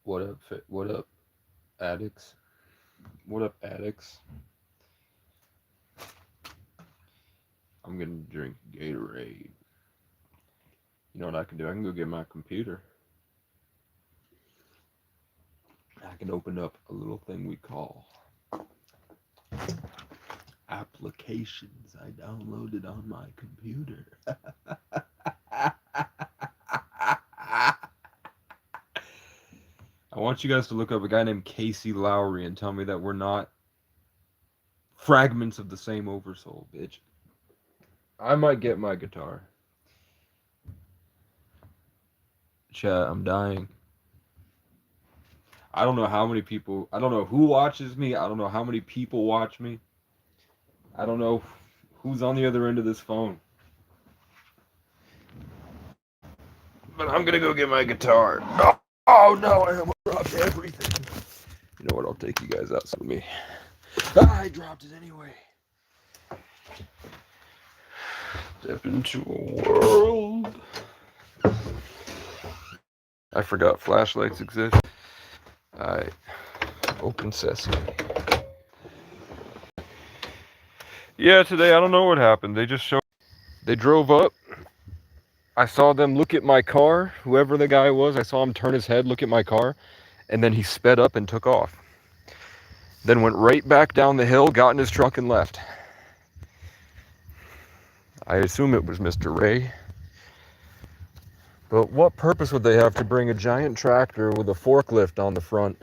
What up, addicts? What up, addicts? I'm gonna drink Gatorade. You know what I can do? I can go get my computer. I can open up a little thing we call applications I downloaded on my computer. I want you guys to look up a guy named Casey Lowry and tell me that we're not fragments of the same oversoul, bitch. I might get my guitar. Chat, I'm dying. I don't know how many people, I don't know who watches me. I don't know how many people watch me. I don't know who's on the other end of this phone. But I'm gonna go get my guitar. Oh no, I almost dropped everything. You know what? I'll take you guys outside with me. I dropped it anyway. Step into a world. I forgot flashlights exist. Alright. Open sesame. Yeah, today I don't know what happened. They just showed. They drove up. I saw them look at my car. Whoever the guy was, I saw him turn his head, look at my car, and then he sped up and took off. Then went right back down the hill, got in his truck, and left. I assume it was Mr. Ray. But what purpose would they have to bring a giant tractor with a forklift on the front?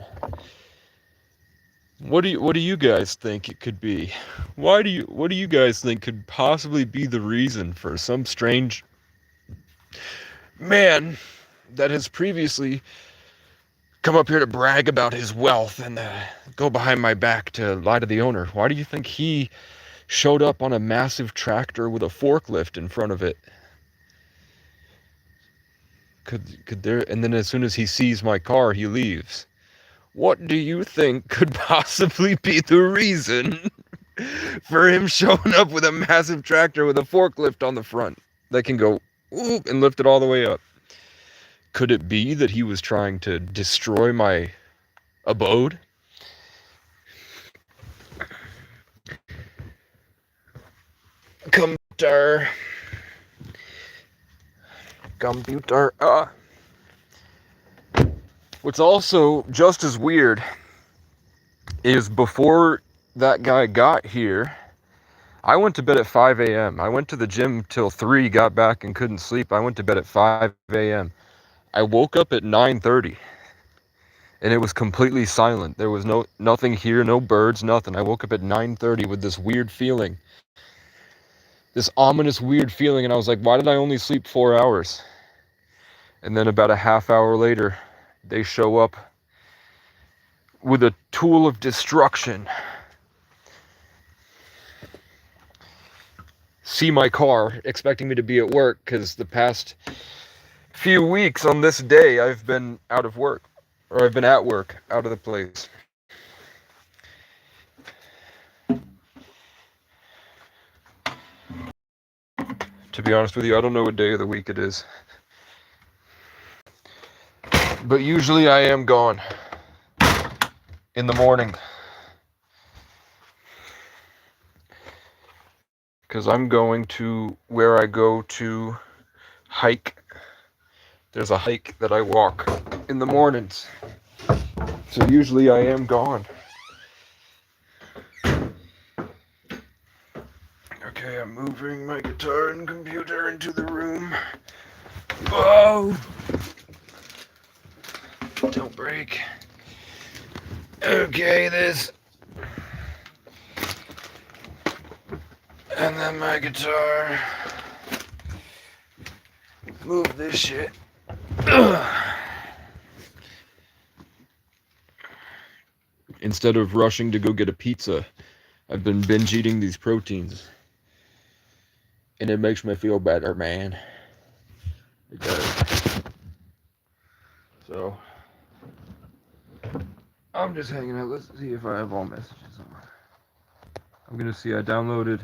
What do you guys think it could be? What do you guys think could possibly be the reason for some strange man that has previously come up here to brag about his wealth and go behind my back to lie to the owner? Why do you think he showed up on a massive tractor with a forklift in front of it? Could there, and then as soon as he sees my car, he leaves. What do you think could possibly be the reason for him showing up with a massive tractor with a forklift on the front that can go oop and lift it all the way up? Could it be that he was trying to destroy my abode? Computer. Computer. What's also just as weird is before that guy got here, I went to bed at 5 a.m. I went to the gym till 3, got back and couldn't sleep. I went to bed at 5 a.m. I woke up at 9:30 and it was completely silent. There was nothing here, no birds, nothing. I woke up at 9:30 with this weird feeling. This ominous weird feeling, and I was like, why did I only sleep 4 hours? And then about a half hour later, they show up with a tool of destruction. See my car, expecting me to be at work, because the past few weeks on this day, I've been out of work. Or I've been at work, out of the place. To be honest with you, I don't know what day of the week it is. But usually I am gone in the morning. Because I'm going to where I go to hike. There's a hike that I walk in the mornings. So usually I am gone. Okay, I'm moving my guitar and computer into the room. Whoa! Don't break. Okay, this. And then my guitar. Move this shit. Instead of rushing to go get a pizza, I've been binge eating these proteins. And it makes me feel better, man. It does. So, I'm just hanging out. Let's see if I have all messages on. I'm gonna see I downloaded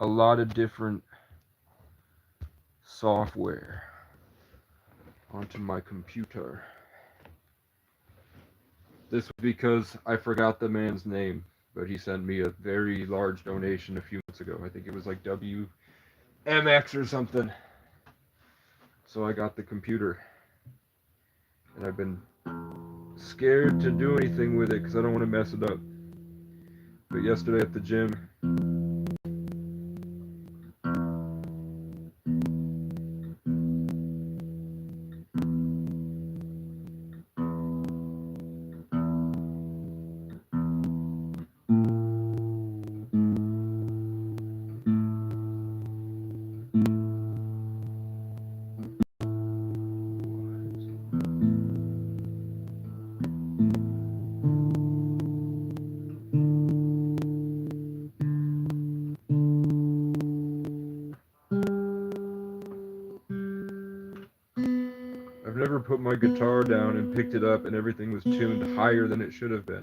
a lot of different software onto my computer. This was because I forgot the man's name, but he sent me a very large donation a few months ago. I think it was like WMX or something. So I got the computer, and I've been scared to do anything with it because I don't want to mess it up. But yesterday at the gym, I've never put my guitar down and picked it up and everything was tuned higher than it should have been.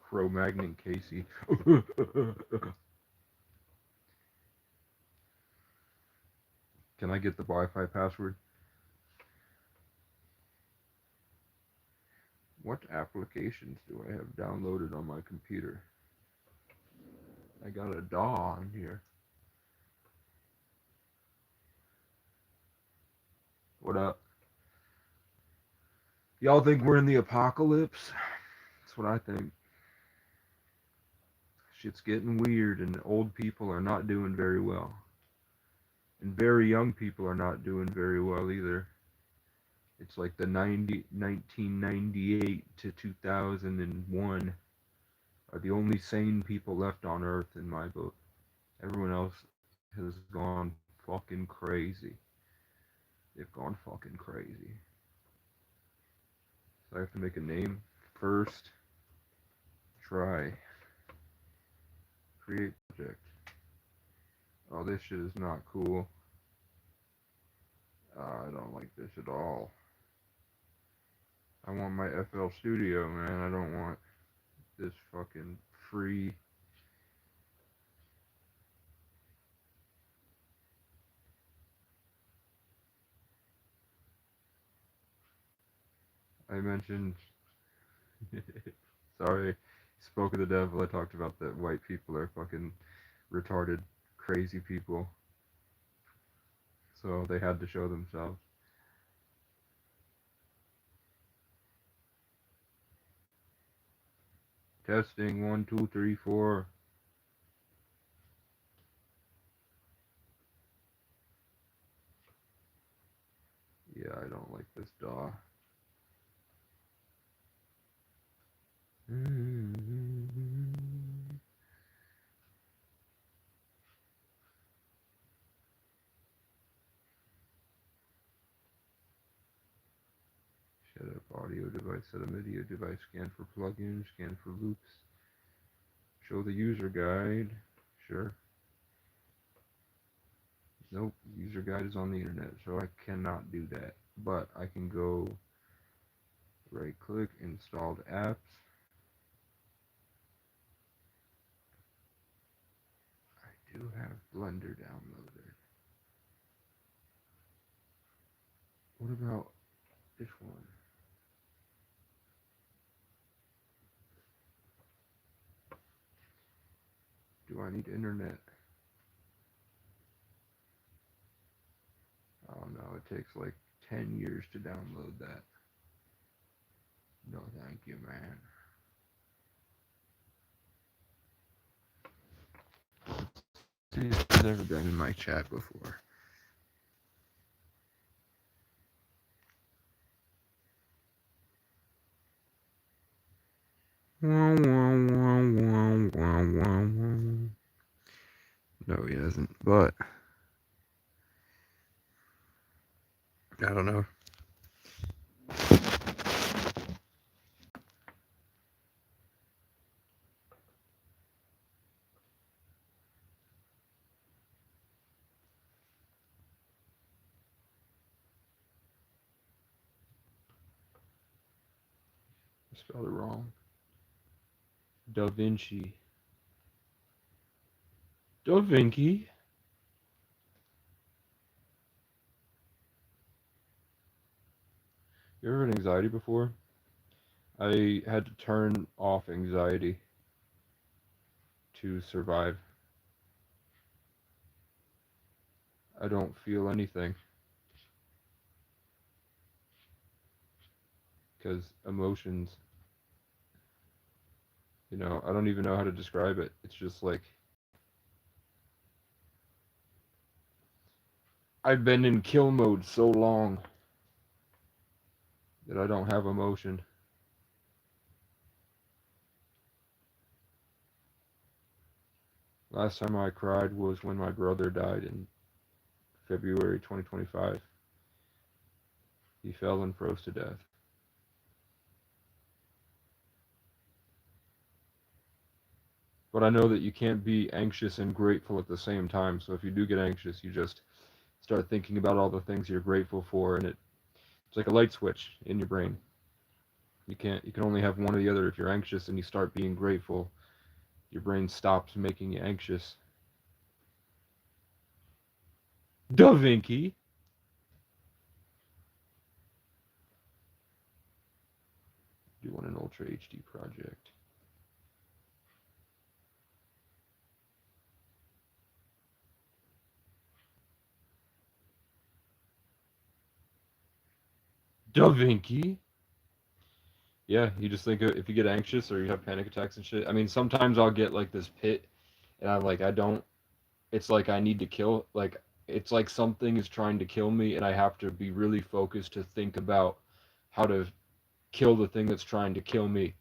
Cro-Magnon Casey. Can I get the Wi-Fi password? What applications do I have downloaded on my computer? I got a DAW on here. What up? Y'all think we're in the apocalypse? That's what I think. Shit's getting weird and old people are not doing very well. And very young people are not doing very well either. It's like the 1998 to 2001 are the only sane people left on Earth in my book. Everyone else has gone fucking crazy. They've gone fucking crazy. So I have to make a name first. Try. Create project. Oh, this shit is not cool. I don't like this at all. I want my FL Studio, man. I don't want this fucking free. I mentioned. Sorry, spoke of the devil. I talked about that white people are fucking retarded, crazy people. So they had to show themselves. Testing 1, 2, 3, 4. Yeah, I don't like this DAW. Set up audio device, set a media device, scan for plugins, scan for loops. Show the user guide. Sure. Nope, user guide is on the internet, so I cannot do that. But I can go right click, installed apps. I do have Blender downloaded. What about this one? Do I need internet? Oh no, it takes like 10 years to download that. No, thank you, man. See if it's ever been in my chat before. No, he hasn't, but I don't know. I spelled it wrong. Da Vinci. Da Vinci. You ever had anxiety before? I had to turn off anxiety to survive. I don't feel anything because emotions, I don't even know how to describe it. It's just like I've been in kill mode so long that I don't have emotion. Last time I cried was when my brother died in February 2025. He fell and froze to death. But I know that you can't be anxious and grateful at the same time. So if you do get anxious, you just start thinking about all the things you're grateful for, and it's like a light switch in your brain. You can only have one or the other. If you're anxious and you start being grateful, your brain stops making you anxious. Da Vinci. Do want an Ultra HD project. Da Vinci. Yeah, you just think if you get anxious or you have panic attacks and shit. I mean, sometimes I'll get like this pit, and I'm like, I don't. It's like I need to kill. Like it's like something is trying to kill me, and I have to be really focused to think about how to kill the thing that's trying to kill me.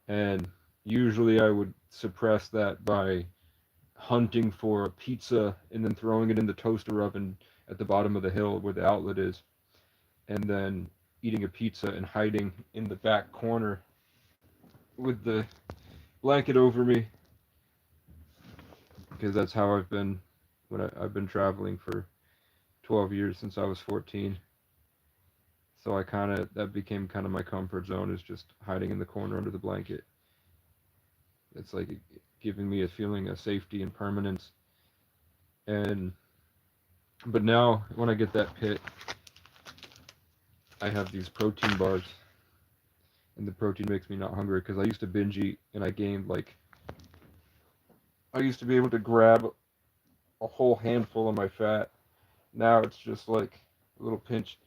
And usually I would suppress that by hunting for a pizza and then throwing it in the toaster oven at the bottom of the hill where the outlet is, and then eating a pizza and hiding in the back corner with the blanket over me, because that's how I've been I've been traveling for 12 years since I was 14. So that became kind of my comfort zone, is just hiding in the corner under the blanket. It's like giving me a feeling of safety and permanence. And but now when I get that pit, I have these protein bars, and the protein makes me not hungry, because I used to binge eat and I gained like I used to be able to grab a whole handful of my fat. Now it's just like a little pinch.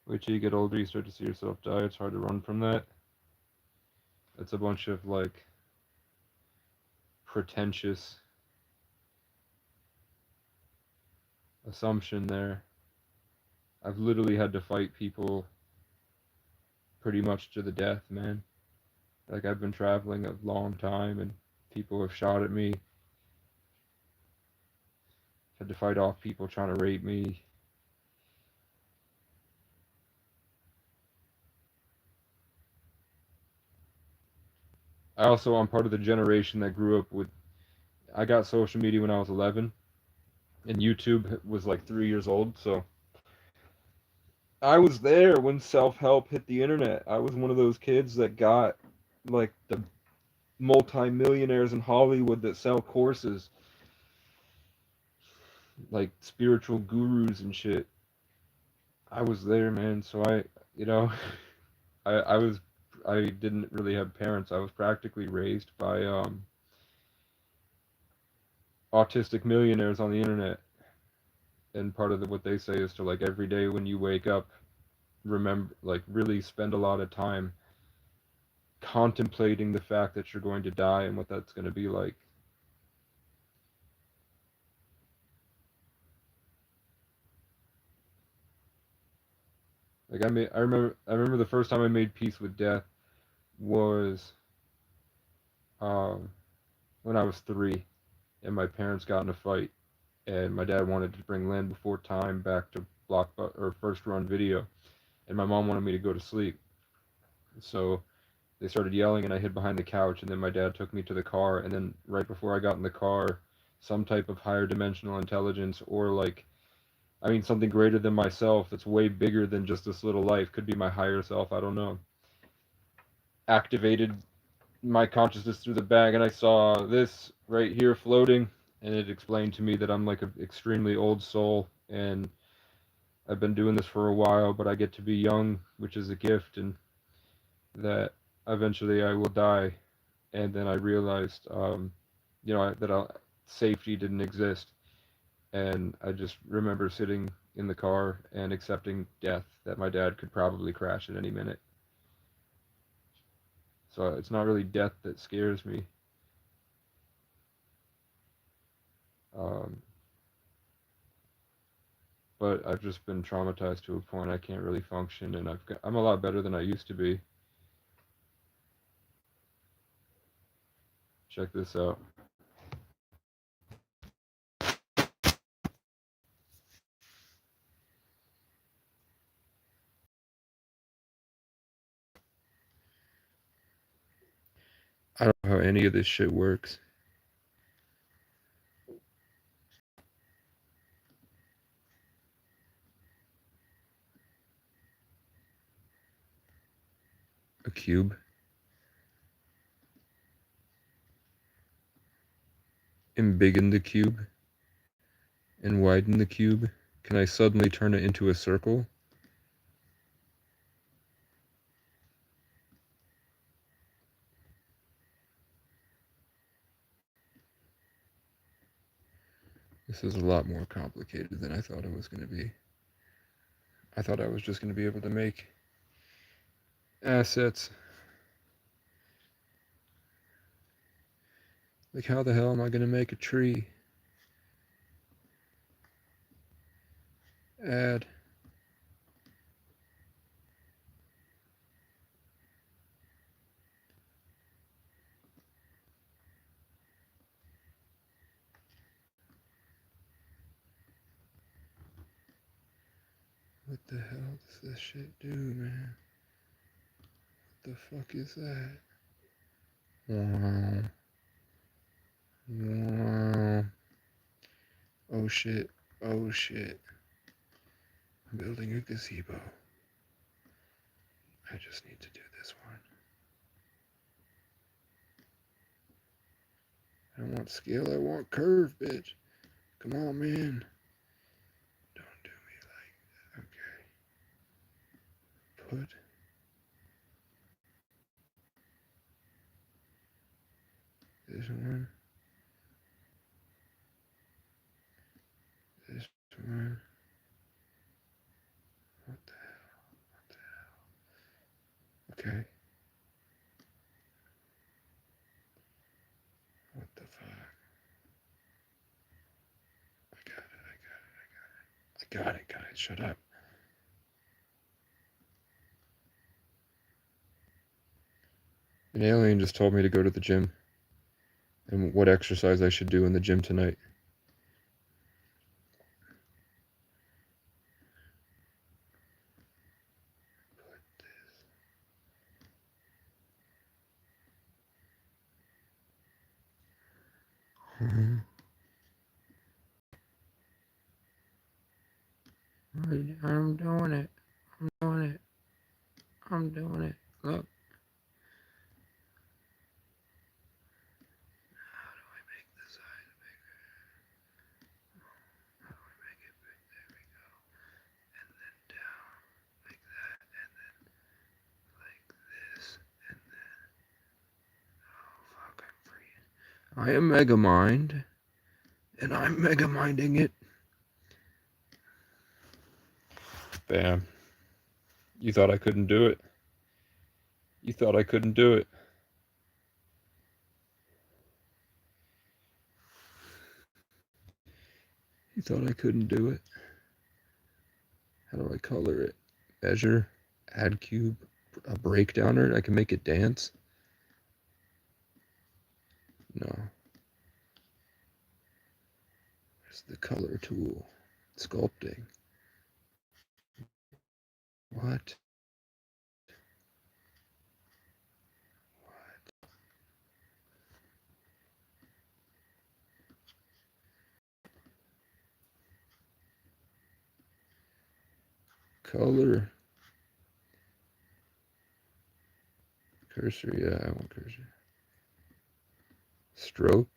Wait till you get older, you start to see yourself die. It's hard to run from that. It's a bunch of like pretentious assumption there. I've literally had to fight people pretty much to the death, man. Like I've been traveling a long time and people have shot at me. Had to fight off people trying to rape me. I'm part of the generation that grew up with. I got social media when I was 11, and YouTube was like 3 years old. So I was there when self-help hit the internet. I was one of those kids that got like the multi-millionaires in Hollywood that sell courses, like spiritual gurus and shit. I was there, man. So you know, I was, I didn't really have parents. I was practically raised by autistic millionaires on the internet. And part of what they say is to, like, every day when you wake up, remember, like, really spend a lot of time contemplating the fact that you're going to die and what that's going to be like. Like I remember the first time I made peace with death was um, when I was 3, and my parents got in a fight, and my dad wanted to bring Land Before Time back to or First Run Video, and my mom wanted me to go to sleep. So they started yelling, and I hid behind the couch, and then my dad took me to the car, and then right before I got in the car, some type of higher dimensional intelligence, or like, I mean, something greater than myself that's way bigger than just this little life, could be my higher self, I don't know, activated my consciousness through the bag, and I saw this right here floating, and it explained to me that I'm like an extremely old soul, and I've been doing this for a while, but I get to be young, which is a gift, and that eventually I will die. And then I realized, that safety didn't exist, and I just remember sitting in the car and accepting death, that my dad could probably crash at any minute. So it's not really death that scares me. Um, but I've just been traumatized to a point I can't really function, and I'm a lot better than I used to be. Check this out. I don't know how any of this shit works. A cube. Embiggen the cube. And widen the cube. Can I suddenly turn it into a circle? This is a lot more complicated than I thought it was going to be. I thought I was just going to be able to make assets. Like, how the hell am I going to make a tree? Add. What the hell does this shit do, man? What the fuck is that? Wow. Wow. Oh shit. Oh shit. I'm building a gazebo. I just need to do this one. I don't want scale, I want curve, bitch. Come on, man. Don't do me like that. Okay. Put this one. This one. What the hell? What the hell? Okay. What the fuck? I got it. I got it, guys. Shut up. An alien just told me to go to the gym and what exercise I should do in the gym tonight. I'm doing it. I'm doing it. I'm doing it. Look. How do I make the size bigger? How do I make it big? There we go. And then down like that. And then like this. And then. Oh, fuck. I'm freezing. I am Megamind. And I'm Megaminding it. Bam. You thought I couldn't do it. You thought I couldn't do it. You thought I couldn't do it. How do I color it? Measure, add cube, a breakdowner. I can make it dance. No. Where's the color tool? Sculpting. What? Color. Cursor, yeah, I want cursor. Stroke.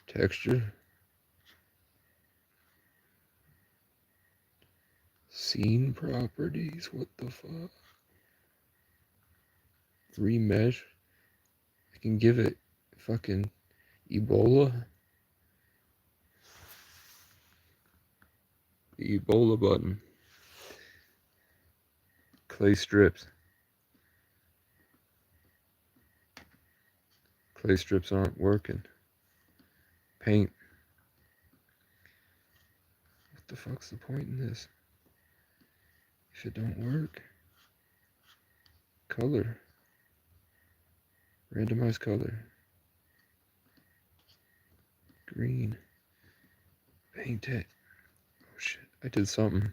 Texture. Scene properties, what the fuck? Remesh. I can give it fucking Ebola. The Ebola button. Clay strips. Clay strips aren't working. Paint. What the fuck's the point in this? If it don't work. Color. Randomize color. Green. Paint it. Oh shit, I did something.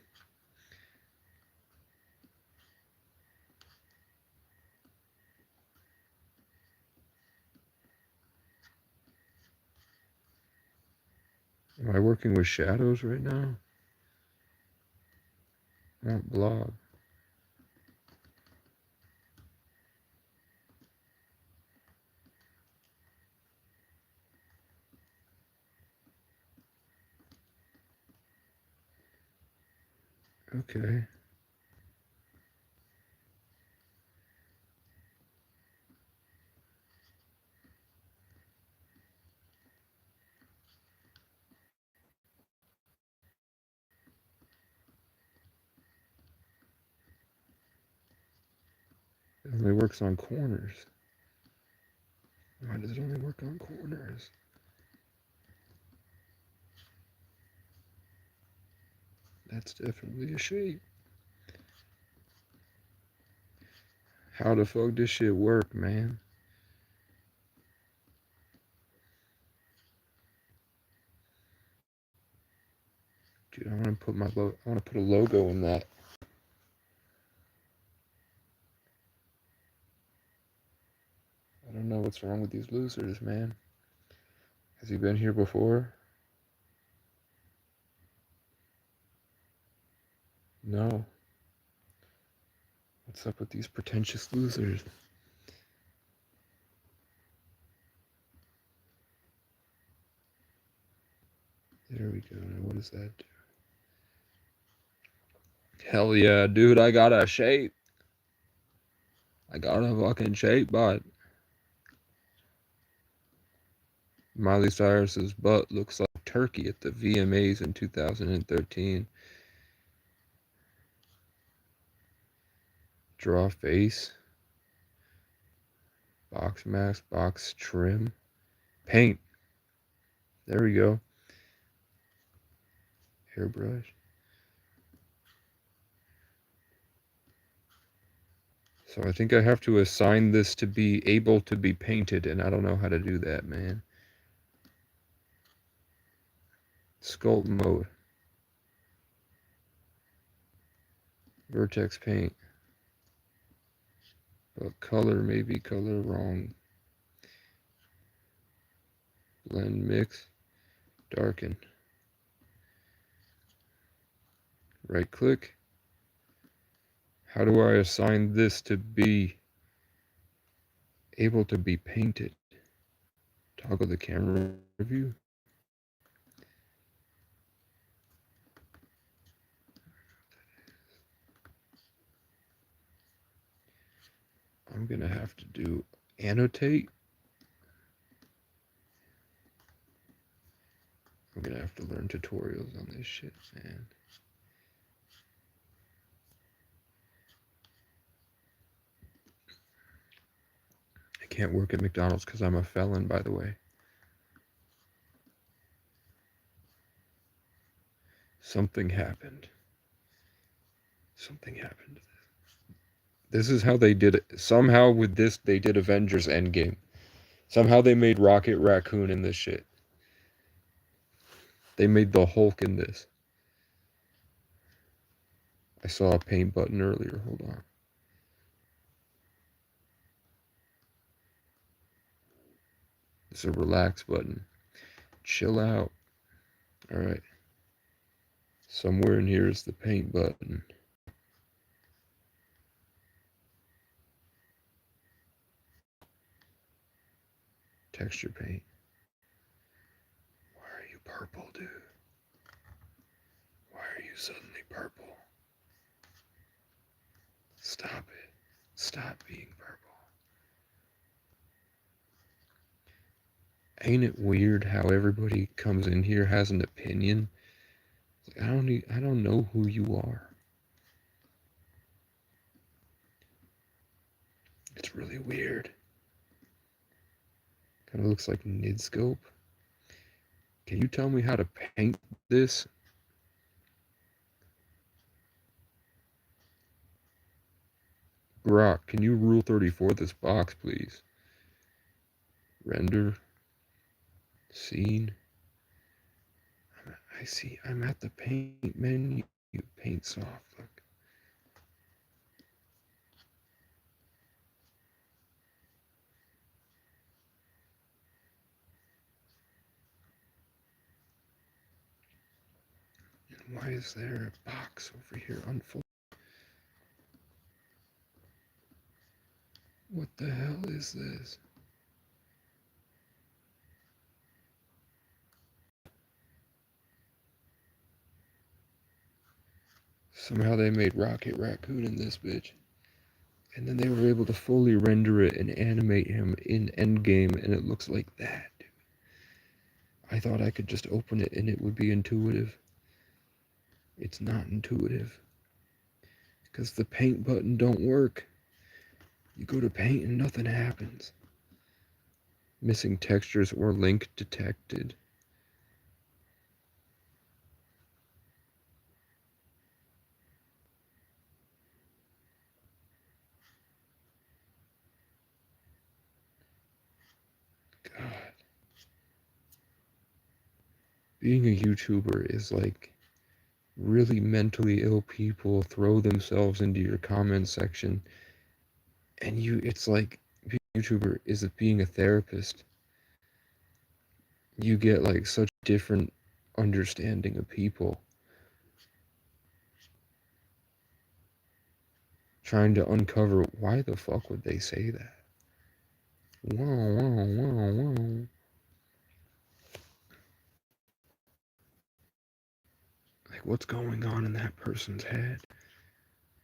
Am I working with shadows right now? Not blob. Okay. It only works on corners. Why does it only work on corners? That's definitely a shape. How the fuck this shit work, man? Dude, I want to put a logo in that. I don't know what's wrong with these losers, man. Has he been here before? No. What's up with these pretentious losers? There we go. Now what does that do? Hell yeah, dude, I got a shape. I got a fucking shape, bud. Miley Cyrus's butt looks like turkey at the VMAs in 2013. Draw face. Box mask, box trim. Paint. There we go. Hairbrush. So I think I have to assign this to be able to be painted, and I don't know how to do that, man. Sculpt mode. Vertex paint. But color, maybe color wrong. Blend mix. Darken. Right click. How do I assign this to be able to be painted? Toggle the camera view. I'm gonna have to do annotate. I'm gonna have to learn tutorials on this shit, man. I can't work at McDonald's because I'm a felon, by the way. Something happened. Something happened. This is how they did it. Somehow with this, they did Avengers Endgame. Somehow they made Rocket Raccoon in this shit. They made the Hulk in this. I saw a paint button earlier. Hold on. It's a relax button. Chill out. Alright. Somewhere in here is the paint button. Texture paint. Why are you purple, dude? Why are you suddenly purple? Stop it. Stop being purple. Ain't it weird how everybody comes in here has an opinion? I don't know who you are. It's really weird. Kind of looks like Nidscope. Can you tell me how to paint this? Grok, can you rule 34 this box, please? Render. Scene. I see. I'm at the paint menu. Paint soft. Look. And why is there a box over here unfolded? What the hell is this? Somehow they made Rocket Raccoon in this bitch. And then they were able to fully render it and animate him in Endgame, and it looks like that. I thought I could just open it and it would be intuitive. It's not intuitive. Because the paint button don't work. You go to paint and nothing happens. Missing textures or link detected. God. Being a YouTuber is like really mentally ill people throw themselves into your comment section, and it's like being a YouTuber is being a therapist. You get like such different understanding of people. Trying to uncover why the fuck would they say that? Wow, wow, wow, wow. Like, what's going on in that person's head?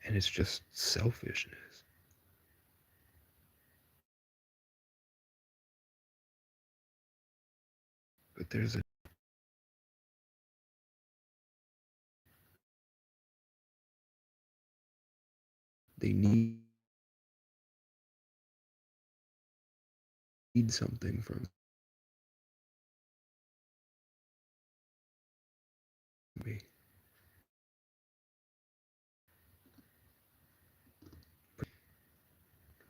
And it's just selfishness. But they need something from me.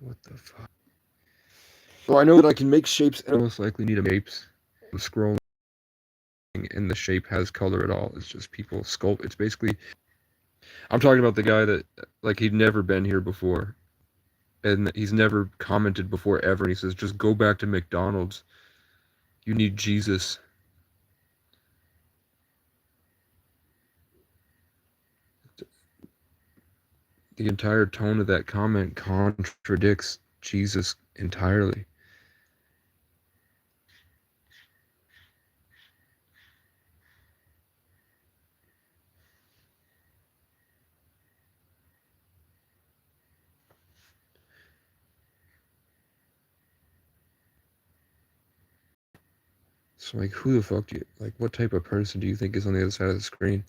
What the fuck? So I know that I can make shapes, and I most likely need a shapes. I'm scrolling, and the shape has color at all. It's just people sculpt. It's basically. I'm talking about the guy that, like, he'd never been here before, and he's never commented before ever. And he says, "Just go back to McDonald's. You need Jesus." The entire tone of that comment contradicts Jesus entirely. So, like, who the fuck do you, like, what type of person do you think is on the other side of the screen?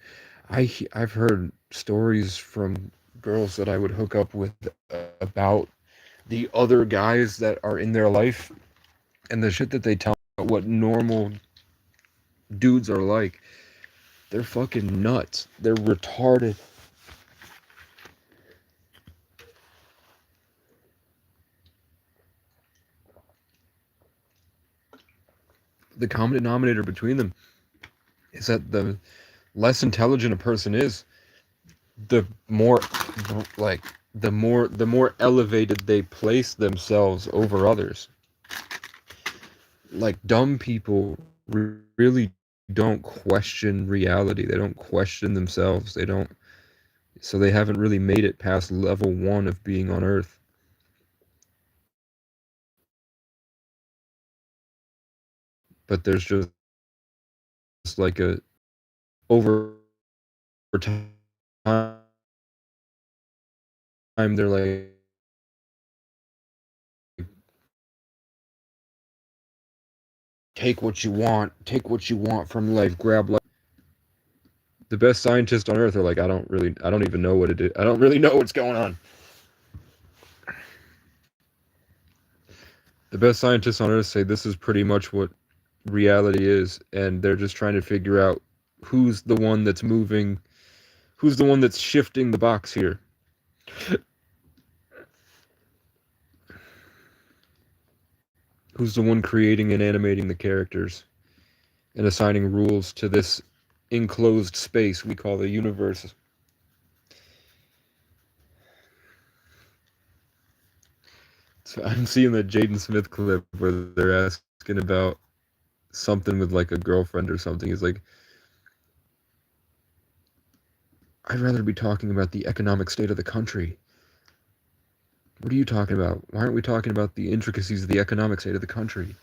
I've heard stories from girls that I would hook up with about the other guys that are in their life and the shit that they tell about what normal dudes are like. They're fucking nuts. They're retarded. The common denominator between them is that the less intelligent a person is, the more like the more elevated they place themselves over others. Like dumb people really don't question reality. They don't question themselves. They don't, so they haven't really made it past level 1 of being on Earth. But there's just like a over time they're like, take what you want from life, grab life. The best scientists on Earth are like, I don't even know what it is. I don't really know what's going on. The best scientists on Earth say this is pretty much what reality is, and they're just trying to figure out who's the one that's moving, who's the one that's shifting the box here. Who's the one creating and animating the characters and assigning rules to this enclosed space we call the universe. So I'm seeing the Jaden Smith clip where they're asking about something with like a girlfriend or something. He's like, I'd rather be talking about the economic state of the country. What are you talking about? Why aren't we talking about the intricacies of the economic state of the country?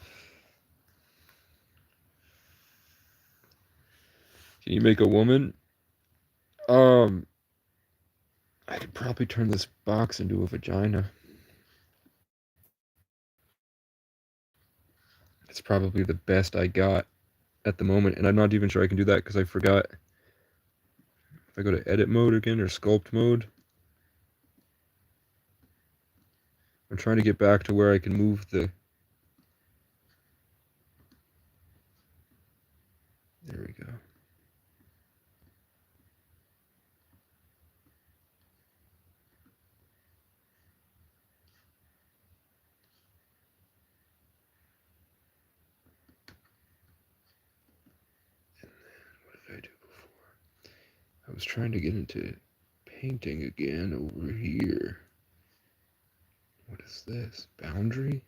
Can you make a woman? I could probably turn this box into a vagina. It's probably the best I got at the moment, and I'm not even sure I can do that because I forgot. If I go to edit mode again or sculpt mode, I'm trying to get back to where I can move the... There we go. What did I do before? I was trying to get into painting again over here. What is this? Boundary?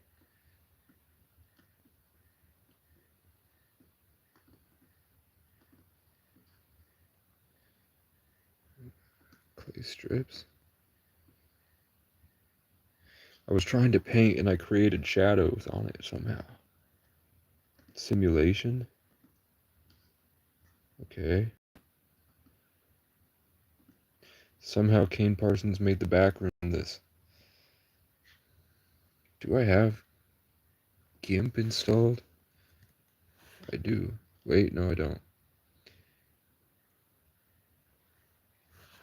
Clay strips? I was trying to paint and I created shadows on it somehow. Simulation? Okay. Somehow Kane Parsons made the background this. Do I have GIMP installed? I do. Wait, no I don't.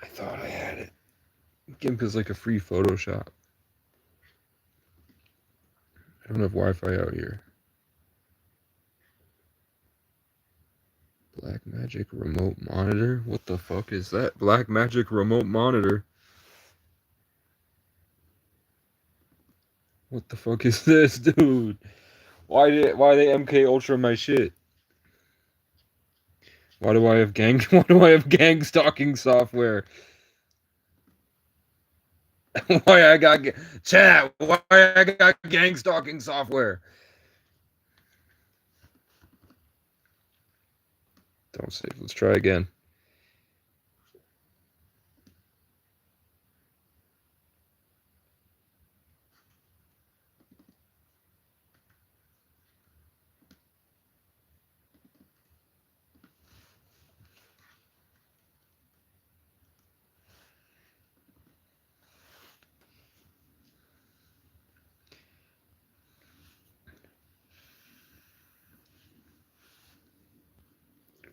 I thought I had it. GIMP is like a free Photoshop. I don't have Wi-Fi out here. Blackmagic remote monitor? What the fuck is that? Blackmagic remote monitor? What the fuck is this, dude? Why they MK Ultra my shit? Why do I have gang stalking software? Why I got chat? Why I got gang stalking software? Don't save. Let's try again.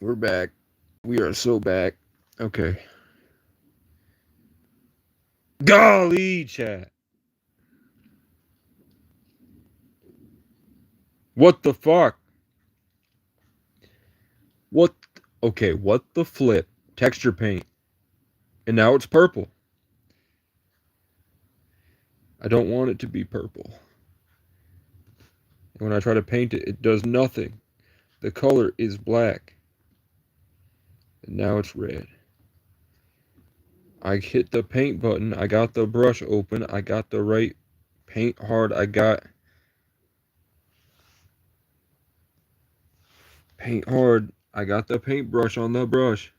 We're back. We are so back. Okay. Golly, chat. What the fuck? What? Okay, what the flip? Texture paint. And now it's purple. I don't want it to be purple. And when I try to paint it, it does nothing. The color is black. Now it's red. I hit the paint button. I got the brush open. I got the right paint hard. I got paint hard. I got the paintbrush on the brush.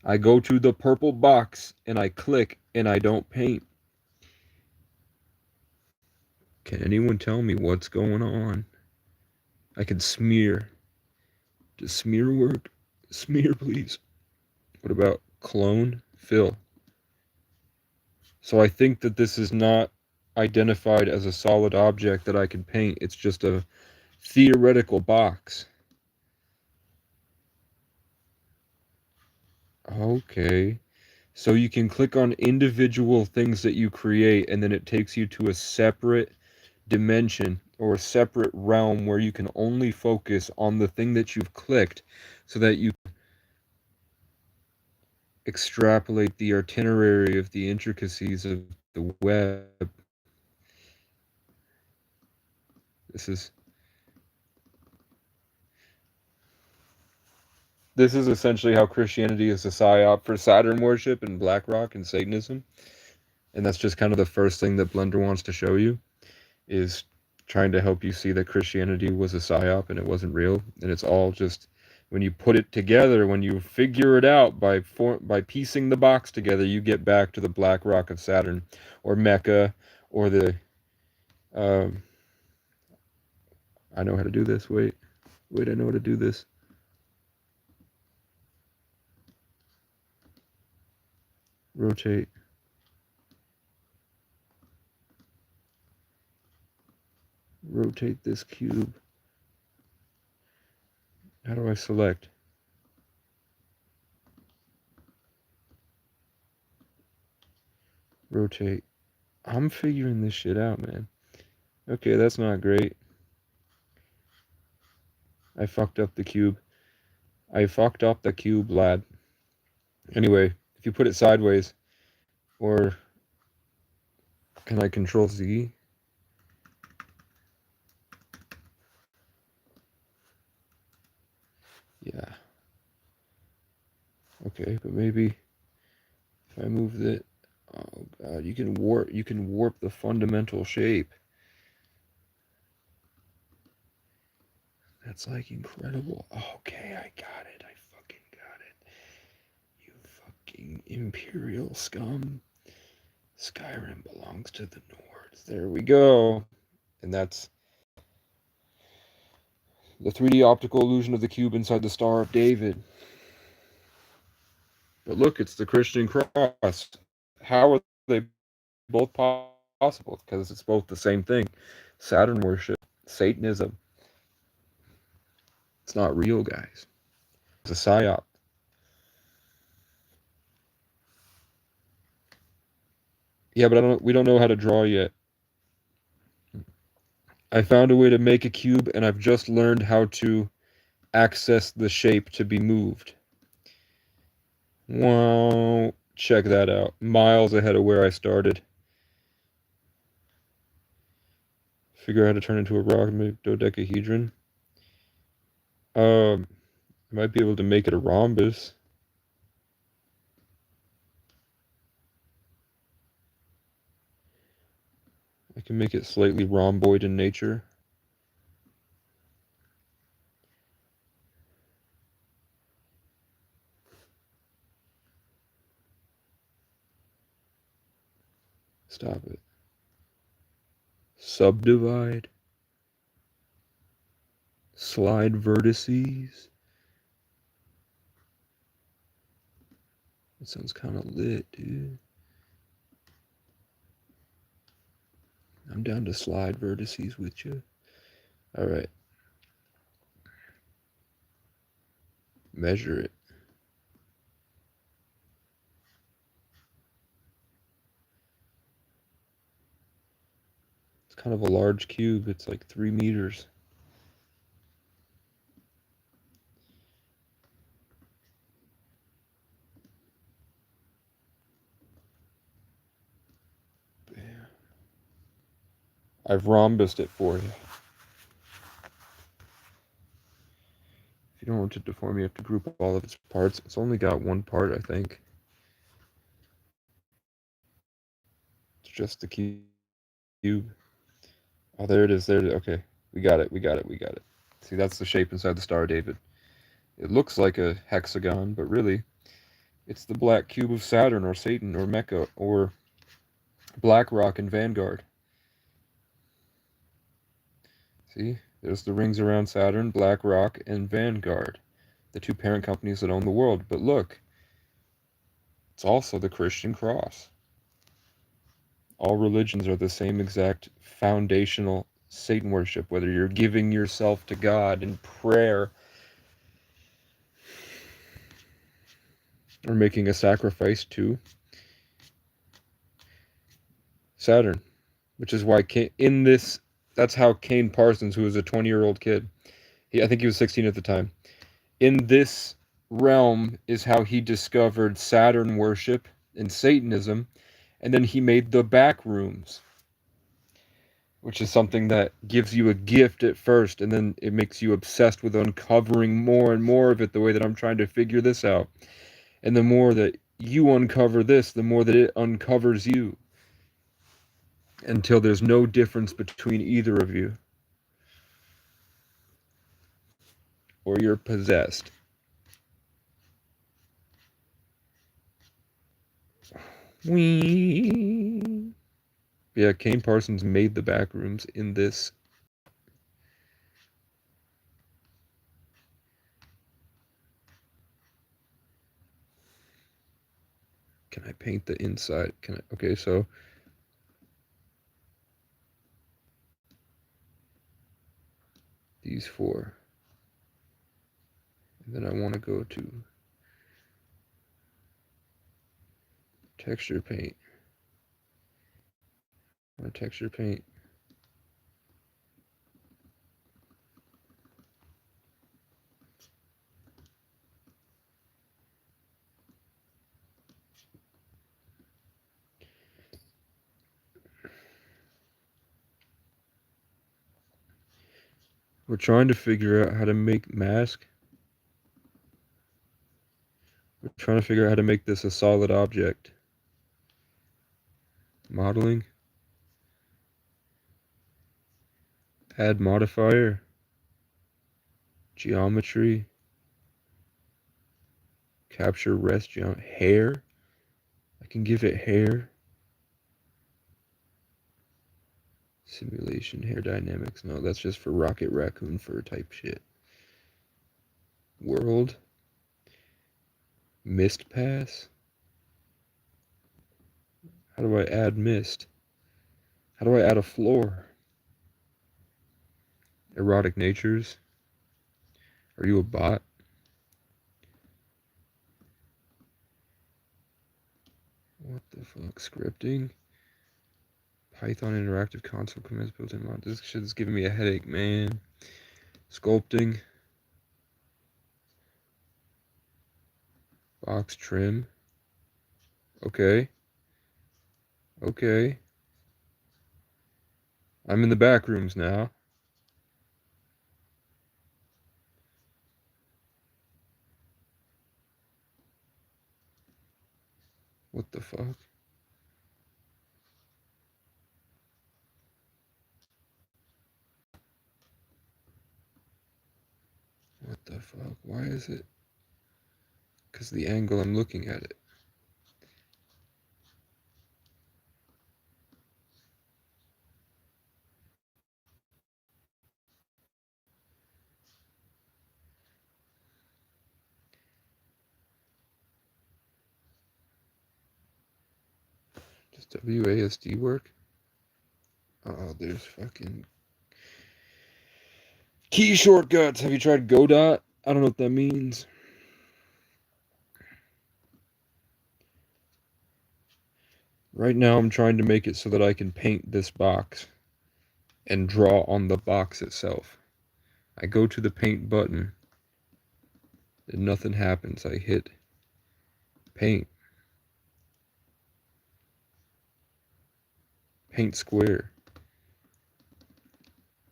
I go to the purple box and I click and I don't paint. Can anyone tell me what's going on? I can smear. Does smear work? Smear, please. What about clone? Fill. So I think that this is not identified as a solid object that I can paint. It's just a theoretical box. Okay. So you can click on individual things that you create, and then it takes you to a separate dimension or a separate realm where you can only focus on the thing that you've clicked so that you extrapolate the itinerary of the intricacies of the web. This is essentially how Christianity is a psyop for Saturn worship and BlackRock and Satanism. And that's just kind of the first thing that Blender wants to show you, is trying to help you see that Christianity was a psyop and it wasn't real. And it's all just, when you put it together, when you figure it out by piecing the box together, you get back to the BlackRock of Saturn, or Mecca, or the, I know how to do this. Wait, I know how to do this. Rotate. Rotate this cube. How do I select? Rotate. I'm figuring this shit out, man. Okay, that's not great. I fucked up the cube. I fucked up the cube, lad. Anyway, if you put it sideways, or can I control Z? Yeah. Okay, but maybe if I move it, oh god, you can warp the fundamental shape. That's like incredible. Okay, I got it. I fucking got it. You fucking imperial scum. Skyrim belongs to the Nords. There we go. And that's the 3D optical illusion of the cube inside the Star of David. But look, it's the Christian cross. How are they both possible? Because it's both the same thing. Saturn worship, Satanism. It's not real, guys. It's a psyop. Yeah, but we don't know how to draw yet. I found a way to make a cube, and I've just learned how to access the shape to be moved. Wow, check that out. Miles ahead of where I started. Figure out how to turn into a rock, make dodecahedron. I might be able to make it a rhombus. I can make it slightly rhomboid in nature. Stop it. Subdivide. Slide vertices. That sounds kind of lit, dude. I'm down to slide vertices with you. All right. Measure it. It's kind of a large cube. It's like 3 meters. Bam. I've rhombused it for you. If you don't want it to deform, you have to group all of its parts. It's only got one part, I think. It's just the cube. Oh, there it is. There it is. Okay. We got it. We got it. We got it. See, that's the shape inside the Star of David. It looks like a hexagon, but really, it's the black cube of Saturn or Satan or Mecca or BlackRock and Vanguard. See, there's the rings around Saturn, BlackRock, and Vanguard, the two parent companies that own the world. But look, it's also the Christian cross. All religions are the same exact foundational Satan worship, whether you're giving yourself to God in prayer or making a sacrifice to Saturn, which is why that's how Kane Parsons, who was a 20-year-old kid, I think he was 16 at the time, in this realm is how he discovered Saturn worship and Satanism, and then he made the back rooms, which is something that gives you a gift at first, and then it makes you obsessed with uncovering more and more of it, the way that I'm trying to figure this out. And the more that you uncover this, the more that it uncovers you, until there's no difference between either of you. Or you're possessed. Whee! Yeah, Kane Parsons made the back rooms in this. Can I paint the inside? Okay, so these four. And then I want to go to texture paint. I want to texture paint. We're trying to figure out how to make mask. We're trying to figure out how to make this a solid object. Modeling. Add modifier. Geometry. Capture rest geometry. Hair. I can give it hair. Simulation, hair dynamics. No, that's just for Rocket Raccoon fur type shit. World. Mist pass. How do I add mist? How do I add a floor? Erotic natures. Are you a bot? What the fuck? Scripting? Python interactive console commands built in mod. This shit is giving me a headache, man. Sculpting. Box trim. Okay. Okay. I'm in the back rooms now. What the fuck? What the fuck? Why is it? Because the angle I'm looking at it. Does WASD work? Oh, there's fucking key shortcuts. Have you tried Godot? I don't know what that means. Right now I'm trying to make it so that I can paint this box and draw on the box itself. I go to the paint button and nothing happens. I hit paint. Paint square.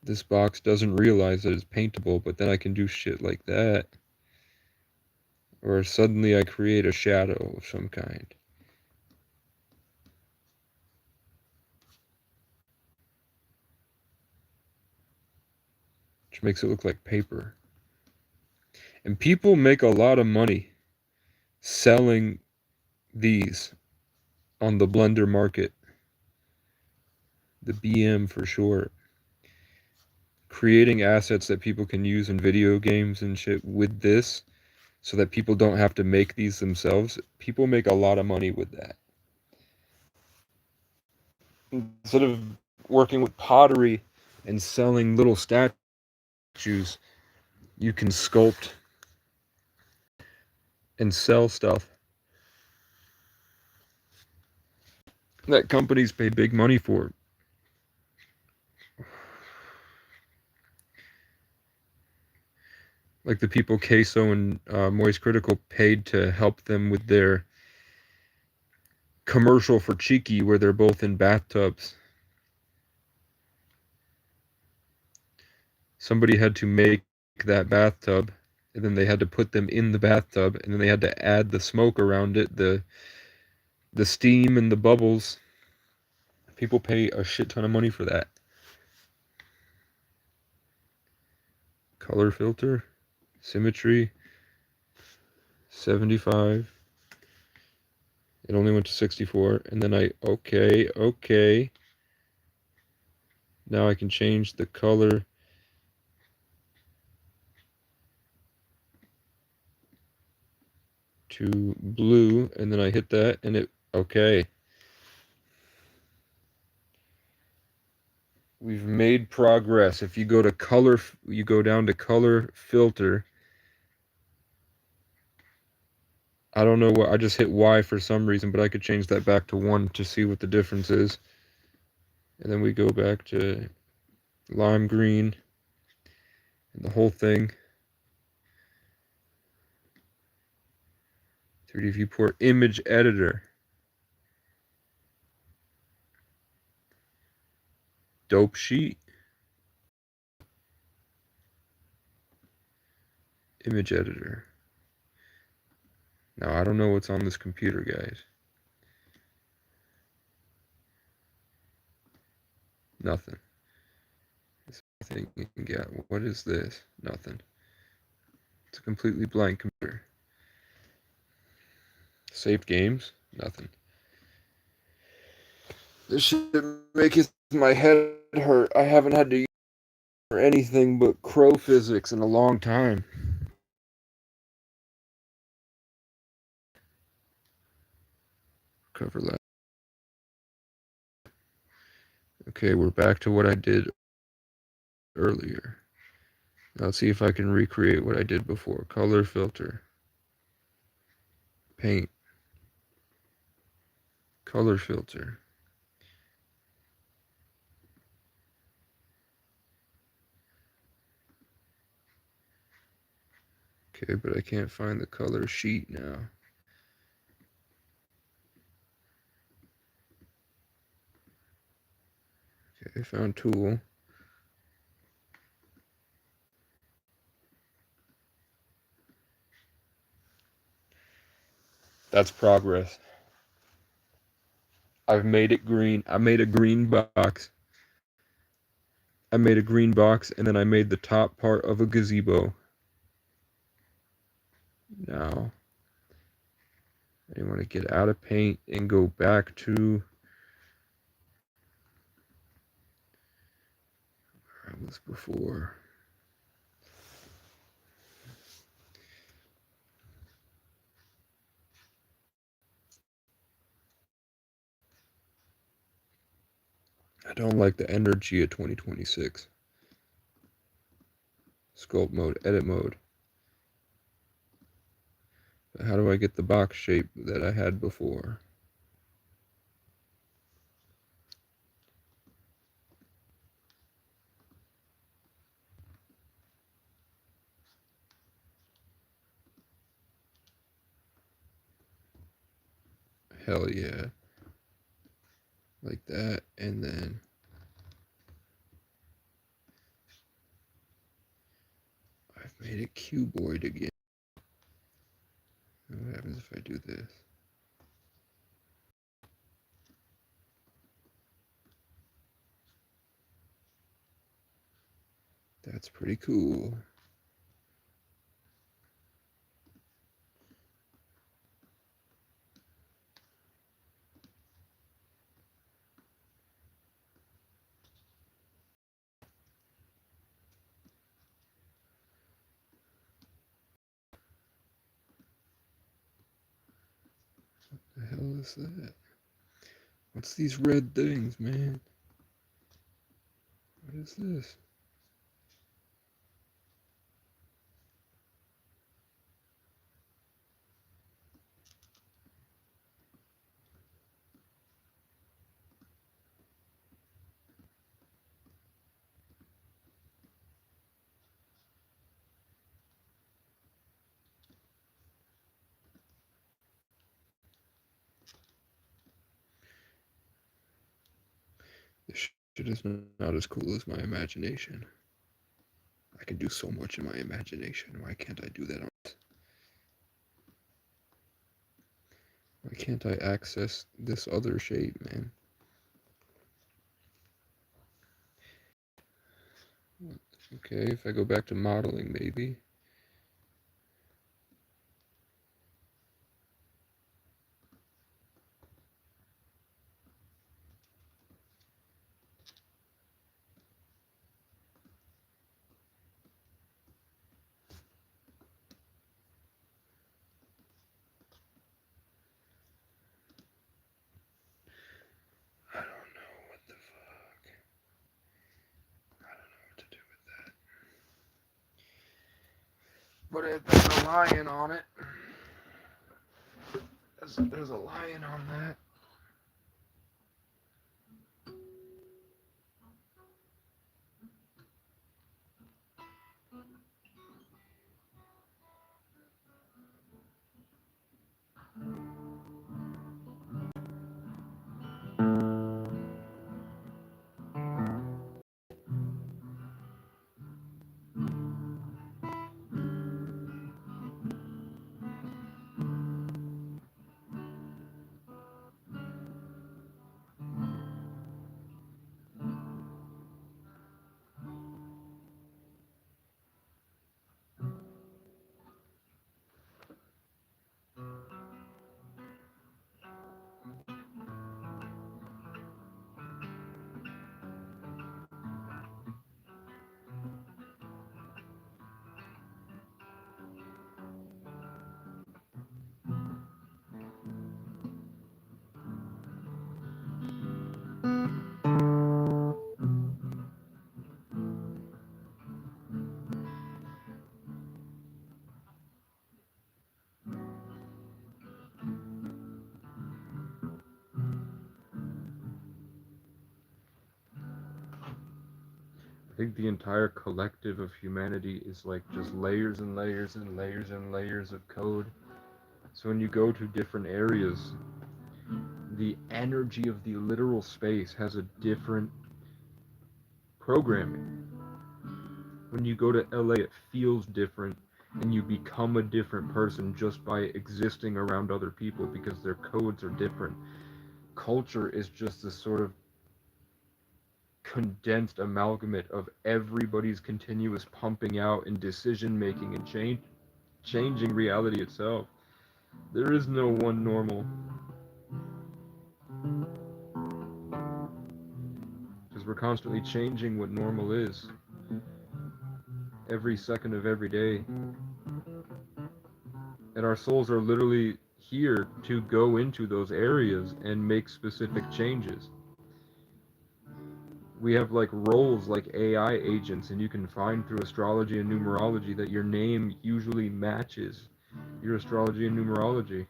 This box doesn't realize that it's paintable, but then I can do shit like that. Or suddenly I create a shadow of some kind. Which makes it look like paper. And people make a lot of money selling these on the Blender market. The BM for short. Creating assets that people can use in video games and shit with this so that people don't have to make these themselves. People make a lot of money with that. Instead of working with pottery and selling little statues, you can sculpt and sell stuff that companies pay big money for. Like the people Queso and Moist Critical paid to help them with their commercial for Cheeky where they're both in bathtubs. Somebody had to make that bathtub, and then they had to put them in the bathtub, and then they had to add the smoke around it, the steam and the bubbles. People pay a shit ton of money for that. Color filter, symmetry, 75. It only went to 64, and then okay. Now I can change the color to blue, and then I hit that, and it, okay. We've made progress. If you go to color, you go down to color filter. I don't know what, I just hit Y for some reason, but I could change that back to 1 to see what the difference is. And then we go back to lime green and the whole thing. 3D viewport image editor. Dope sheet. Image editor. Now I don't know what's on this computer, guys. Nothing. It's nothing you can get. What is this? Nothing. It's a completely blank computer. Saved games? Nothing. This shit makes my head hurt. I haven't had to use it for anything but crow physics in a long time. Cover that. Okay, we're back to what I did earlier. Now let's see if I can recreate what I did before. Color filter. Paint. Color filter. Okay, but I can't find the color sheet now. Okay, I found tool. That's progress. I've made it green. I made a green box. I made a green box, and then I made the top part of a gazebo. Now, I want to get out of paint and go back to where I was before. I don't like the energy of 2026. Sculpt mode, edit mode. But how do I get the box shape that I had before? Hell yeah. Like that, and then I've made it cuboid again. What happens if I do this? That's pretty cool. What the hell is that? What's these red things, man? What is this? This shit is not as cool as my imagination. I can do so much in my imagination. Why can't I do that on this? Why can't I access this other shape, man? Okay, if I go back to modeling, maybe. I don't know what the fuck. I don't know what to do with that. But there's a lion on it. There's a lion on that. I think the entire collective of humanity is like just layers and layers and layers and layers of code. So when you go to different areas, the energy of the literal space has a different programming. When you go to LA, it feels different, and you become a different person just by existing around other people because their codes are different. Culture is just this sort of condensed amalgamate of everybody's continuous pumping out and decision making and changing reality itself. There is no one normal, because we're constantly changing what normal is every second of every day. And our souls are literally here to go into those areas and make specific changes. We have like roles like AI agents, and you can find through astrology and numerology that your name usually matches your astrology and numerology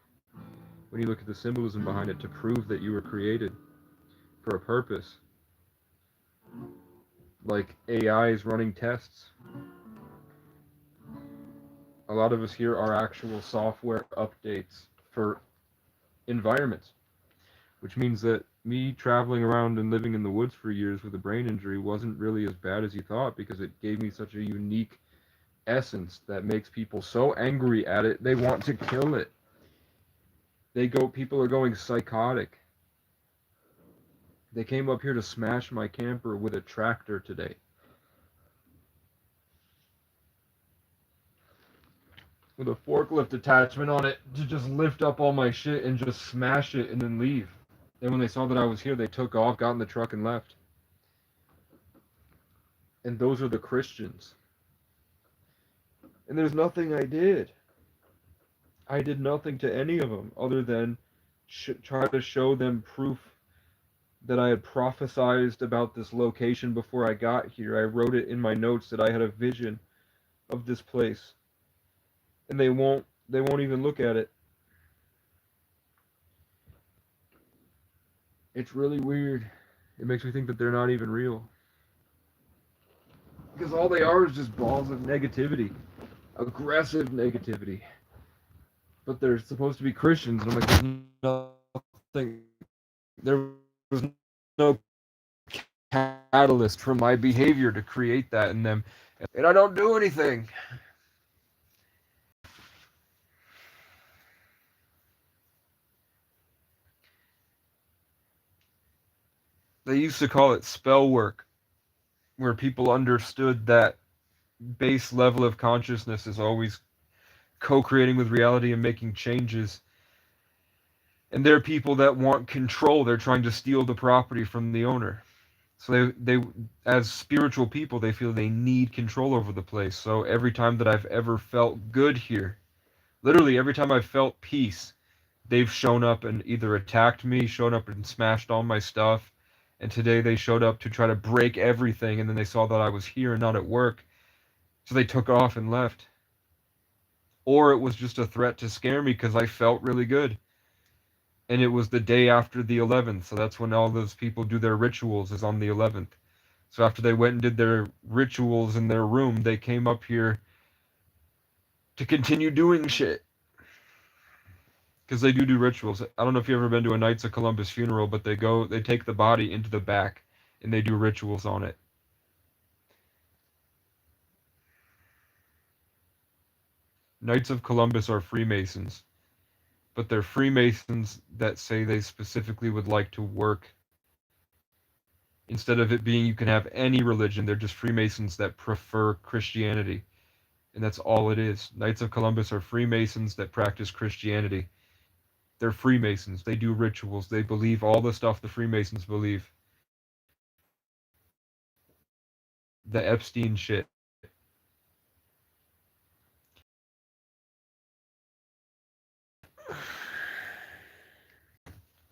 when you look at the symbolism behind it to prove that you were created for a purpose. Like AI is running tests. A lot of us here are actual software updates for environments, which means that me traveling around and living in the woods for years with a brain injury wasn't really as bad as you thought, because it gave me such a unique essence that makes people so angry at it they want to kill it. People are going psychotic. They came up here to smash my camper with a tractor today. With a forklift attachment on it to just lift up all my shit and just smash it and then leave. And when they saw that I was here, they took off, got in the truck, and left. And those are the Christians. And there's nothing I did. I did nothing to any of them other than try to show them proof that I had prophesized about this location before I got here. I wrote it in my notes that I had a vision of this place. And they won't even look at it. It's really weird. It makes me think that they're not even real. Because all they are is just balls of negativity. Aggressive negativity. But they're supposed to be Christians, and I'm like, there's nothing. There was no catalyst for my behavior to create that in them. And I don't do anything. They used to call it spell work, where people understood that base level of consciousness is always co-creating with reality and making changes. And there are people that want control. They're trying to steal the property from the owner. So they as spiritual people, they feel they need control over the place. So every time that I've ever felt good here, literally every time I've felt peace, they've shown up and either attacked me, shown up and smashed all my stuff. And today they showed up to try to break everything, and then they saw that I was here and not at work. So they took off and left. Or it was just a threat to scare me because I felt really good. And it was the day after the 11th, so that's when all those people do their rituals, is on the 11th. So after they went and did their rituals in their room, they came up here to continue doing shit. Because they do rituals. I don't know if you've ever been to a Knights of Columbus funeral, but they take the body into the back, and they do rituals on it. Knights of Columbus are Freemasons. But they're Freemasons that say they specifically would like to work. Instead of it being you can have any religion, they're just Freemasons that prefer Christianity. And that's all it is. Knights of Columbus are Freemasons that practice Christianity. They're Freemasons. They do rituals. They believe all the stuff the Freemasons believe. The Epstein shit.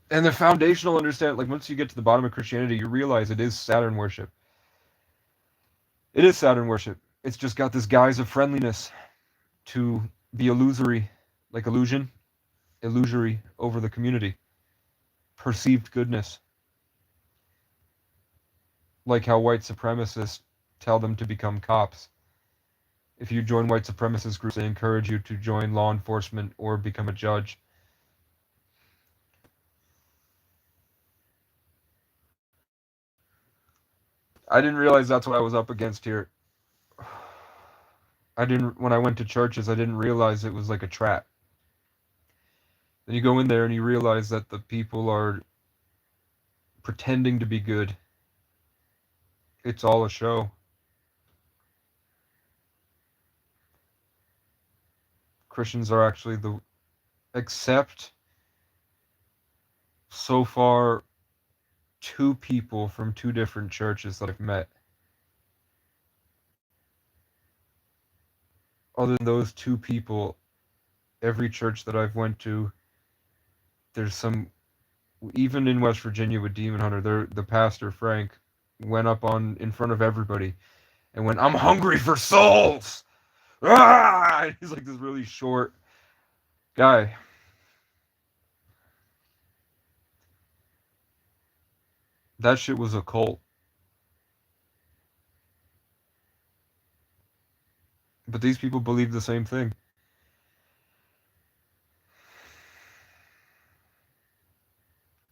And the foundational understanding, like once you get to the bottom of Christianity, you realize it is Saturn worship. It is Saturn worship. It's just got this guise of friendliness to be illusory, like illusory over the community. Perceived goodness. Like how white supremacists tell them to become cops. If you join white supremacist groups, they encourage you to join law enforcement or become a judge. I didn't realize that's what I was up against here. When I went to churches, I didn't realize it was like a trap. Then you go in there and you realize that the people are pretending to be good. It's all a show. Christians are actually except so far 2 people from 2 different churches that I've met. Other than those 2 people, every church that I've went to, there's some, even in West Virginia with Demon Hunter, the pastor, Frank, went up in front of everybody and went, "I'm hungry for souls!" Ah! He's like this really short guy. That shit was a cult. But these people believe the same thing.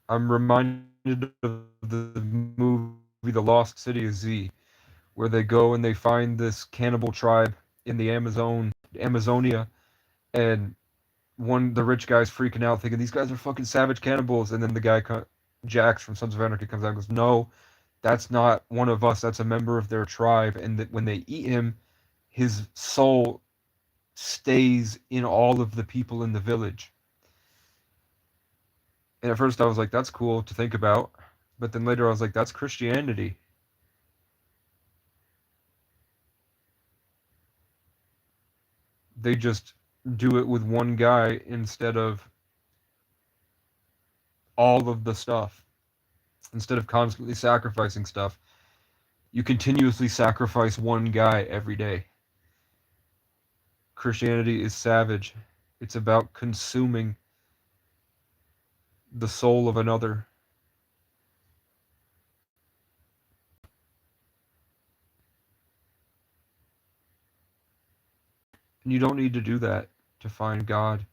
I'm reminded of the movie The Lost City of Z, where they go and they find this cannibal tribe in the Amazonia, and the rich guy's freaking out, thinking these guys are fucking savage cannibals, and then the guy, Jax from Sons of Anarchy, comes out and goes, "No, that's not one of us. That's a member of their tribe." And that when they eat him, his soul stays in all of the people in the village. And at first I was like, that's cool to think about. But then later I was like, that's Christianity. They just do it with one guy instead of all of the stuff. Instead of constantly sacrificing stuff, you continuously sacrifice one guy every day. Christianity is savage. It's about consuming the soul of another. And you don't need to do that to find God.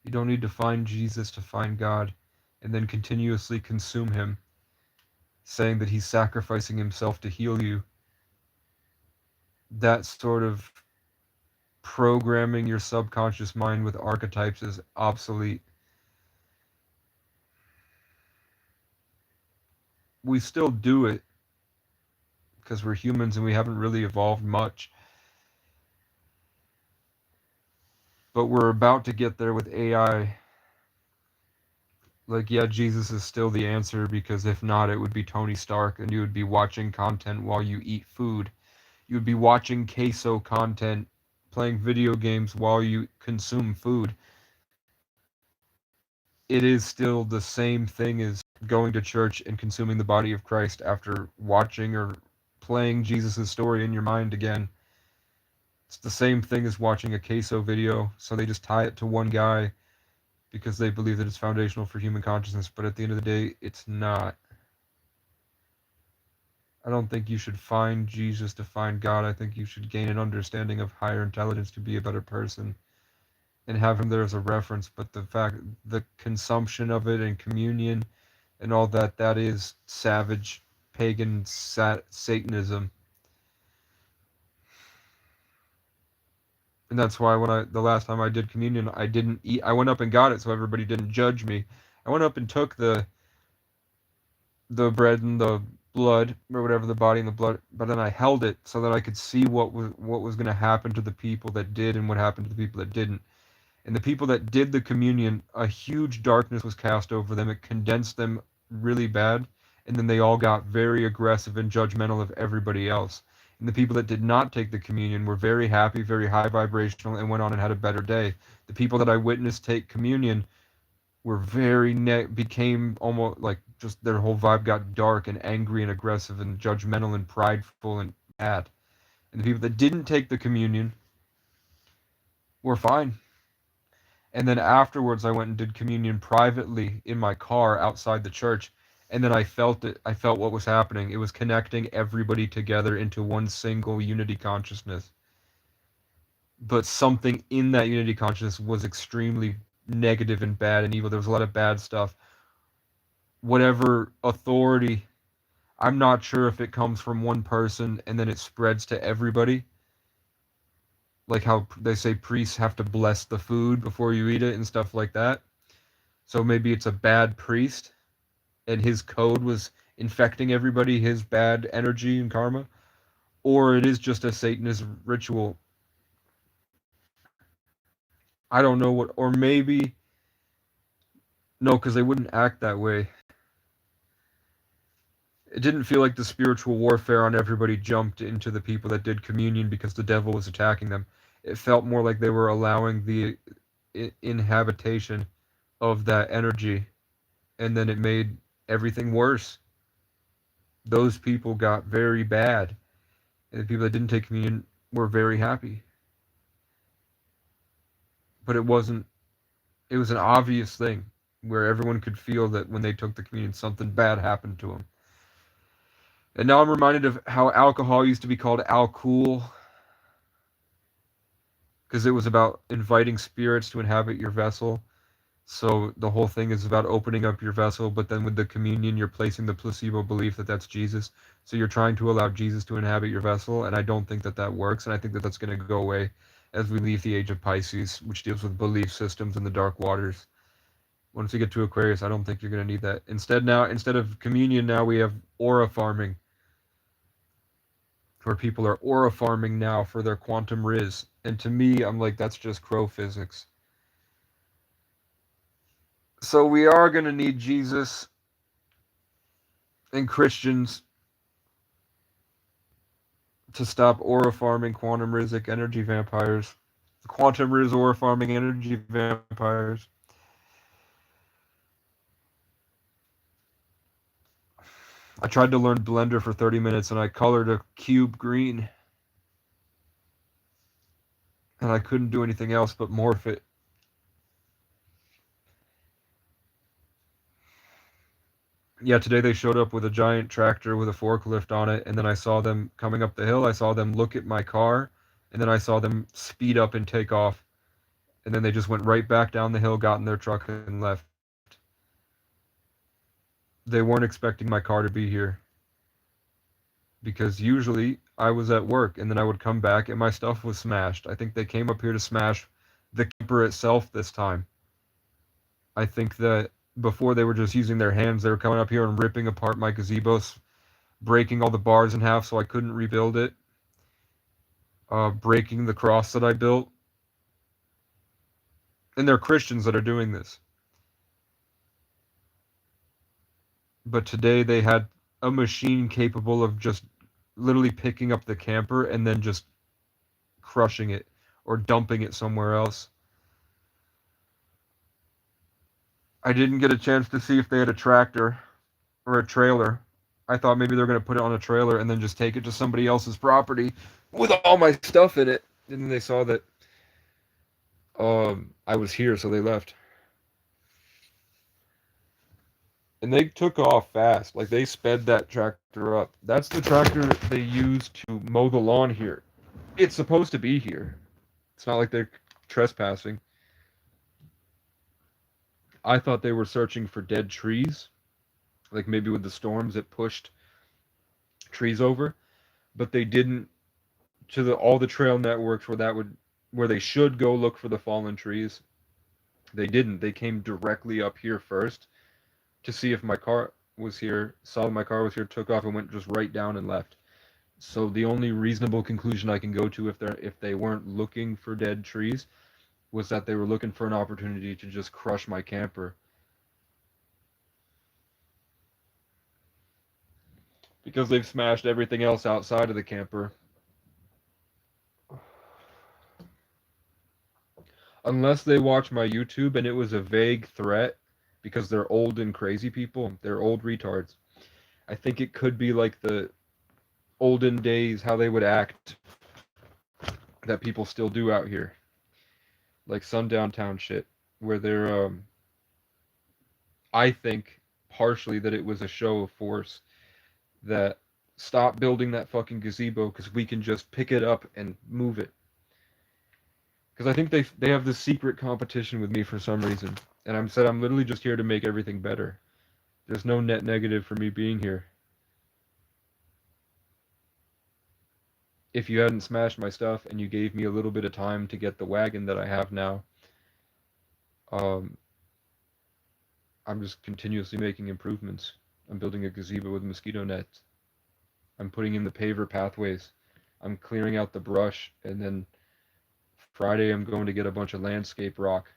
You don't need to find Jesus to find God and then continuously consume him, saying that he's sacrificing himself to heal you. That sort of programming your subconscious mind with archetypes is obsolete. We still do it because we're humans and we haven't really evolved much. But we're about to get there with AI. Like, yeah, Jesus is still the answer, because if not, it would be Tony Stark, and you would be watching content while you eat food. You would be watching queso content, playing video games while you consume food. It is still the same thing as going to church and consuming the body of Christ after watching or playing Jesus' story in your mind again. It's the same thing as watching a queso video, so they just tie it to one guy because they believe that it's foundational for human consciousness, but at the end of the day, it's not. I don't think you should find Jesus to find God. I think you should gain an understanding of higher intelligence to be a better person and have him there as a reference. But the consumption of it and communion and all that, that is savage pagan Satanism. And that's why the last time I did communion, I didn't eat. I went up and got it so everybody didn't judge me. I went up and took the bread and the blood, or whatever, the body and the blood, but then I held it so that I could see what was going to happen to the people that did and what happened to the people that didn't. And the people that did the communion, a huge darkness was cast over them. It condensed them really bad, and then they all got very aggressive and judgmental of everybody else. And the people that did not take the communion were very happy, very high vibrational, and went on and had a better day. The people that I witnessed take communion were became almost like, just their whole vibe got dark and angry and aggressive and judgmental and prideful and mad. And the people that didn't take the communion were fine. And then afterwards, I went and did communion privately in my car outside the church. And then I felt it. I felt what was happening. It was connecting everybody together into one single unity consciousness. But something in that unity consciousness was extremely negative and bad and evil. There was a lot of bad stuff. Whatever authority, I'm not sure if it comes from one person and then it spreads to everybody. Like how they say priests have to bless the food before you eat it and stuff like that. So maybe it's a bad priest and his code was infecting everybody, his bad energy and karma. Or it is just a Satanist ritual. I don't know what, or maybe, no, because they wouldn't act that way. It didn't feel like the spiritual warfare on everybody jumped into the people that did communion because the devil was attacking them. It felt more like they were allowing the inhabitation of that energy, and then it made everything worse. Those people got very bad, and the people that didn't take communion were very happy. But it was an obvious thing where everyone could feel that when they took the communion, something bad happened to them. And now I'm reminded of how alcohol used to be called alcohol, because it was about inviting spirits to inhabit your vessel. So the whole thing is about opening up your vessel, but then with the communion, you're placing the placebo belief that that's Jesus. So you're trying to allow Jesus to inhabit your vessel, and I don't think that that works, and I think that that's going to go away as we leave the age of Pisces, which deals with belief systems in the dark waters. Once we get to Aquarius, I don't think you're going to need that. Instead of communion, now we have aura farming, where people are aura farming now for their quantum riz. And to me, I'm like, that's just crow physics. So we are going to need Jesus and Christians to stop aura farming quantum rizic energy vampires. Quantum riz aura farming energy vampires. I tried to learn Blender for 30 minutes and I colored a cube green. And I couldn't do anything else but morph it. Yeah, today they showed up with a giant tractor with a forklift on it, and then I saw them coming up the hill. I saw them look at my car, and then I saw them speed up and take off. And then they just went right back down the hill, got in their truck, and left. They weren't expecting my car to be here. Because usually I was at work, and then I would come back, and my stuff was smashed. I think they came up here to smash the camper itself this time. I think that before they were just using their hands, they were coming up here and ripping apart my gazebos, breaking all the bars in half so I couldn't rebuild it, breaking the cross that I built. And they're Christians that are doing this. But today they had a machine capable of just literally picking up the camper and then just crushing it or dumping it somewhere else. I didn't get a chance to see if they had a tractor or a trailer. I thought maybe they're going to put it on a trailer and then just take it to somebody else's property with all my stuff in it. And then they saw that I was here, so they left. And they took off fast. Like, they sped that tractor up. That's the tractor they use to mow the lawn here. It's supposed to be here. It's not like they're trespassing. I thought they were searching for dead trees. Like, maybe with the storms it pushed trees over. But they didn't, to all the trail networks where they should go look for the fallen trees. They didn't. They came directly up here first to see if my car was here, saw my car was here, took off and went just right down and left. So the only reasonable conclusion I can go to if they weren't looking for dead trees was that they were looking for an opportunity to just crush my camper. Because they've smashed everything else outside of the camper. Unless they watch my YouTube and it was a vague threat because they're old and crazy people, they're old retards. I think it could be like the olden days, how they would act that people still do out here. Like Sundown Town shit, where they're, I think partially that it was a show of force that stop building that fucking gazebo because we can just pick it up and move it. Because I think they have this secret competition with me for some reason. And I'm literally just here to make everything better. There's no net negative for me being here. If you hadn't smashed my stuff and you gave me a little bit of time to get the wagon that I have now, I'm just continuously making improvements. I'm building a gazebo with mosquito nets. I'm putting in the paver pathways. I'm clearing out the brush, and then Friday I'm going to get a bunch of landscape rock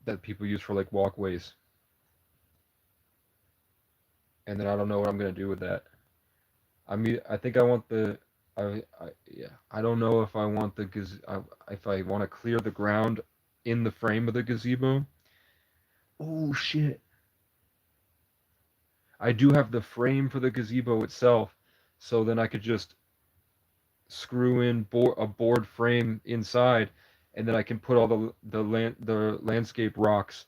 that people use for like walkways. And then I don't know what I'm gonna do with that. I mean, I think I want the, yeah, I don't know if I want the if I want to clear the ground in the frame of the gazebo. Oh shit! I do have the frame for the gazebo itself, so then I could just screw in a board frame inside, and then I can put all the landscape rocks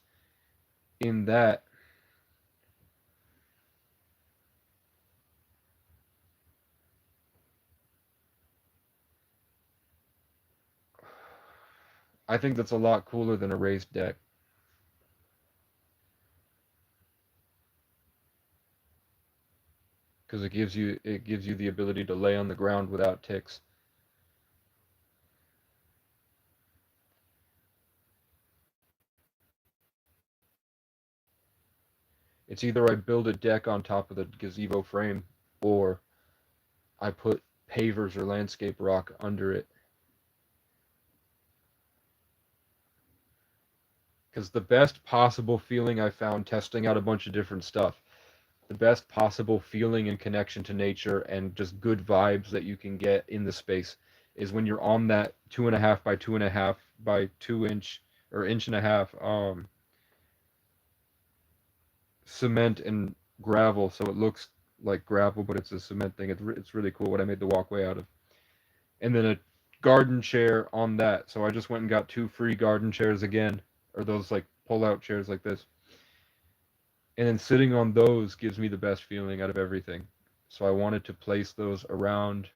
in that. I think that's a lot cooler than a raised deck. Because it gives you the ability to lay on the ground without ticks. It's either I build a deck on top of the gazebo frame, or I put pavers or landscape rock under it. Because the best possible feeling I found testing out a bunch of different stuff, the best possible feeling and connection to nature and just good vibes that you can get in the space is when you're on that 2.5 by 2.5 by 2 inch or inch and a half cement and gravel, so it looks like gravel, but it's a cement thing. It's really cool what I made the walkway out of. And then a garden chair on that. So I just went and got 2 free garden chairs again, or those like pull-out chairs like this. And then sitting on those gives me the best feeling out of everything. So I wanted to place those around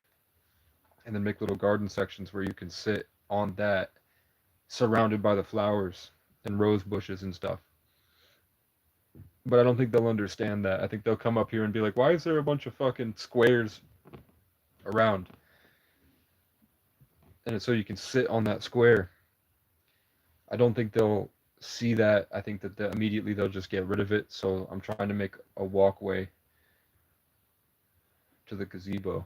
and then make little garden sections where you can sit on that, surrounded by the flowers and rose bushes and stuff. But I don't think they'll understand that. I think they'll come up here and be like, why is there a bunch of fucking squares around? And it's so you can sit on that square. I don't think they'll see that. I think that immediately they'll just get rid of it. So I'm trying to make a walkway to the gazebo.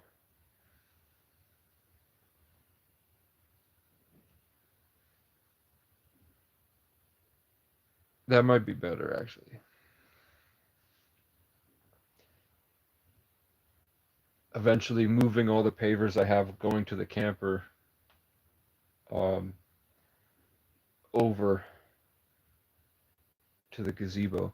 That might be better, actually. Eventually moving all the pavers I have going to the camper um, over to the gazebo.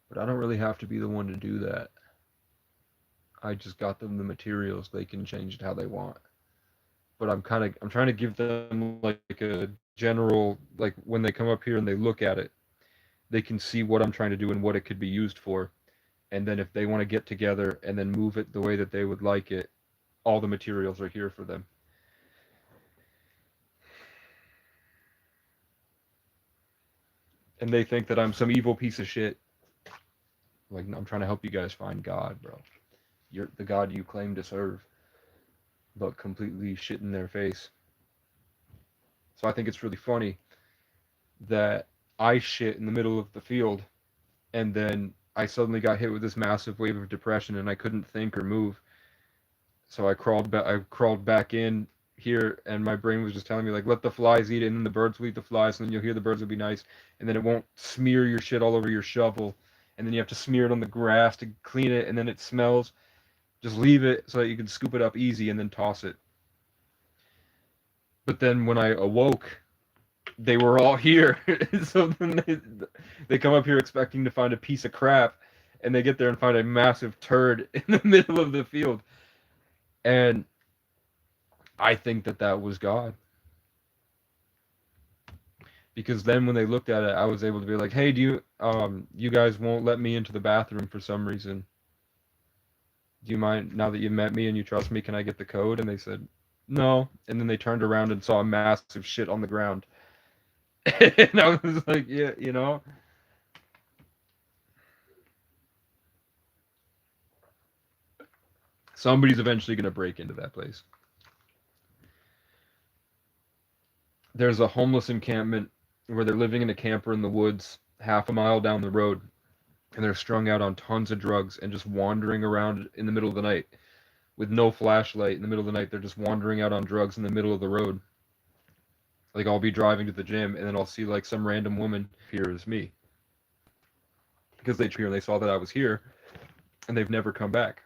But I don't really have to be the one to do that. I just got them the materials. They can change it how they want. But I'm trying to give them like a general, like when they come up here and they look at it, they can see what I'm trying to do and what it could be used for. And then if they want to get together and then move it the way that they would like it, all the materials are here for them. And they think that I'm some evil piece of shit. Like, I'm trying to help you guys find God, bro. You're the God you claim to serve, but completely shit in their face. So I think it's really funny that I shit in the middle of the field, and then I suddenly got hit with this massive wave of depression, and I couldn't think or move. So I crawled back. I crawled back in here, and my brain was just telling me like, let the flies eat it, and then the birds will eat the flies, and then you'll hear the birds will be nice, and then it won't smear your shit all over your shovel, and then you have to smear it on the grass to clean it, and then it smells. Just leave it so that you can scoop it up easy and then toss it. But then when I awoke, they were all here. So then they come up here expecting to find a piece of crap, and they get there and find a massive turd in the middle of the field. And I think that that was God. Because then when they looked at it, I was able to be like, "Hey, you guys won't let me into the bathroom for some reason. Do you mind, now that you met me and you trust me, can I get the code?" And they said, "No." And then they turned around and saw a massive shit on the ground. And I was like, yeah, you know? Somebody's eventually going to break into that place. There's a homeless encampment where they're living in a camper in the woods half a mile down the road, and they're strung out on tons of drugs and just wandering around in the middle of the night with no flashlight. In the middle of the night, they're just wandering out on drugs in the middle of the road. Like, I'll be driving to the gym, and then I'll see like some random woman here as me, because they saw that I was here, and they've never come back.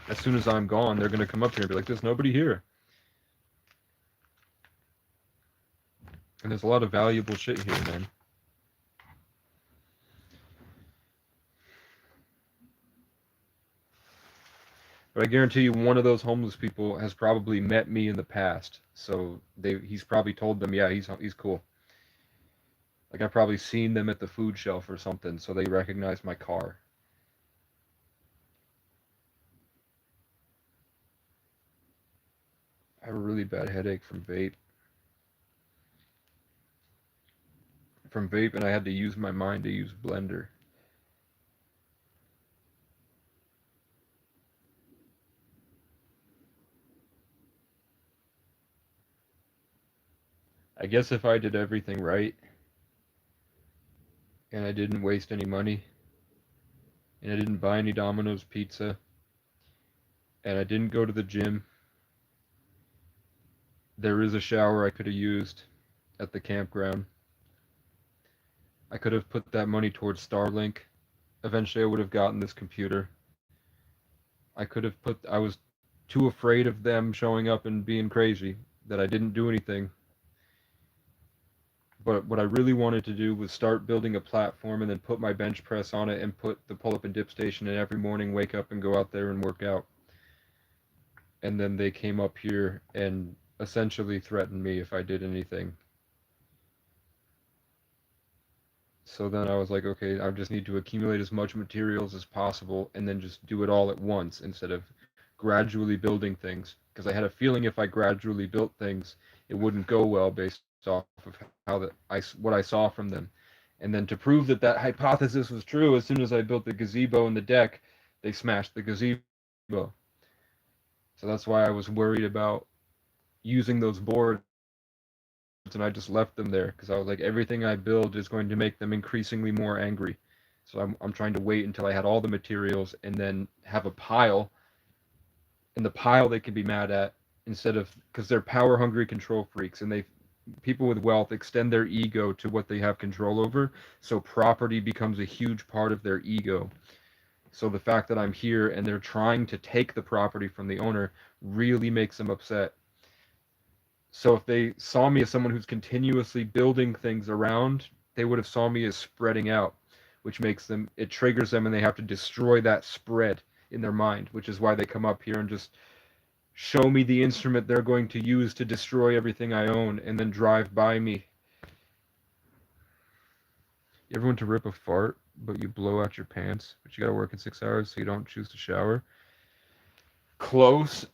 As soon as I'm gone, they're gonna come up here and be like, "There's nobody here." And there's a lot of valuable shit here, man. But I guarantee you, one of those homeless people has probably met me in the past, so he's probably told them, "Yeah, he's cool." Like, I've probably seen them at the food shelf or something, so they recognize my car. I have a really bad headache from vape. And I had to use my mind to use Blender. I guess if I did everything right and I didn't waste any money and I didn't buy any Domino's pizza and I didn't go to the gym, there is a shower I could have used at the campground. I could have put that money towards Starlink. Eventually, I would have gotten this computer. I was too afraid of them showing up and being crazy that I didn't do anything. But what I really wanted to do was start building a platform and then put my bench press on it and put the pull up and dip station in every morning, wake up and go out there and work out. And then they came up here and essentially threatened me if I did anything. So then I was like, okay, I just need to accumulate as much materials as possible and then just do it all at once instead of gradually building things. Because I had a feeling if I gradually built things, it wouldn't go well based off of what I saw from them. And then to prove that that hypothesis was true, as soon as I built the gazebo and the deck, they smashed the gazebo. So that's why I was worried about using those boards, and I just left them there because I was like, everything I build is going to make them increasingly more angry. So I'm trying to wait until I had all the materials and then have a pile, and the pile they can be mad at instead of, because they're power hungry control freaks, and they people with wealth extend their ego to what they have control over. So property becomes a huge part of their ego. So the fact that I'm here and they're trying to take the property from the owner really makes them upset. So if they saw me as someone who's continuously building things around, they would have saw me as spreading out, which makes them, it triggers them and they have to destroy that spread in their mind, which is why they come up here and just show me the instrument they're going to use to destroy everything I own and then drive by me. You ever want to rip a fart, but you blow out your pants, but you gotta work in 6 hours so you don't choose to shower? Close.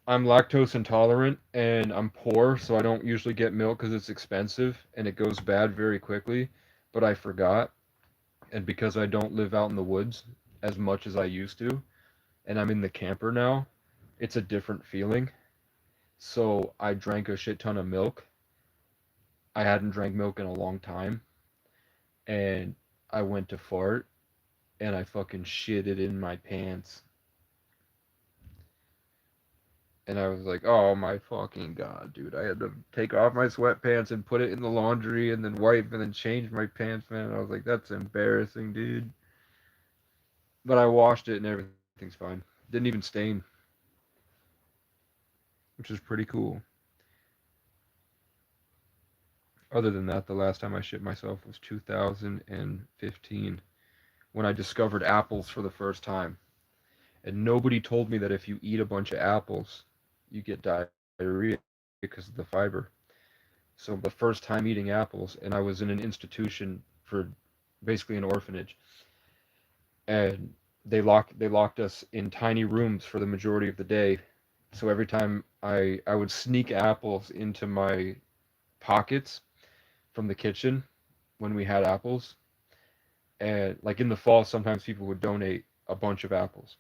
I'm lactose intolerant and I'm poor, so I don't usually get milk because it's expensive and it goes bad very quickly. But I forgot, and because I don't live out in the woods as much as I used to, and I'm in the camper now, it's a different feeling. So I drank a shit ton of milk. I hadn't drank milk in a long time, and I went to fart and I fucking shit it in my pants. And I was like, oh my fucking god, dude. I had to take off my sweatpants and put it in the laundry and then wipe and then change my pants, man. I was like, that's embarrassing, dude. But I washed it and everything's fine. Didn't even stain, which is pretty cool. Other than that, the last time I shit myself was 2015 when I discovered apples for the first time. And nobody told me that if you eat a bunch of apples, you get diarrhea because of the fiber. So the first time eating apples, and I was in an institution for basically an orphanage, and they locked us in tiny rooms for the majority of the day. So every time I would sneak apples into my pockets from the kitchen when we had apples, and like in the fall, sometimes people would donate a bunch of apples.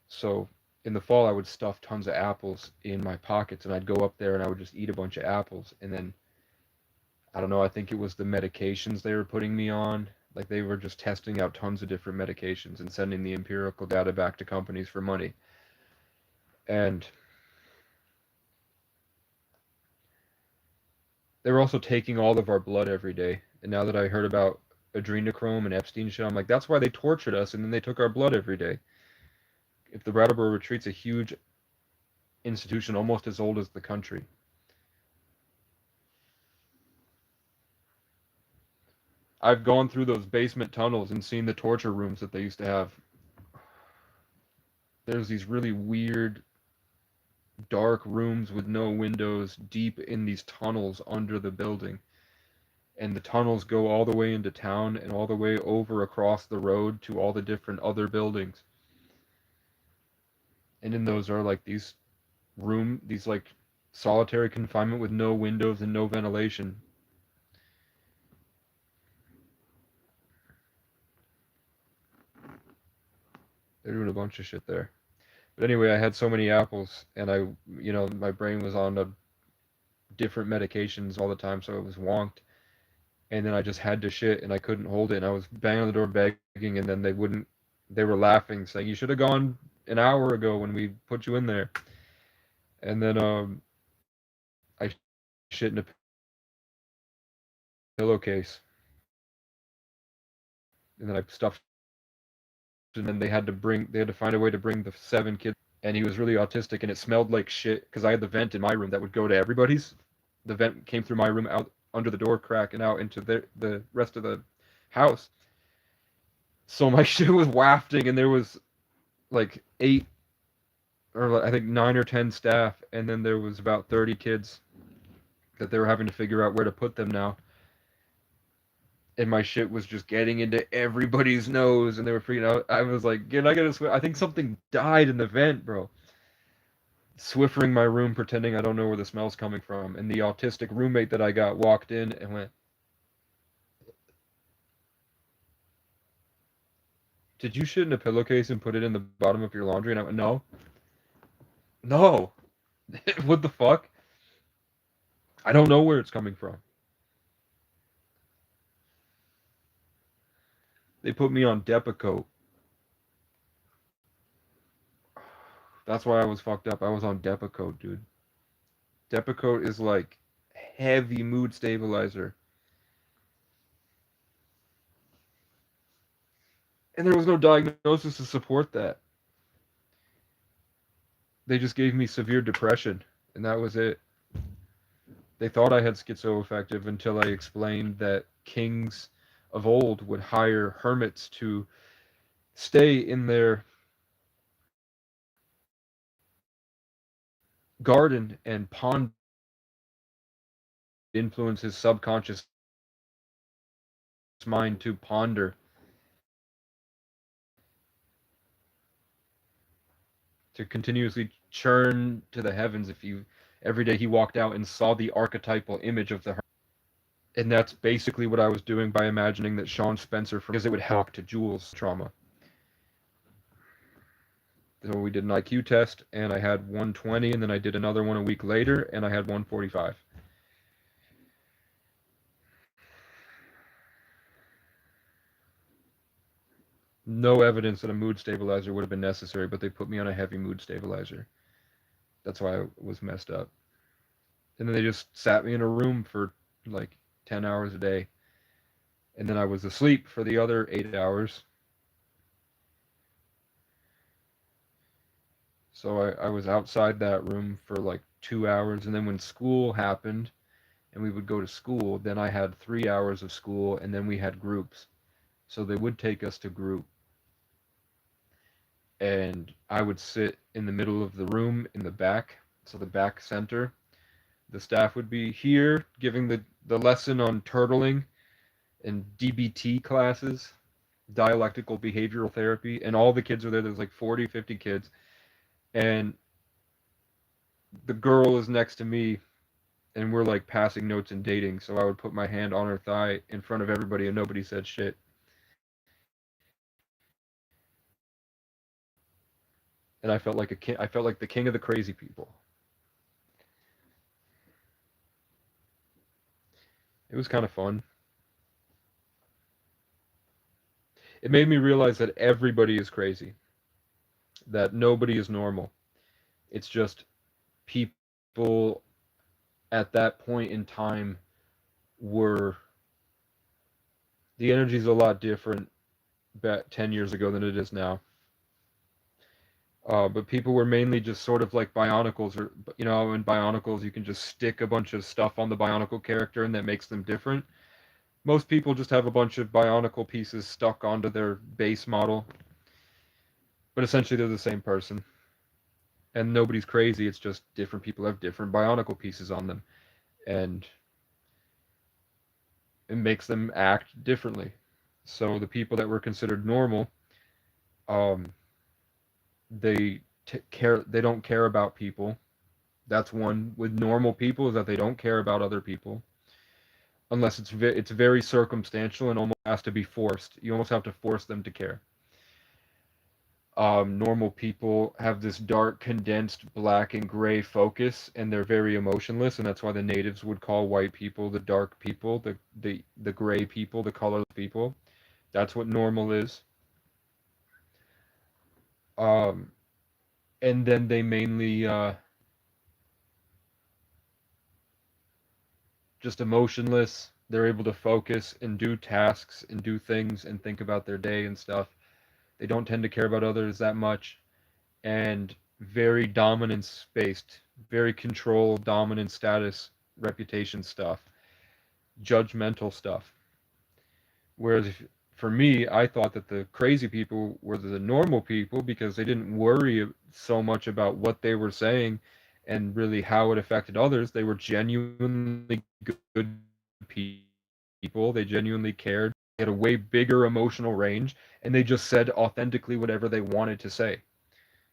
So in the fall, I would stuff tons of apples in my pockets, and I'd go up there and I would just eat a bunch of apples, and then I don't know, I think it was the medications they were putting me on. Like they were just testing out tons of different medications and sending the empirical data back to companies for money. And they were also taking all of our blood every day. And now that I heard about adrenochrome and Epstein shit, I'm like, that's why they tortured us and then they took our blood every day. If the Brattleboro Retreat's a huge institution, almost as old as the country. I've gone through those basement tunnels and seen the torture rooms that they used to have. There's these really weird dark rooms with no windows deep in these tunnels under the building. And the tunnels go all the way into town and all the way over across the road to all the different other buildings. And in those are like these like solitary confinement with no windows and no ventilation. They're doing a bunch of shit there. But anyway, I had so many apples and my brain was on a different medications all the time, so it was wonked. And then I just had to shit, and I couldn't hold it. And I was banging on the door begging, and then they wouldn't. They were laughing, saying, "You should have gone an hour ago when we put you in there." And then I shit in a pillowcase, and then I stuffed. And then they had to find a way to bring the 7 kids. And he was really autistic, and it smelled like shit because I had the vent in my room that would go to everybody's. The vent came through my room out under the door crack and out into the rest of the house. So my shit was wafting, and there was like 8 or I think 9 or 10 staff, and then there was about 30 kids that they were having to figure out where to put them now. And my shit was just getting into everybody's nose, and they were freaking out. I was like, "Can I get a Swift?" I think something died in the vent, bro. Swiffering my room, pretending I don't know where the smell's coming from. And the autistic roommate that I got walked in and went, "Did you shit in a pillowcase and put it in the bottom of your laundry?" And I went, "No. No. What the fuck? I don't know where it's coming from." They put me on Depakote. That's why I was fucked up. I was on Depakote, dude. Depakote is like heavy mood stabilizer. And there was no diagnosis to support that. They just gave me severe depression, and that was it. They thought I had schizoaffective until I explained that kings of old would hire hermits to stay in their garden and ponder, influence his subconscious mind to ponder, to continuously churn to the heavens. If you every day he walked out and saw the archetypal image of the hermit. And that's basically what I was doing by imagining that Sean Spencer, because it would help to Jules' trauma. So we did an IQ test, and I had 120, and then I did another one a week later, and I had 145. No evidence that a mood stabilizer would have been necessary, but they put me on a heavy mood stabilizer. That's why I was messed up. And then they just sat me in a room for like 10 hours a day. And then I was asleep for the other 8 hours. So I was outside that room for like 2 hours. And then when school happened and we would go to school, then I had 3 hours of school, and then we had groups. So they would take us to group. And I would sit in the middle of the room in the back, so the back center. The staff would be here giving the lesson on turtling and DBT classes, dialectical behavioral therapy, and all the kids are there. There's like 40, 50 kids. And the girl is next to me, and we're like passing notes and dating. So I would put my hand on her thigh in front of everybody, and nobody said shit. And I felt like a king. I felt like the king of the crazy people. It was kind of fun. It made me realize that everybody is crazy, that nobody is normal. It's just people at that point in time were, the energy is a lot different back 10 years ago than it is now. But people were mainly just sort of like Bionicles, or in Bionicles you can just stick a bunch of stuff on the Bionicle character and that makes them different. Most people just have a bunch of Bionicle pieces stuck onto their base model, but essentially they're the same person. And nobody's crazy, it's just different people have different Bionicle pieces on them. And it makes them act differently. So the people that were considered normal, um, they don't care about people. That's one with normal people, is that they don't care about other people unless it's very circumstantial and almost has to be forced. You almost have to force them to care. Normal people have this dark, condensed black and gray focus, and they're very emotionless, and that's why the natives would call white people the dark people, the gray people, the colorless people. That's what normal is. Um, and then they mainly just emotionless. They're able to focus and do tasks and do things and think about their day and stuff. They don't tend to care about others that much, and very dominance based, very control, dominant status, reputation stuff, judgmental stuff. Whereas for me, I thought that the crazy people were the normal people because they didn't worry so much about what they were saying and really how it affected others. They were genuinely good people. They genuinely cared. They had a way bigger emotional range, and they just said authentically whatever they wanted to say.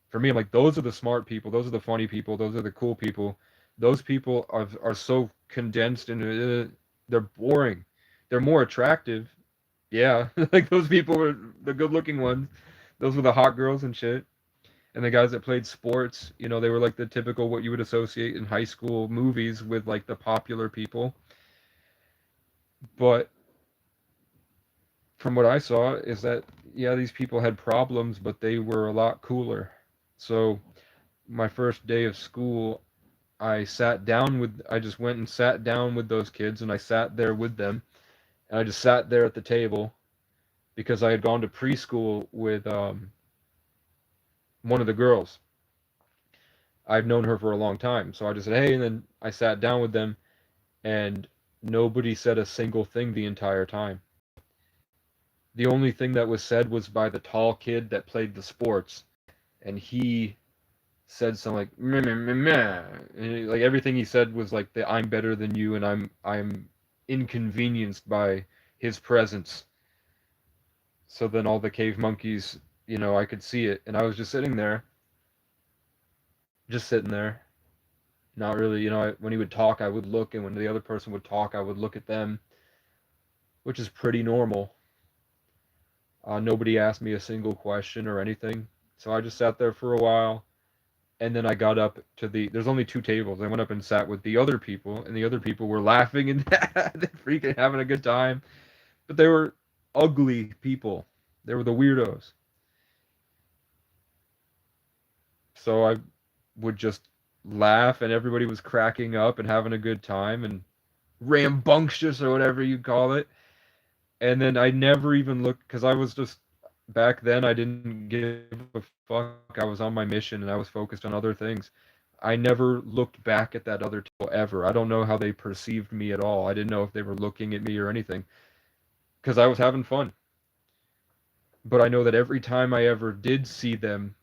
For me, I'm like, those are the smart people. Those are the funny people. Those are the cool people. Those people are so condensed and they're boring. They're more attractive. Yeah, like those people were the good-looking ones. Those were the hot girls and shit. And the guys that played sports, they were like the typical what you would associate in high school movies with like the popular people. But from what I saw is that yeah, these people had problems, but they were a lot cooler. So my first day of school, I just went and sat down with those kids and I sat there with them and I just sat there at the table because I had gone to preschool with one of the girls. I've known her for a long time. So I just said, hey, and then I sat down with them and nobody said a single thing the entire time. The only thing that was said was by the tall kid that played the sports, and he said something like meh, meh, meh, meh. And like everything he said was like the I'm better than you and I'm inconvenienced by his presence. So then all the cave monkeys, I could see it, and I was just sitting there, not really, when he would talk, I would look, and when the other person would talk, I would look at them, which is pretty normal. Nobody asked me a single question or anything, so I just sat there for a while, and then I got up to there's only two tables. I went up and sat with the other people, and the other people were laughing and freaking having a good time, but they were ugly people. They were the weirdos. So I would just laugh, and everybody was cracking up and having a good time and rambunctious or whatever you call it. And then I never even looked because I was just back then I didn't give a fuck. I was on my mission and I was focused on other things. I never looked back at that other table ever. I don't know how they perceived me at all. I didn't know if they were looking at me or anything because I was having fun. But I know that every time I ever did see them,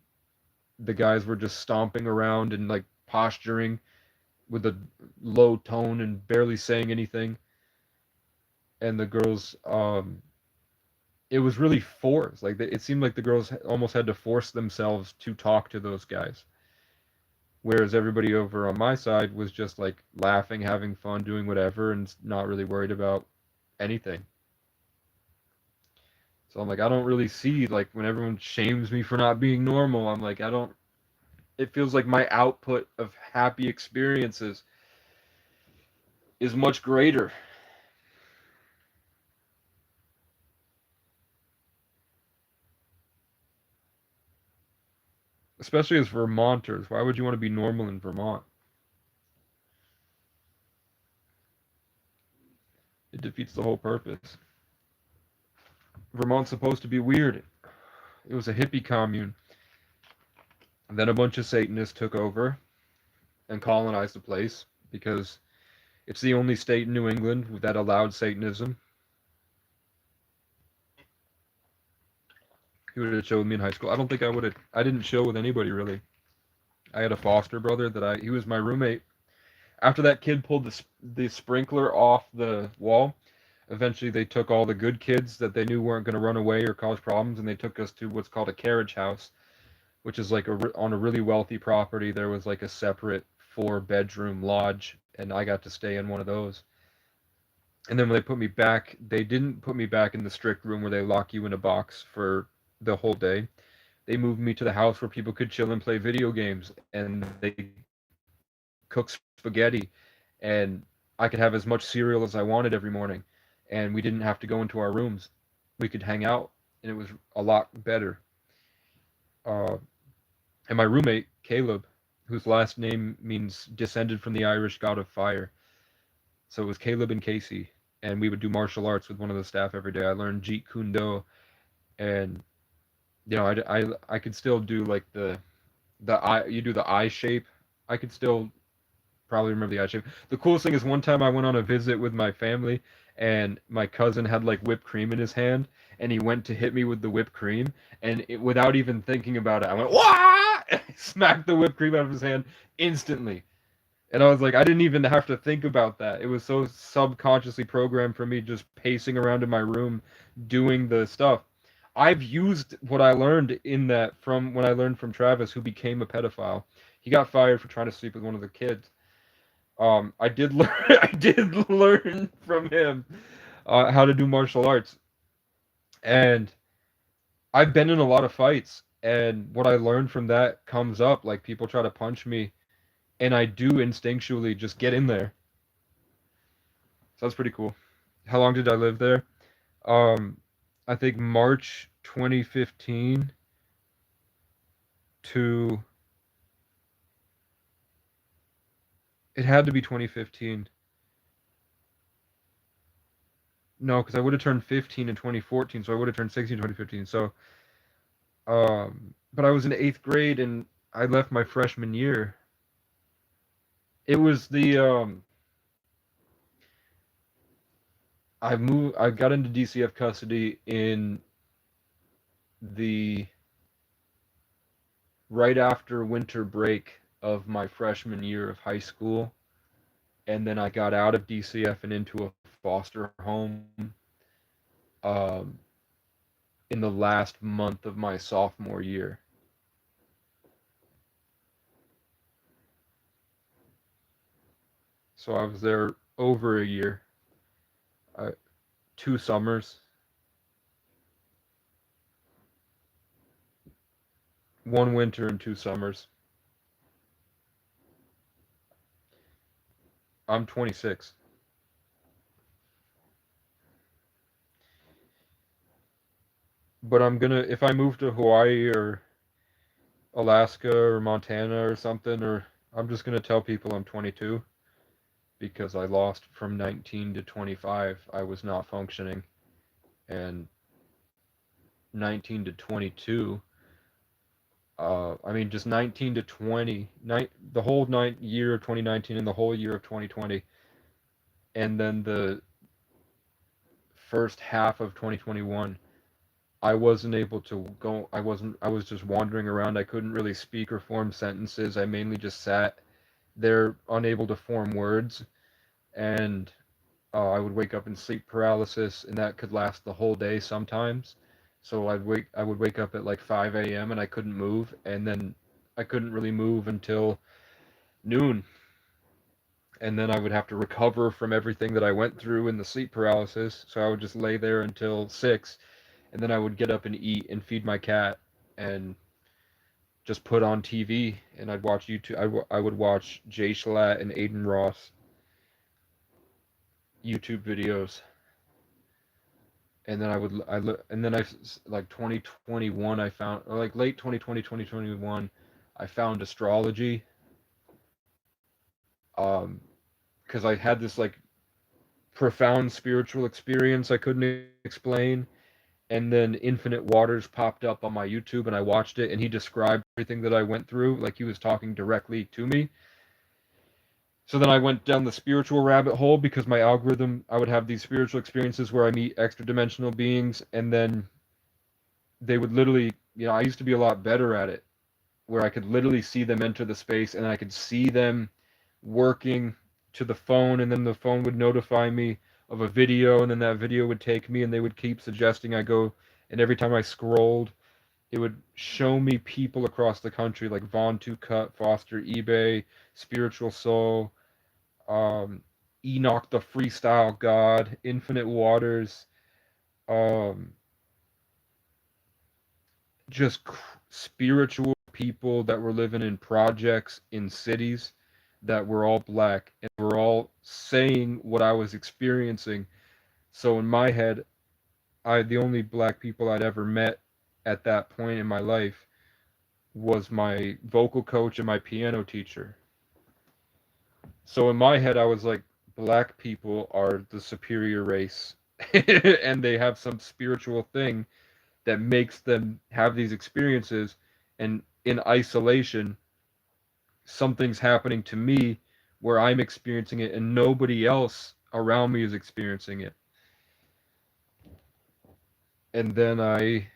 the guys were just stomping around and like posturing with a low tone and barely saying anything. And the girls, it was really forced. Like it seemed like the girls almost had to force themselves to talk to those guys. Whereas everybody over on my side was just like laughing, having fun, doing whatever, and not really worried about anything. So I'm like, I don't really see like when everyone shames me for not being normal. I'm like, I don't. It feels like my output of happy experiences is much greater. Especially as Vermonters. Why would you want to be normal in Vermont? It defeats the whole purpose. Vermont's supposed to be weird. It was a hippie commune. And then a bunch of Satanists took over and colonized the place because it's the only state in New England that allowed Satanism. He would have showed me in high school. I don't think I would have. I didn't show with anybody really. I had a foster brother he was my roommate. After that kid pulled the sprinkler off the wall, eventually they took all the good kids that they knew weren't going to run away or cause problems, and they took us to what's called a carriage house, which is like on a really wealthy property. There was like a separate 4-bedroom lodge, and I got to stay in one of those. And then when they put me back, they didn't put me back in the strict room where they lock you in a box for the whole day. They moved me to the house where people could chill and play video games, and they cook spaghetti, and I could have as much cereal as I wanted every morning, and we didn't have to go into our rooms. We could hang out, and it was a lot better. Uh, and my roommate, Caleb, whose last name means descended from the Irish god of fire. So it was Caleb and Casey, and we would do martial arts with one of the staff every day. I learned Jeet Kune Do, and I could still do like the eye. You do the eye shape. I could still probably remember the eye shape. The coolest thing is one time I went on a visit with my family, and my cousin had like whipped cream in his hand, and he went to hit me with the whipped cream, and without even thinking about it, I went wah, and I smacked the whipped cream out of his hand instantly. And I was like, I didn't even have to think about that. It was so subconsciously programmed for me just pacing around in my room doing the stuff. I've used what I learned in that from when I learned from Travis, who became a pedophile. He got fired for trying to sleep with one of the kids. I did learn I did learn from him how to do martial arts, and I've been in a lot of fights, and what I learned from that comes up. Like people try to punch me, and I do instinctually just get in there. So that's pretty cool. How long did I live there? Um, I think March 2015 to it had to be 2015. No, because I would have turned 15 in 2014, so I would have turned 16 in 2015. So, but I was in eighth grade and I left my freshman year. It was I got into DCF custody in the right after winter break of my freshman year of high school, and then I got out of DCF and into a foster home um, in the last month of my sophomore year. So I was there over a year, uh, 2 summers, one winter and 2 summers. I'm 26. But I'm gonna, if I move to Hawaii or Alaska or Montana or something, or I'm just gonna tell people I'm 22 because I lost from 19 to 25. I was not functioning, and 19 to 22. I mean, just 19 to 20, the whole year of 2019 and the whole year of 2020, and then the first half of 2021. I wasn't able to go. I was just wandering around. I couldn't really speak or form sentences. I mainly just sat there, unable to form words, and I would wake up in sleep paralysis, and that could last the whole day sometimes. So I would wake up at like 5 a.m. and I couldn't move, and then I couldn't really move until noon, and then I would have to recover from everything that I went through in the sleep paralysis. So I would just lay there until 6, and then I would get up and eat and feed my cat and just put on TV, and I'd watch YouTube. I would watch Jay Schlatt and Aiden Ross YouTube videos, and then and then I like 2021 I found, or like late 2020 2021 I found astrology, um because I had this like profound spiritual experience I couldn't explain, and then Infinite Waters popped up on my YouTube and I watched it, and he described everything that I went through like he was talking directly to me. So then I went down the spiritual rabbit hole because my algorithm, I would have these spiritual experiences where I meet extra dimensional beings, and then they would literally, I used to be a lot better at it, where I could literally see them enter the space and I could see them working to the phone, and then the phone would notify me of a video, and then that video would take me, and they would keep suggesting I go, and every time I scrolled, it would show me people across the country like Von Two Cut, Foster eBay, Spiritual Soul, um, Enoch the Freestyle God, Infinite Waters, um, just spiritual people that were living in projects in cities that were all black and were all saying what I was experiencing. So in my head, the only black people I'd ever met at that point in my life was my vocal coach and my piano teacher. So in my head, I was like, black people are the superior race, and they have some spiritual thing that makes them have these experiences. And in isolation, something's happening to me where I'm experiencing it, and nobody else around me is experiencing it. And then I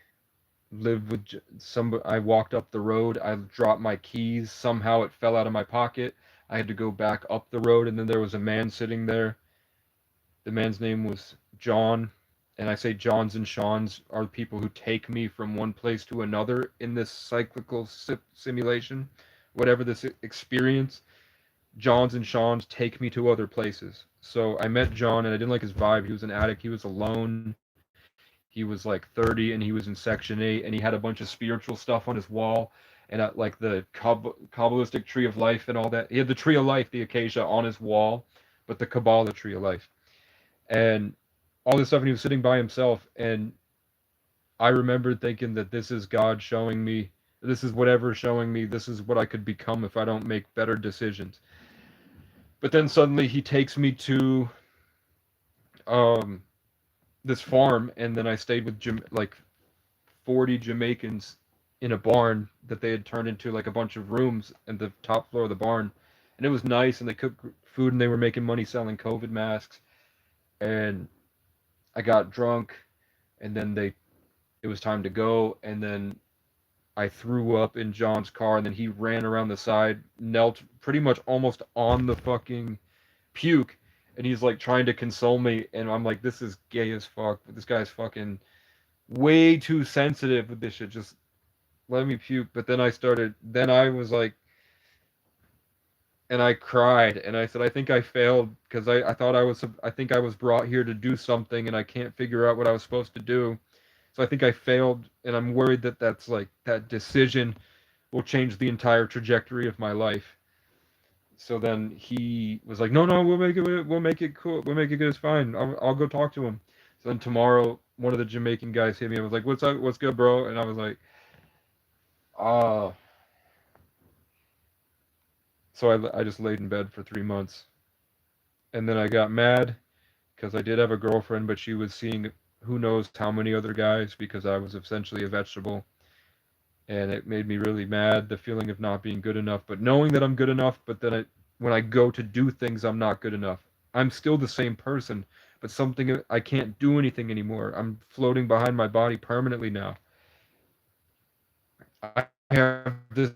lived with some. I walked up the road. I dropped my keys. Somehow it fell out of my pocket. I had to go back up the road, and then there was a man sitting there. The man's name was John, and I say Johns and Shawns are the people who take me from one place to another in this cyclical simulation, whatever this experience. Johns and Shawns take me to other places. So I met John, and I didn't like his vibe. He was an addict. He was alone. He was like 30, and he was in Section 8, and he had a bunch of spiritual stuff on his wall, and like the Kabbalistic tree of life and all that. He had the tree of life, the acacia, on his wall, but the Kabbalah tree of life. And all this stuff, and he was sitting by himself. And I remembered thinking that this is God showing me, this is whatever showing me, this is what I could become if I don't make better decisions. But then suddenly he takes me to um, this farm, and then I stayed with like 40 Jamaicans in a barn that they had turned into like a bunch of rooms in the top floor of the barn. And it was nice, and they cooked food, and they were making money selling COVID masks. And I got drunk, and then it was time to go, and then I threw up in John's car, and then he ran around the side, knelt pretty much almost on the fucking puke, and he's like trying to console me, and I'm like, this is gay as fuck. This guy's fucking way too sensitive with this shit. Just let me puke. But then I was like, and I cried, and I said, I think I failed because I think I was brought here to do something, and I can't figure out what I was supposed to do. So I think I failed, and I'm worried that that's like that decision will change the entire trajectory of my life. So then he was like, no, we'll make it cool, we'll make it good, it's fine. I'll go talk to him. So then tomorrow, one of the Jamaican guys hit me. I was like, what's up, what's good, bro? And I was like, ah. So I just laid in bed for 3 months, and then I got mad because I did have a girlfriend, but she was seeing who knows how many other guys because I was essentially a vegetable. And it made me really mad, the feeling of not being good enough, but knowing that I'm good enough, but then when I go to do things, I'm not good enough. I'm still the same person, but something, I can't do anything anymore. I'm floating behind my body permanently now. I have this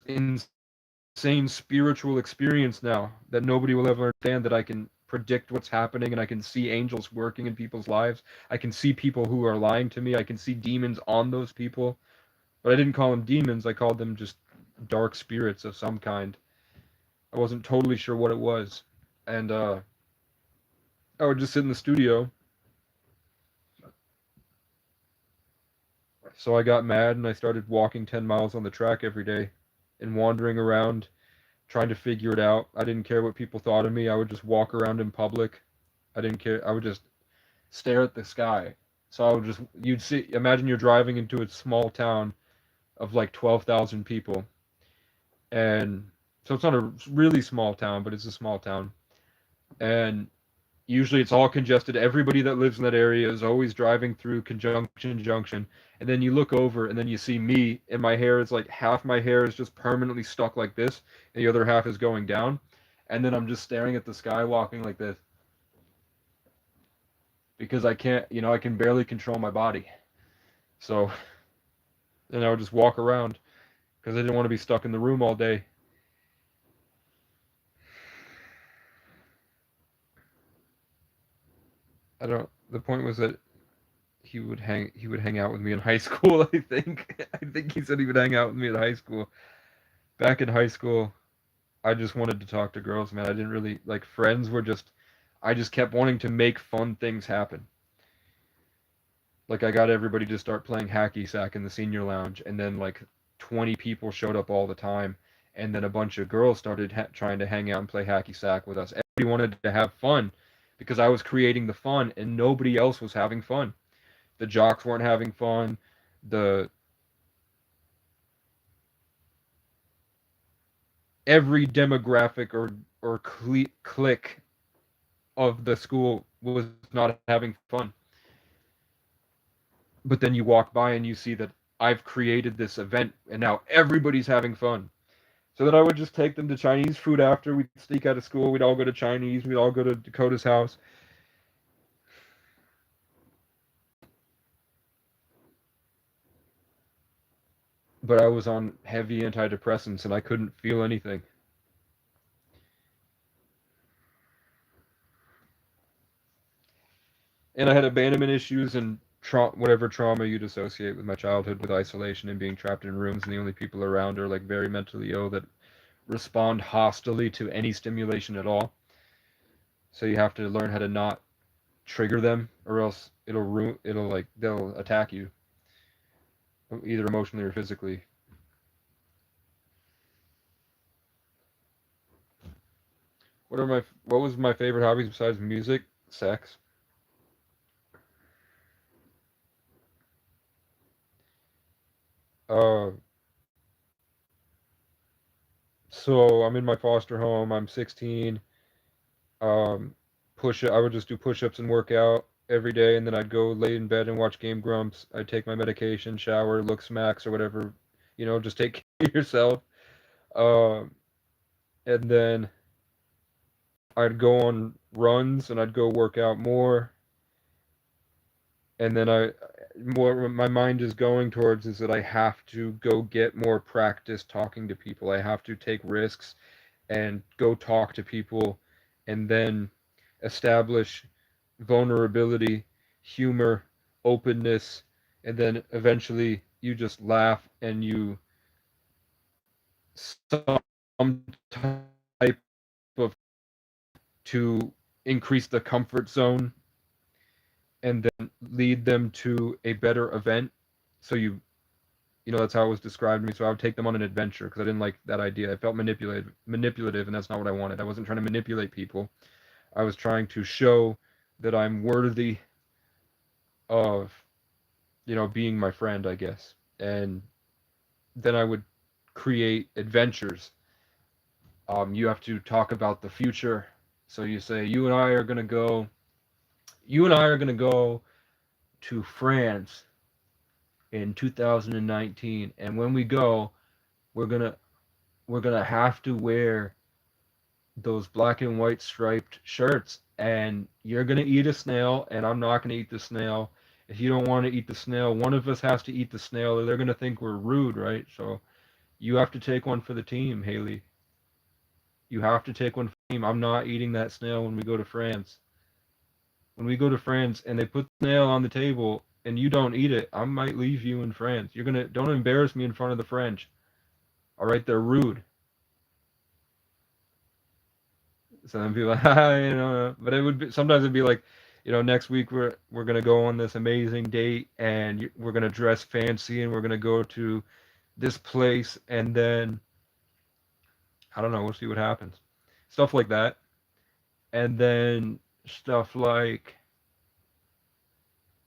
insane spiritual experience now that nobody will ever understand, that I can predict what's happening, and I can see angels working in people's lives. I can see people who are lying to me. I can see demons on those people. But I didn't call them demons, I called them just dark spirits of some kind. I wasn't totally sure what it was. And I would just sit in the studio. So I got mad, and I started walking 10 miles on the track every day and wandering around trying to figure it out. I didn't care what people thought of me. I would just walk around in public. I didn't care. I would just stare at the sky. So I would just, you'd see, imagine you're driving into a small town of like 12,000 people. And so it's not a really small town, but it's a small town. And usually it's all congested. Everybody that lives in that area is always driving through Conjunction Junction. And then you look over, and then you see me, and my hair is like, half my hair is just permanently stuck like this, and the other half is going down. And then I'm just staring at the sky, walking like this, because I can't, I can barely control my body. So then I would just walk around because I didn't want to be stuck in the room all day. The point was that he would hang out with me in high school. I think he said he would hang out with me in high school. Back in high school, I just wanted to talk to girls, man. I didn't really like friends. I just kept wanting to make fun things happen. Like I got everybody to start playing hacky sack in the senior lounge, and then like 20 people showed up all the time, and then a bunch of girls started trying to hang out and play hacky sack with us. Everybody wanted to have fun because I was creating the fun, and nobody else was having fun. The jocks weren't having fun. The every demographic or clique of the school was not having fun. But then you walk by and you see that I've created this event and now everybody's having fun. So then I would just take them to Chinese food after. We'd sneak out of school. We'd all go to Chinese. We'd all go to Dakota's house. But I was on heavy antidepressants and I couldn't feel anything. And I had abandonment issues and whatever trauma you'd associate with my childhood, with isolation and being trapped in rooms, and the only people around are like very mentally ill that respond hostilely to any stimulation at all. So you have to learn how to not trigger them, or else it'll like they'll attack you, either emotionally or physically. What was my favorite hobbies besides music? Sex. Uh, so I'm in my foster home. I'm 16. Um, I would just do push-ups and work out every day, and then I'd go lay in bed and watch Game Grumps. I'd take my medication, shower, look smacks or whatever, just take care of yourself. Um, and then I'd go on runs and I'd go work out more. And then more my mind is going towards is that I have to go get more practice talking to people. I have to take risks and go talk to people and then establish vulnerability, humor, openness, and then eventually you just laugh and you some type of to increase the comfort zone and then lead them to a better event. So that's how it was described to me. So I would take them on an adventure because I didn't like that idea. I felt manipulative, and that's not what I wanted. I wasn't trying to manipulate people. I was trying to show that I'm worthy of, being my friend, I guess. And then I would create adventures. You have to talk about the future. So you say, you and I are gonna go to France in 2019, and when we go, we're gonna we're gonna have to wear those black and white striped shirts, and you're gonna eat a snail, and I'm not gonna eat the snail. If you don't want to eat the snail, one of us has to eat the snail, or they're gonna think we're rude, right? So you have to take one for the team, Haley. You have to take one for the team. I'm not eating that snail when we go to France. When we go to France and they put the snail on the table and you don't eat it, I might leave you in France. Don't embarrass me in front of the French. All right, they're rude. So then people, but sometimes it'd be like, next week we're gonna go on this amazing date and we're gonna dress fancy and we're gonna go to this place and then I don't know, we'll see what happens. Stuff like that, and then stuff like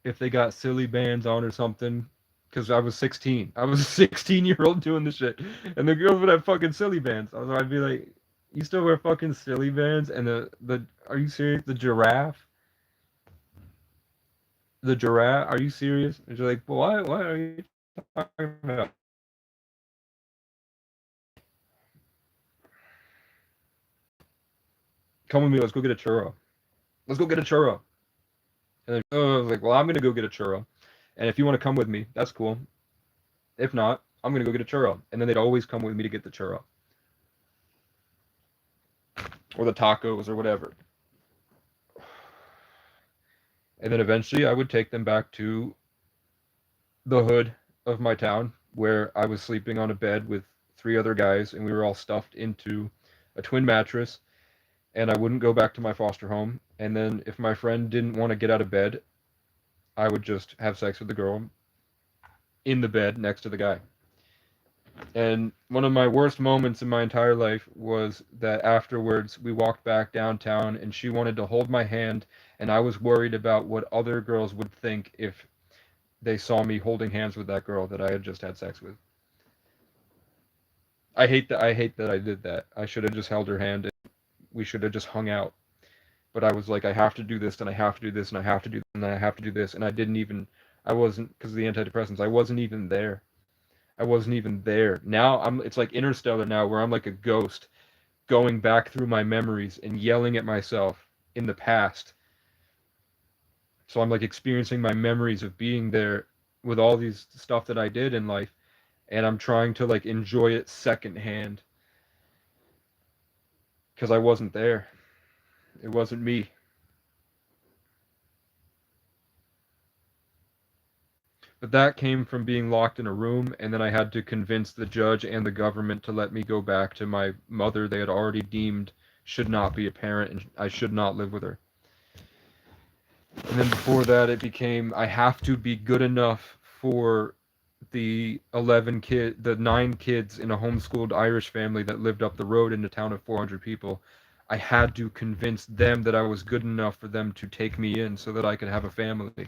if they got silly bands on or something. Because I was 16. I was a 16-year-old doing this shit. And the girls would have fucking silly bands. So I'd be like, you still wear fucking silly bands? And are you serious? The giraffe? The giraffe? Are you serious? And you're like, well, why are you talking about? Come with me, let's go get a churro. Let's go get a churro. And I was like, well, I'm going to go get a churro. And if you want to come with me, that's cool. If not, I'm going to go get a churro. And then they'd always come with me to get the churro. Or the tacos or whatever. And then eventually I would take them back to the hood of my town where I was sleeping on a bed with three other guys and we were all stuffed into a twin mattress, and I wouldn't go back to my foster home. And then if my friend didn't want to get out of bed, I would just have sex with the girl in the bed next to the guy. And one of my worst moments in my entire life was that afterwards we walked back downtown and she wanted to hold my hand, and I was worried about what other girls would think if they saw me holding hands with that girl that I had just had sex with. I hate that I did that. I should have just held her hand and we should have just hung out. But I was like, I have to do this and I have to do this and I have to do this and I have to do this, and I wasn't, because of the antidepressants, I wasn't even there. I wasn't even there. Now it's like Interstellar now, where I'm like a ghost going back through my memories and yelling at myself in the past. So I'm like experiencing my memories of being there with all these stuff that I did in life, and I'm trying to like enjoy it secondhand because I wasn't there. It wasn't me. But that came from being locked in a room, and then I had to convince the judge and the government to let me go back to my mother they had already deemed should not be a parent and I should not live with her. And then before that, it became I have to be good enough for the 9 kids in a homeschooled Irish family that lived up the road in a town of 400 people. I had to convince them that I was good enough for them to take me in so that I could have a family.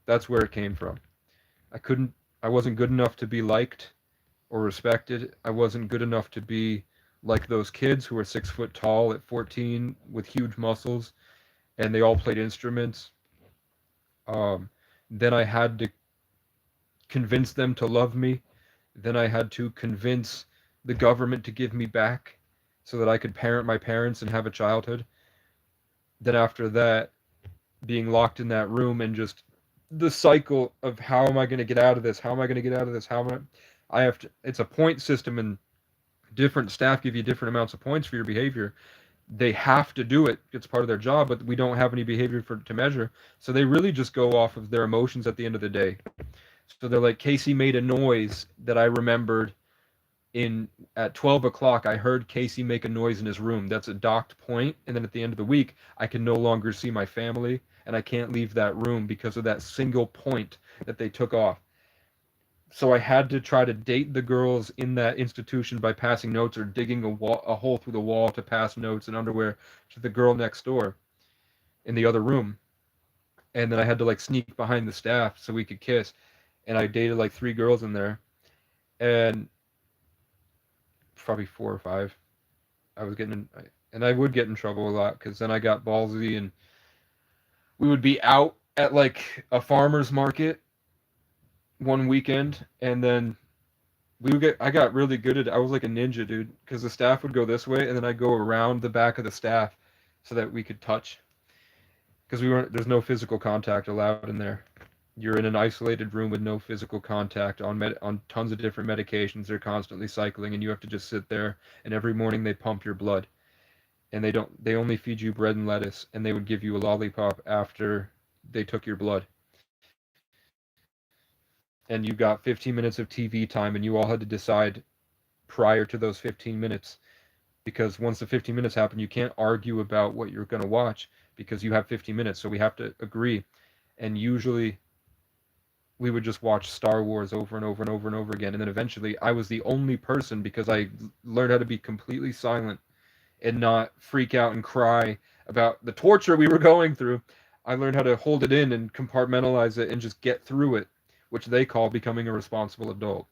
That's where it came from. I couldn't, I wasn't good enough to be liked or respected. I wasn't good enough to be like those kids who were 6 foot tall at 14 with huge muscles and they all played instruments. Um, then I had to convince them to love me. Then I had to convince the government to give me back so that I could parent my parents and have a childhood. Then after that, being locked in that room and just the cycle of how am I going to get out of this? How am I going to get out of this? How am I have to, it's a point system and different staff give you different amounts of points for your behavior. They have to do it. It's part of their job, but we don't have any behavior to measure. So they really just go off of their emotions at the end of the day. So they're like, Casey made a noise that I remembered in at 12 o'clock. I heard Casey make a noise in his room. That's a docked point. And then at the end of the week, I can no longer see my family and I can't leave that room because of that single point that they took off. So I had to try to date the girls in that institution by passing notes or digging a hole through the wall to pass notes and underwear to the girl next door in the other room. And then I had to like sneak behind the staff so we could kiss. And I dated like 3 girls in there, and probably 4 or 5. I was getting in, and I would get in trouble a lot because then I got ballsy and we would be out at like a farmer's market one weekend, and then I got really good at it. I was like a ninja, dude, because the staff would go this way and then I'd go around the back of the staff so that we could touch, because there's no physical contact allowed in there. You're in an isolated room with no physical contact on tons of different medications. They're constantly cycling and you have to just sit there, and every morning they pump your blood, and they only feed you bread and lettuce, and they would give you a lollipop after they took your blood. And you got 15 minutes of TV time, and you all had to decide prior to those 15 minutes, because once the 15 minutes happen, you can't argue about what you're going to watch because you have 15 minutes, so we have to agree. And usually we would just watch Star Wars over and over and over and over again. And then eventually I was the only person, because I learned how to be completely silent and not freak out and cry about the torture we were going through. I learned how to hold it in and compartmentalize it and just get through it, which they call becoming a responsible adult.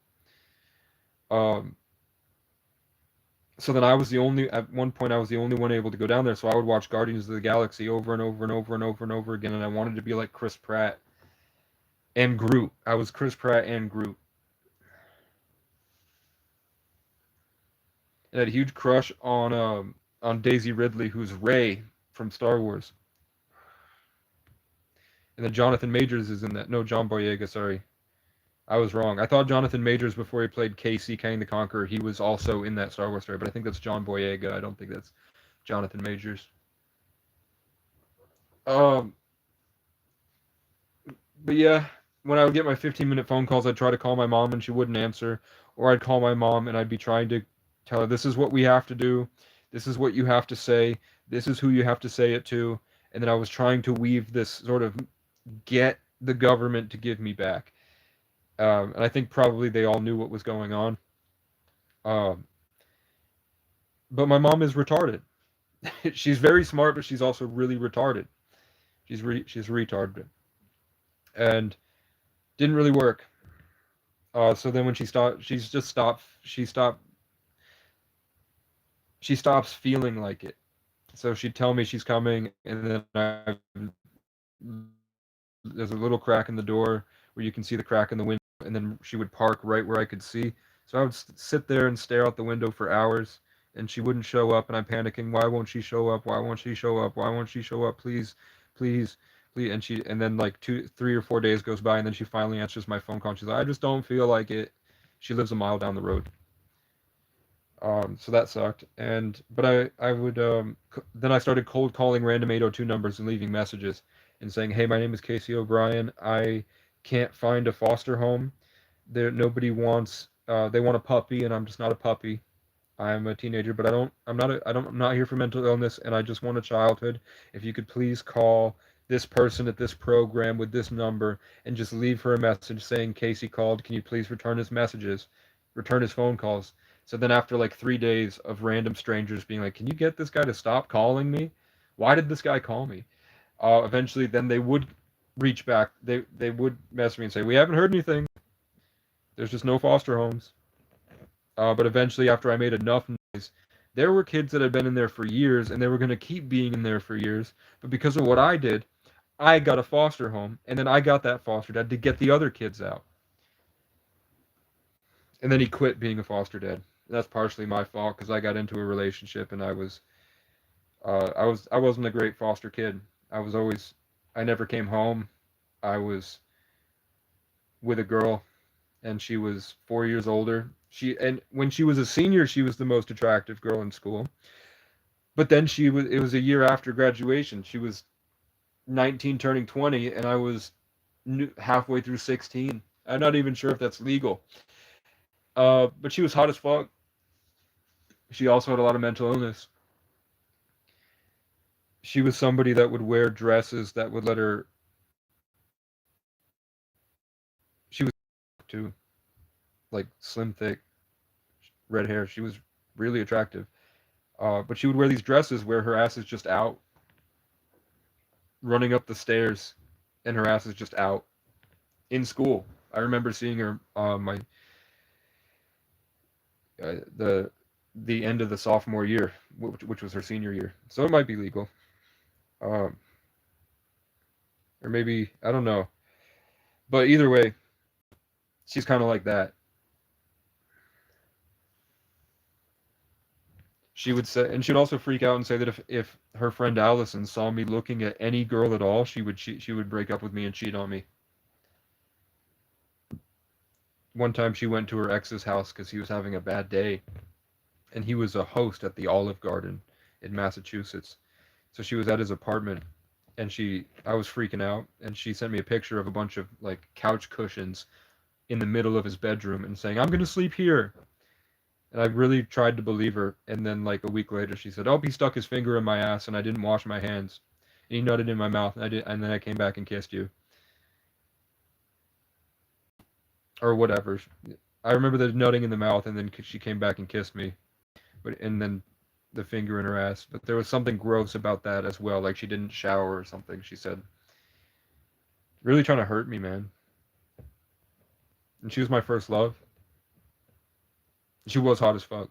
Um, so then at one point I was the only one able to go down there. So I would watch Guardians of the Galaxy over and over and over and over and over again. And I wanted to be like Chris Pratt and Groot. I was Chris Pratt and Groot. And I had a huge crush on Daisy Ridley, who's Rey from Star Wars. And then Jonathan Majors is in that. No, John Boyega, sorry. I was wrong. I thought Jonathan Majors, before he played Casey, Kang the Conqueror, he was also in that Star Wars story, but I think that's John Boyega. I don't think that's Jonathan Majors. Um, but yeah, when I would get my 15-minute phone calls, I'd try to call my mom and she wouldn't answer, or I'd call my mom and I'd be trying to tell her, this is what we have to do, this is what you have to say, this is who you have to say it to, and then I was trying to weave this sort of get the government to give me back. And I think probably they all knew what was going on. Um, but my mom is retarded. She's very smart, but she's also really retarded. She's retarded, and didn't really work. So then when she stops feeling like it. So she'd tell me she's coming, and then there's a little crack in the door where you can see the crack in the window, and then she would park right where I could see. So I would sit there and stare out the window for hours, and she wouldn't show up, and I'm panicking. Why won't she show up? Why won't she show up? Why won't she show up? Please, please, please. And then like 3 or 4 days goes by, and then she finally answers my phone call. She's like, I just don't feel like it. She lives a mile down the road. So that sucked. But I would then I started cold calling random 802 numbers and leaving messages and saying, "Hey, my name is Casey O'Brien. I can't find a foster home. Nobody wants they want a puppy, and I'm just not a puppy. I'm a teenager, but I'm not here for mental illness, and I just want a childhood. If you could please call this person at this program with this number and just leave her a message saying Casey called. Can you please return his phone calls?" So then after like 3 days of random strangers being like, "Can you get this guy to stop calling me? Why did this guy call me?" Eventually, then they would reach back. They would message me and say, "We haven't heard anything. There's just no foster homes." But eventually, after I made enough noise, there were kids that had been in there for years, and they were going to keep being in there for years. But because of what I did, I got a foster home, and then I got that foster dad to get the other kids out. And then he quit being a foster dad. And that's partially my fault because I got into a relationship, and I wasn't a great foster kid. I never came home. I was with a girl, and she was 4 years older. And when she was a senior, she was the most attractive girl in school. But then it was a year after graduation. She was 19 turning 20, and I was halfway through 16. I'm not even sure if that's legal. But she was hot as fuck. She also had a lot of mental illness. She was somebody that would wear dresses that would let her. She was too, like slim, thick, red hair. She was really attractive. But she would wear these dresses where her ass is just out, running up the stairs, and her ass is just out in school. I remember seeing her my the end of the sophomore year, which was her senior year. So it might be legal, um, or maybe I don't know. But either way, she's kind of like that. She would say, and she would also freak out and say that if her friend Allison saw me looking at any girl at all, she would break up with me and cheat on me. One time she went to her ex's house because he was having a bad day, and he was a host at the Olive Garden in Massachusetts. So she was at his apartment, and I was freaking out, and she sent me a picture of a bunch of like couch cushions in the middle of his bedroom and saying, "I'm gonna sleep here." And I really tried to believe her. And then like a week later, she said, "Oh, he stuck his finger in my ass, and I didn't wash my hands, and he nutted in my mouth, and I did, and then I came back and kissed you, or whatever." I remember the nutting in the mouth, and then she came back and kissed me, and then the finger in her ass. But there was something gross about that as well. Like she didn't shower or something. She said, really trying to hurt me, man. And she was my first love. She was hot as fuck,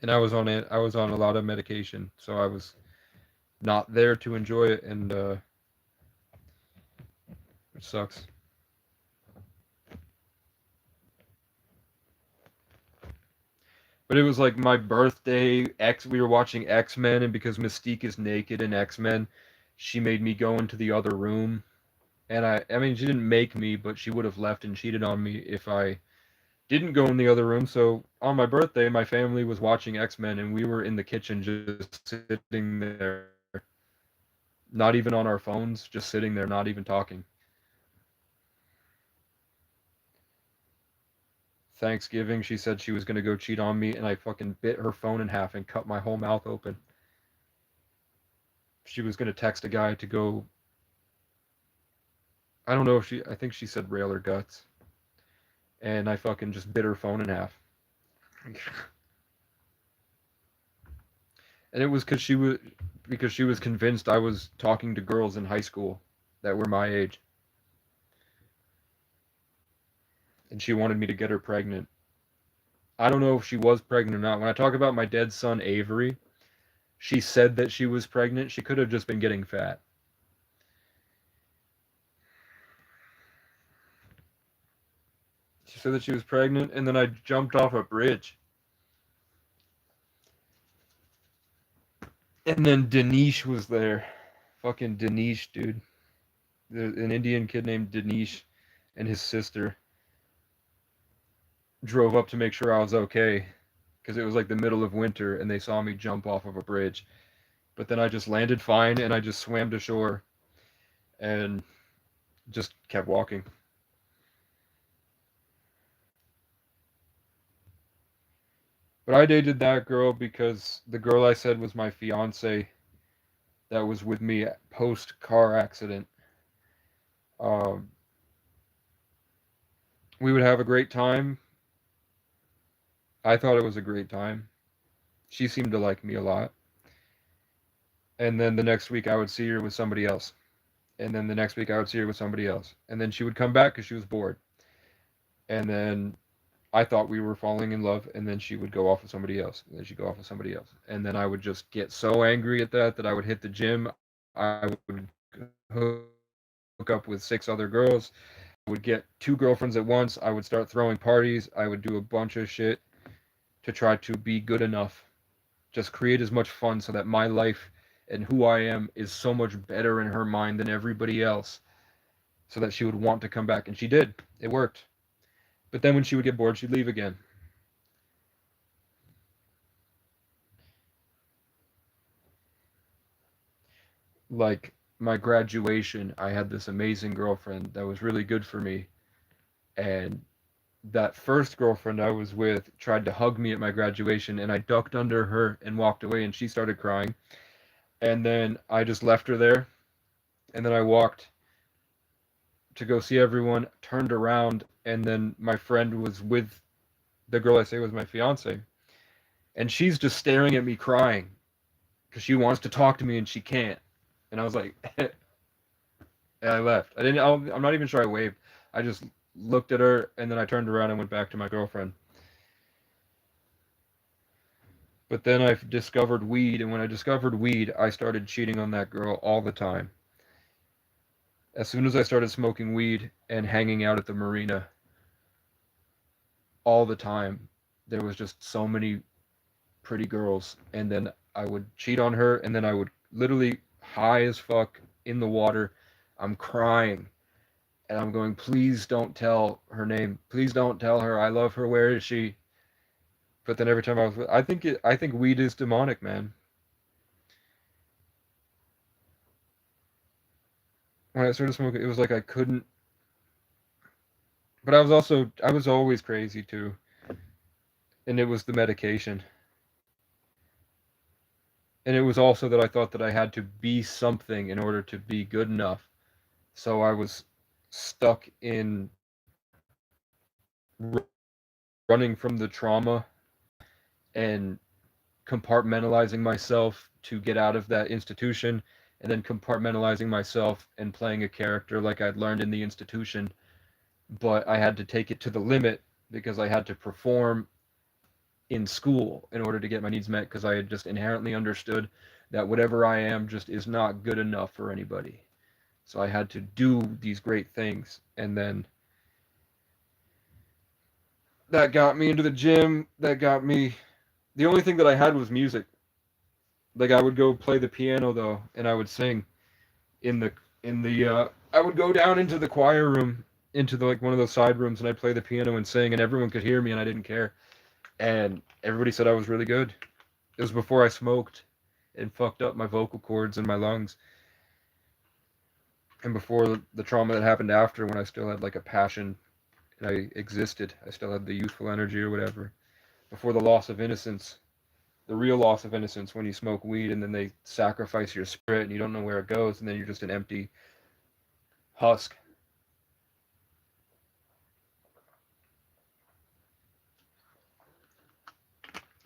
and I was on it. I was on a lot of medication, so I was not there to enjoy it, and it sucks. But it was like my birthday. We were watching X Men, and because Mystique is naked in X Men, she made me go into the other room. And I mean, she didn't make me, but she would have left and cheated on me if I didn't go in the other room. So on my birthday, my family was watching X Men, and we were in the kitchen just sitting there, not even on our phones, just sitting there, not even talking. Thanksgiving, she said she was gonna go cheat on me, and I fucking bit her phone in half and cut my whole mouth open. She was gonna text a guy to go. I don't know if I think she said rail or guts. And I fucking just bit her phone in half. And it was because she was convinced I was talking to girls in high school that were my age. And she wanted me to get her pregnant. I don't know if she was pregnant or not. When I talk about my dead son Avery, she said that she was pregnant. She could have just been getting fat. She said that she was pregnant, and then I jumped off a bridge. And then Danish was there. Fucking Danish, dude. There's an Indian kid named Danish and his sister drove up to make sure I was okay because it was like the middle of winter and they saw me jump off of a bridge. But then I just landed fine and I just swam to shore and just kept walking. But I dated that girl because the girl I said was my fiance that was with me post car accident. Um, we would have a great time. I thought it was a great time. She seemed to like me a lot. And then the next week I would see her with somebody else. And then the next week I would see her with somebody else. And then she would come back because she was bored. And then I thought we were falling in love, and then she would go off with somebody else, and then she'd go off with somebody else. And then I would just get so angry at that I would hit the gym. I would hook up with 6 other girls. I would get 2 girlfriends at once. I would start throwing parties. I would do a bunch of shit to try to be good enough. Just create as much fun so that my life and who I am is so much better in her mind than everybody else, so that she would want to come back. And she did. It worked. But then when she would get bored, she'd leave again. Like my graduation, I had this amazing girlfriend that was really good for me. And that first girlfriend I was with tried to hug me at my graduation, and I ducked under her and walked away, and she started crying. And then I just left her there. And then I walked to go see everyone, turned around, and then my friend was with the girl I say was my fiance. And she's just staring at me crying because she wants to talk to me and she can't. And I was like, and I left. I'm not even sure I waved. I just looked at her and then I turned around and went back to my girlfriend. But then I discovered weed, and when I discovered weed, I started cheating on that girl all the time. As soon as I started smoking weed and hanging out at the marina all the time, there was just so many pretty girls, and then I would cheat on her, and then I would literally high as fuck in the water. I'm crying, and I'm going, please don't tell her name. Please don't tell her I love her. Where is she? But then every time I think weed is demonic, man. When I started smoking, it was like I couldn't. But I was always crazy too, and it was the medication, and it was also that I thought that I had to be something in order to be good enough. So I was stuck in running from the trauma and compartmentalizing myself to get out of that institution, and then compartmentalizing myself and playing a character like I'd learned in the institution. But I had to take it to the limit because I had to perform in school in order to get my needs met, because I had just inherently understood that whatever I am just is not good enough for anybody. So I had to do these great things. And then that got me into the gym. That got me. The only thing that I had was music. Like I would go play the piano though, and I would sing in the I would go down into the choir room, into the like one of those side rooms, and I'd play the piano and sing, and everyone could hear me, and I didn't care. And everybody said I was really good. It was before I smoked and fucked up my vocal cords and my lungs, and before the trauma that happened after, when I still had like a passion and I existed. I still had the youthful energy or whatever. Before the loss of innocence, the real loss of innocence, when you smoke weed and then they sacrifice your spirit and you don't know where it goes, and then you're just an empty husk.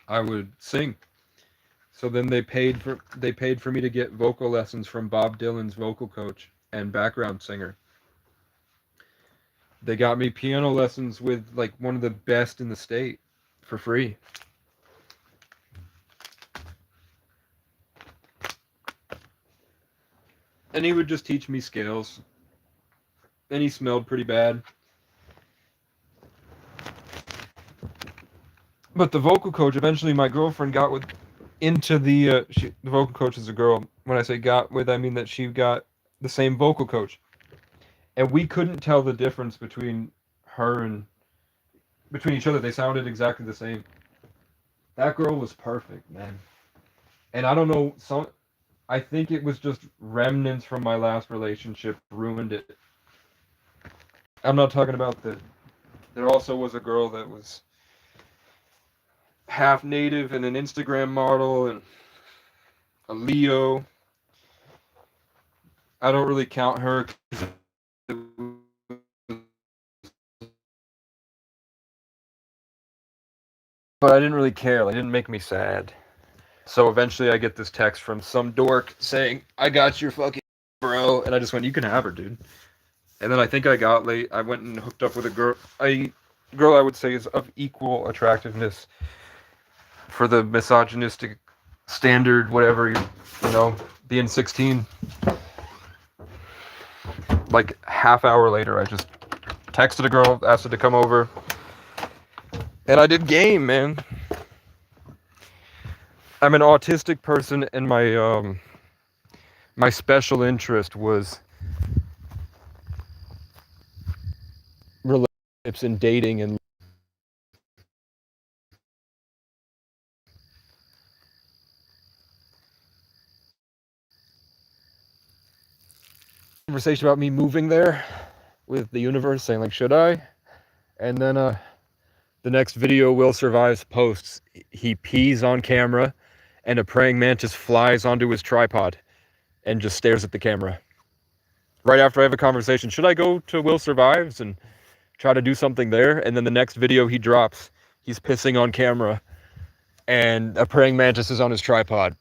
I would sing. So then they paid for me to get vocal lessons from Bob Dylan's vocal coach and background singer. They got me piano lessons with like one of the best in the state for free. And he would just teach me scales. And he smelled pretty bad. But the vocal coach, eventually my girlfriend got into the vocal coach is a girl. When I say got with, I mean that she got the same vocal coach. And we couldn't tell the difference between her and between each other. They sounded exactly the same. That girl was perfect, man. And I don't know, I think it was just remnants from my last relationship ruined it. I'm not talking about there also was a girl that was half native and an Instagram model and a Leo. I don't really count her, but I didn't really care. Like, it didn't make me sad. So eventually I get this text from some dork saying, I got your fucking bro. And I just went, you can have her, dude. And then I think I went and hooked up with a girl I would say is of equal attractiveness for the misogynistic standard, whatever, being 16. Like half hour later, I just texted a girl, asked her to come over. And I did game, man. I'm an autistic person, and my special interest was relationships and dating and conversation about me moving there with the universe, saying like, should I? And then the next video Will Survives posts, he pees on camera, and a praying mantis flies onto his tripod and just stares at the camera. Right after I have a conversation, should I go to Will Survives and try to do something there? And then the next video he drops, he's pissing on camera, and a praying mantis is on his tripod.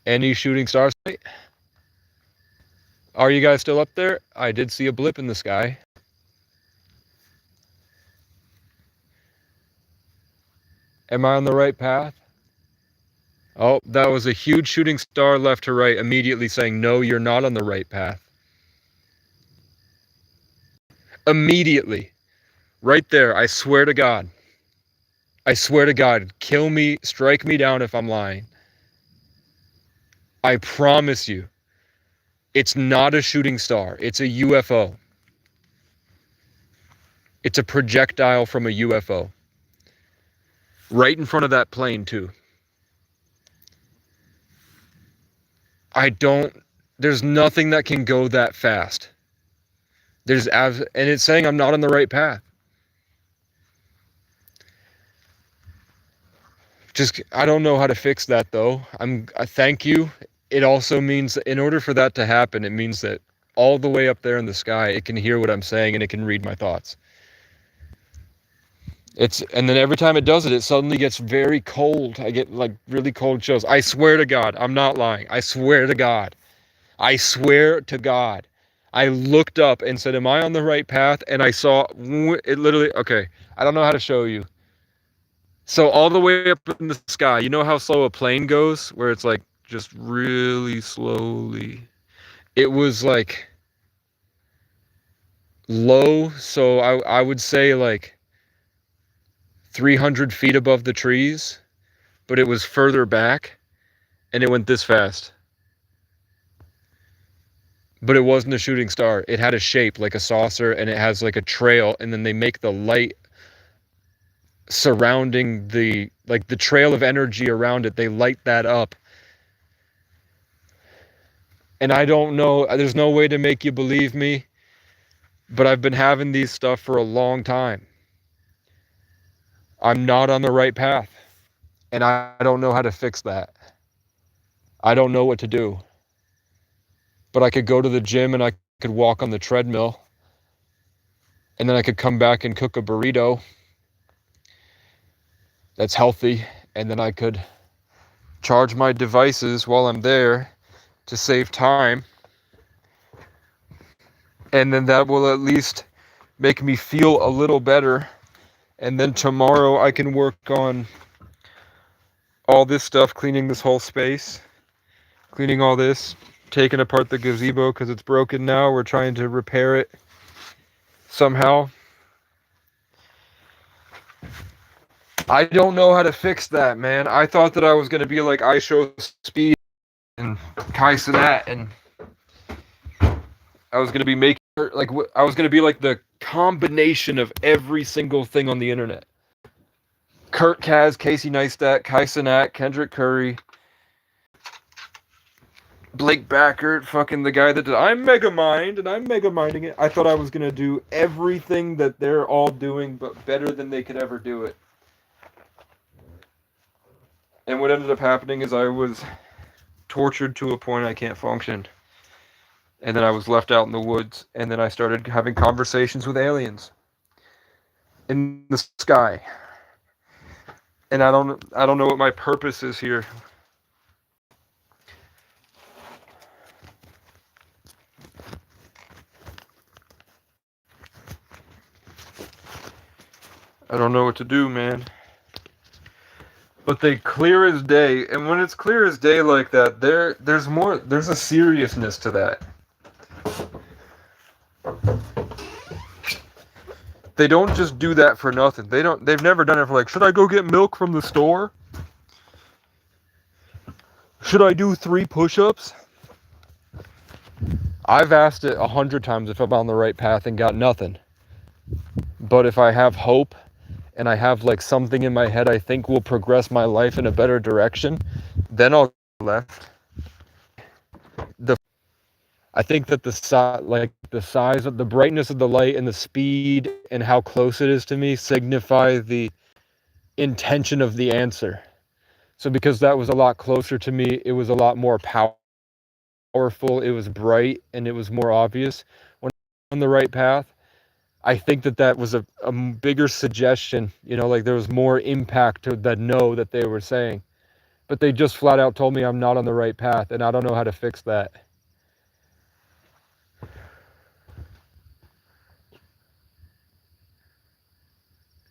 Any shooting stars? Are you guys still up there? I did see a blip in the sky. Am I on the right path? Oh, that was a huge shooting star left to right, immediately saying, no, you're not on the right path. Immediately. Right there, I swear to God. I swear to God, kill me, strike me down if I'm lying. I promise you, it's not a shooting star. It's a UFO. It's a projectile from a UFO. Right in front of that plane, too. There's nothing that can go that fast. And it's saying I'm not on the right path. I don't know how to fix that, though. I thank you. It also means in order for that to happen, it means that all the way up there in the sky, it can hear what I'm saying and it can read my thoughts. And then every time it does it, it suddenly gets very cold. I get like really cold chills. I swear to God, I'm not lying. I swear to God. I swear to God. I looked up and said, am I on the right path? And I saw it literally, okay, I don't know how to show you. So all the way up in the sky, you know how slow a plane goes? Where it's like just really slowly. It was like low, so I would say like 300 feet above the trees, but it was further back, and it went this fast. But it wasn't a shooting star. It had a shape like a saucer, and it has like a trail, and then they make the light surrounding the trail of energy around it. They light that up. And I don't know, there's no way to make you believe me, but I've been having these stuff for a long time. I'm not on the right path, and I don't know how to fix that. I don't know what to do. But I could go to the gym and I could walk on the treadmill, and then I could come back and cook a burrito that's healthy, and then I could charge my devices while I'm there to save time, and then that will at least make me feel a little better. And then tomorrow I can work on all this stuff, cleaning this whole space, cleaning all this, taking apart the gazebo because it's broken now. We're trying to repair it somehow. I don't know how to fix that, man. I thought that I was going to be like IShowSpeed and Kai Cenat, and I was going to be making, like, I was going to be like the combination of every single thing on the internet. Kurt Kaz, Casey Neistat, Kai Cenat, Kendrick Curry, Blake Backert, fucking the guy that did I'm Megamind, and I'm Megaminding it. I thought I was going to do everything that they're all doing, but better than they could ever do it. And what ended up happening is I was tortured to a point I can't function. And then I was left out in the woods, and then I started having conversations with aliens in the sky. And I don't know what my purpose is here. I don't know what to do, man. But they clear as day, and when it's clear as day like that, there's a seriousness to that. They don't just do that for nothing. They've never done it for like, should I go get milk from the store? Should I do 3 push-ups? I've asked it 100 times if I'm on the right path and got nothing. But if I have hope and I have like something in my head I think will progress my life in a better direction, then I'll go left. I think that the size of the brightness of the light and the speed and how close it is to me signify the intention of the answer. So because that was a lot closer to me, it was a lot more powerful, it was bright, and it was more obvious when I'm on the right path. I think that was a bigger suggestion, like there was more impact to that no that they were saying. But they just flat out told me I'm not on the right path, and I don't know how to fix that.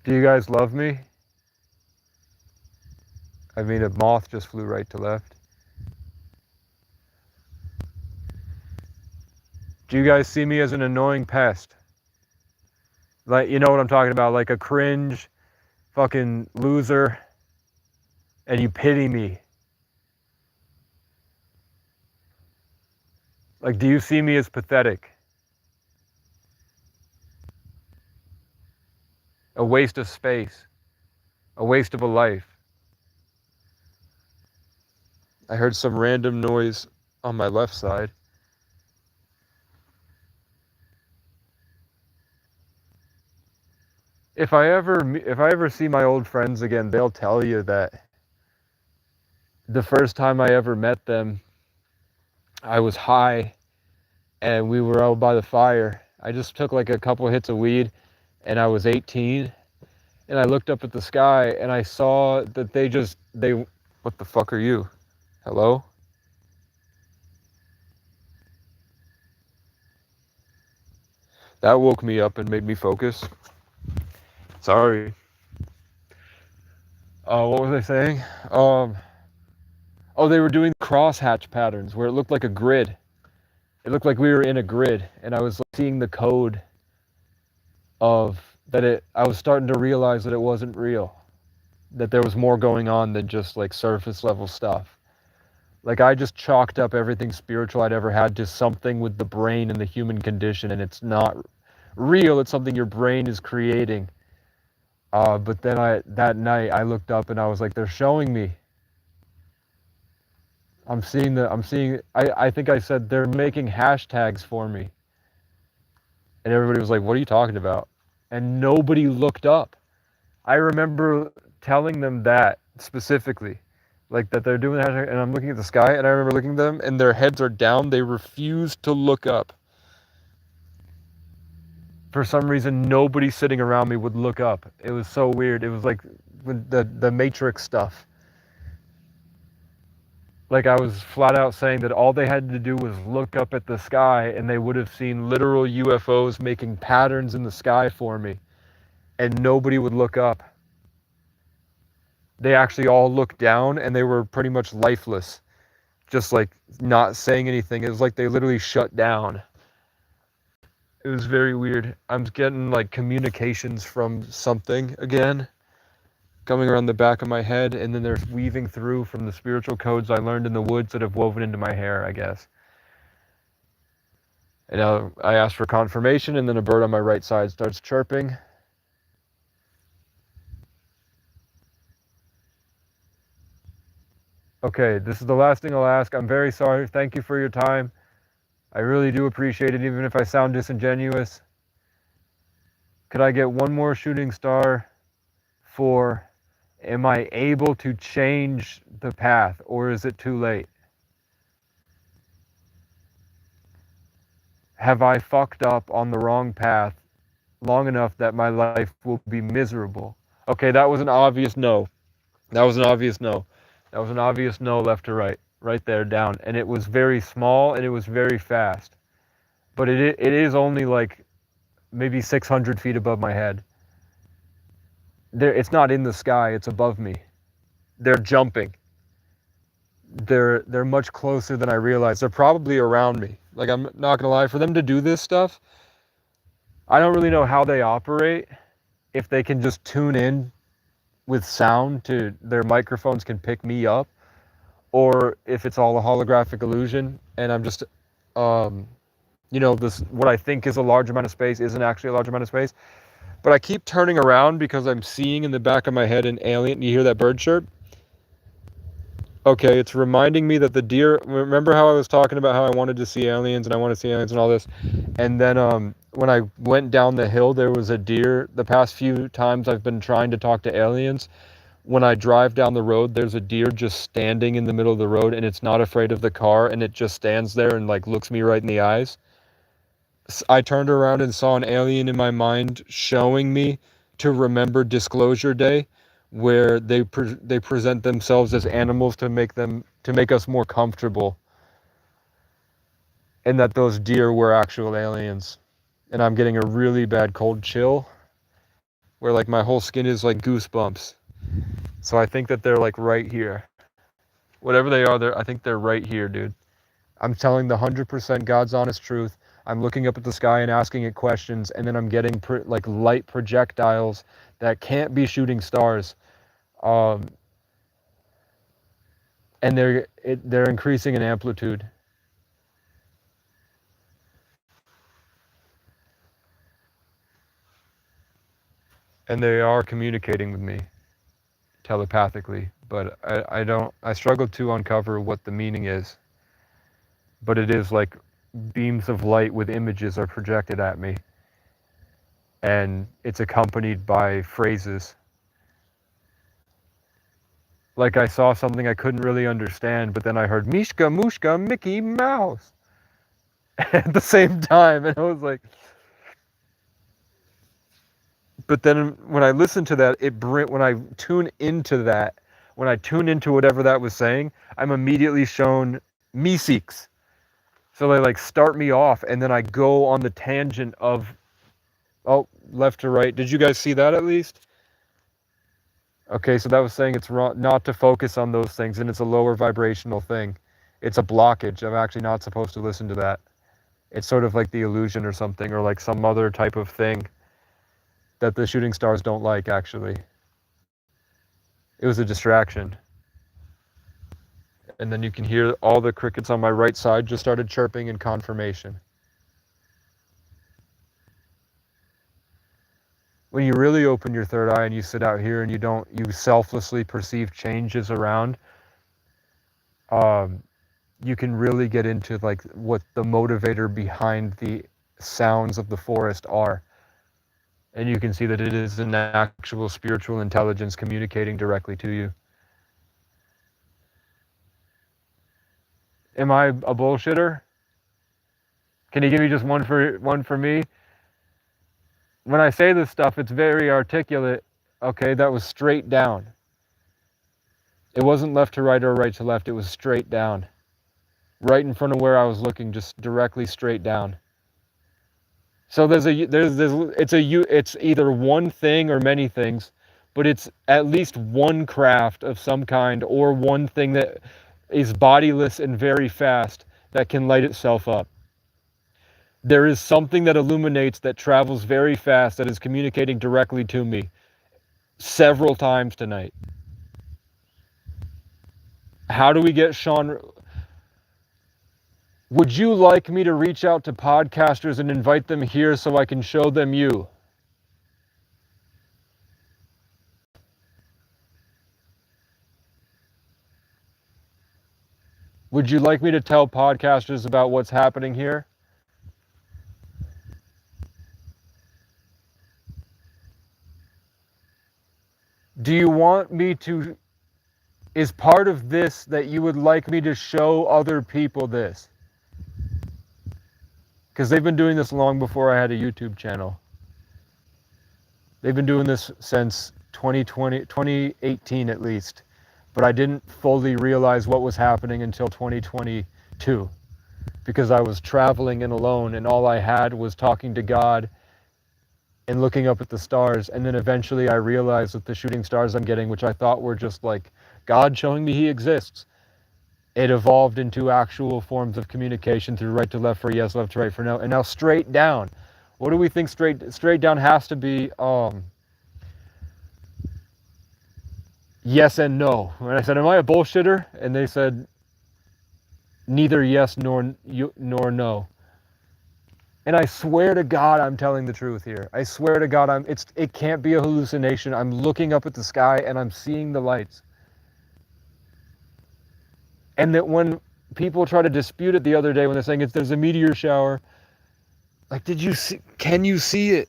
Do you guys love me? I mean, a moth just flew right to left. Do you guys see me as an annoying pest? Like, you know what I'm talking about? Like a cringe fucking loser, and you pity me. Like, do you see me as pathetic? A waste of space. A waste of a life. I heard some random noise on my left side. If I ever see my old friends again, they'll tell you that the first time I ever met them, I was high and we were out by the fire. I just took like a couple hits of weed and I was 18, and I looked up at the sky and I saw that they what the fuck are you? Hello? That woke me up and made me focus. Sorry. What was I saying? Oh, they were doing crosshatch patterns where it looked like a grid. It looked like we were in a grid, and I was seeing the code of that. I was starting to realize that it wasn't real, that there was more going on than just like surface level stuff. Like, I just chalked up everything spiritual I'd ever had to something with the brain and the human condition, and it's not real. It's something your brain is creating. But then that night I looked up and I was like, they're showing me. I think I said they're making hashtags for me. And everybody was like, what are you talking about? And nobody looked up. I remember telling them that specifically, like that they're doing the hashtag, and I'm looking at the sky, and I remember looking at them and their heads are down. They refuse to look up. for some reason, nobody sitting around me would look up. It was so weird. It was like the Matrix stuff. Like I was flat out saying that all they had to do was look up at the sky and they would have seen literal UFOs making patterns in the sky for me. And nobody would look up. They actually all looked down and they were pretty much lifeless. Just like not saying anything. It was like they literally shut down. It was very weird. I'm getting like communications from something again, coming around the back of my head, and then they're weaving through from the spiritual codes I learned in the woods that have woven into my hair, I guess. And I asked for confirmation, and then a bird on my right side starts chirping. Okay, this is the last thing I'll ask. I'm very sorry. Thank you for your time. I really do appreciate it, even if I sound disingenuous. Could I get one more shooting star for, am I able to change the path, or is it too late? Have I fucked up on the wrong path long enough that my life will be miserable? Okay, that was an obvious no. That was an obvious no. That was an obvious no left to right. Right there, down. And it was very small and it was very fast. But it is only like maybe 600 feet above my head. It's not in the sky, it's above me. They're jumping. They're much closer than I realized. They're probably around me. Like, I'm not gonna lie, for them to do this stuff, I don't really know how they operate. If they can just tune in with sound to their microphones can pick me up, or if it's all a holographic illusion and I'm just this, what I think is a large amount of space isn't actually a large amount of space. But I keep turning around because I'm seeing in the back of my head an alien. You hear that bird chirp? Okay, it's reminding me that the deer, remember how I was talking about how I wanted to see aliens and I want to see aliens and all this? And then when I went down the hill, there was a deer. The past few times I've been trying to talk to aliens, when I drive down the road, there's a deer just standing in the middle of the road and it's not afraid of the car and it just stands there and like looks me right in the eyes. I turned around and saw an alien in my mind showing me to remember Disclosure Day, where they present themselves as animals to make us more comfortable, and that those deer were actual aliens. And I'm getting a really bad cold chill, where like my whole skin is like goosebumps. So I think that they're like right here. Whatever they are, I think they're right here, dude. I'm telling the 100% God's honest truth. I'm looking up at the sky and asking it questions, and then I'm getting like light projectiles that can't be shooting stars, and they're increasing in amplitude. And they are communicating with me telepathically, but I struggle to uncover what the meaning is. But it is like beams of light with images are projected at me, and it's accompanied by phrases. Like I saw something I couldn't really understand, but then I heard Mishka, Mushka, Mickey Mouse at the same time, and I was like, but then when I listen to that, when I tune into that, when I tune into whatever that was saying, I'm immediately shown Meeseeks. So they like start me off, and then I go on the tangent of, oh, left to right. Did you guys see that at least? Okay, so that was saying it's wrong not to focus on those things, and it's a lower vibrational thing. It's a blockage. I'm actually not supposed to listen to that. It's sort of like the illusion or something, or like some other type of thing that the shooting stars don't like, actually. It was a distraction. And then you can hear all the crickets on my right side just started chirping in confirmation. When you really open your third eye and you sit out here and you selflessly perceive changes around, you can really get into like what the motivator behind the sounds of the forest are. And you can see that it is an actual spiritual intelligence communicating directly to you. Am I a bullshitter? Can you give me just one for me? When I say this stuff, it's very articulate. Okay, that was straight down. It wasn't left to right or right to left. It was straight down. Right in front of where I was looking, just directly straight down. So it's either one thing or many things, but it's at least one craft of some kind, or one thing that is bodiless and very fast that can light itself up. There is something that illuminates, that travels very fast, that is communicating directly to me several times tonight. How do we get Sean? Would you like me to reach out to podcasters and invite them here so I can show them you? Would you like me to tell podcasters about what's happening here? Do you want me to, is part of this that you would like me to show other people this? Because they've been doing this long before I had a YouTube channel. They've been doing this since 2018 at least. But I didn't fully realize what was happening until 2022. Because I was traveling and alone, and all I had was talking to God and looking up at the stars. And then eventually I realized that the shooting stars I'm getting, which I thought were just like God showing me he exists, it evolved into actual forms of communication through right to left for yes, left to right for no, and now straight down. What do we think straight down has to be? Yes and no. And I said, am I a bullshitter? And they said, neither yes nor no. And I swear to God, I'm telling the truth here. I swear to God, it can't be a hallucination. I'm looking up at the sky and I'm seeing the lights. And that when people try to dispute it the other day, when they're saying there's a meteor shower, like, can you see it?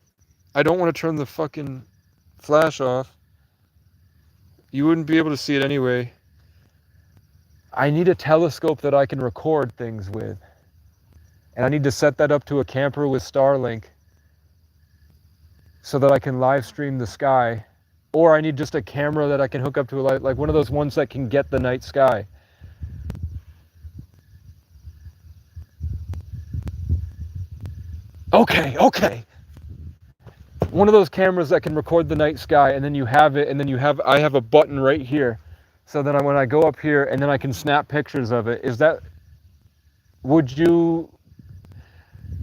I don't want to turn the fucking flash off. You wouldn't be able to see it anyway. I need a telescope that I can record things with. And I need to set that up to a camper with Starlink so that I can live stream the sky. Or I need just a camera that I can hook up to a light, like one of those ones that can get the night sky. Okay. One of those cameras that can record the night sky, and then you have it, and then I have a button right here. So then when I go up here, and then I can snap pictures of it.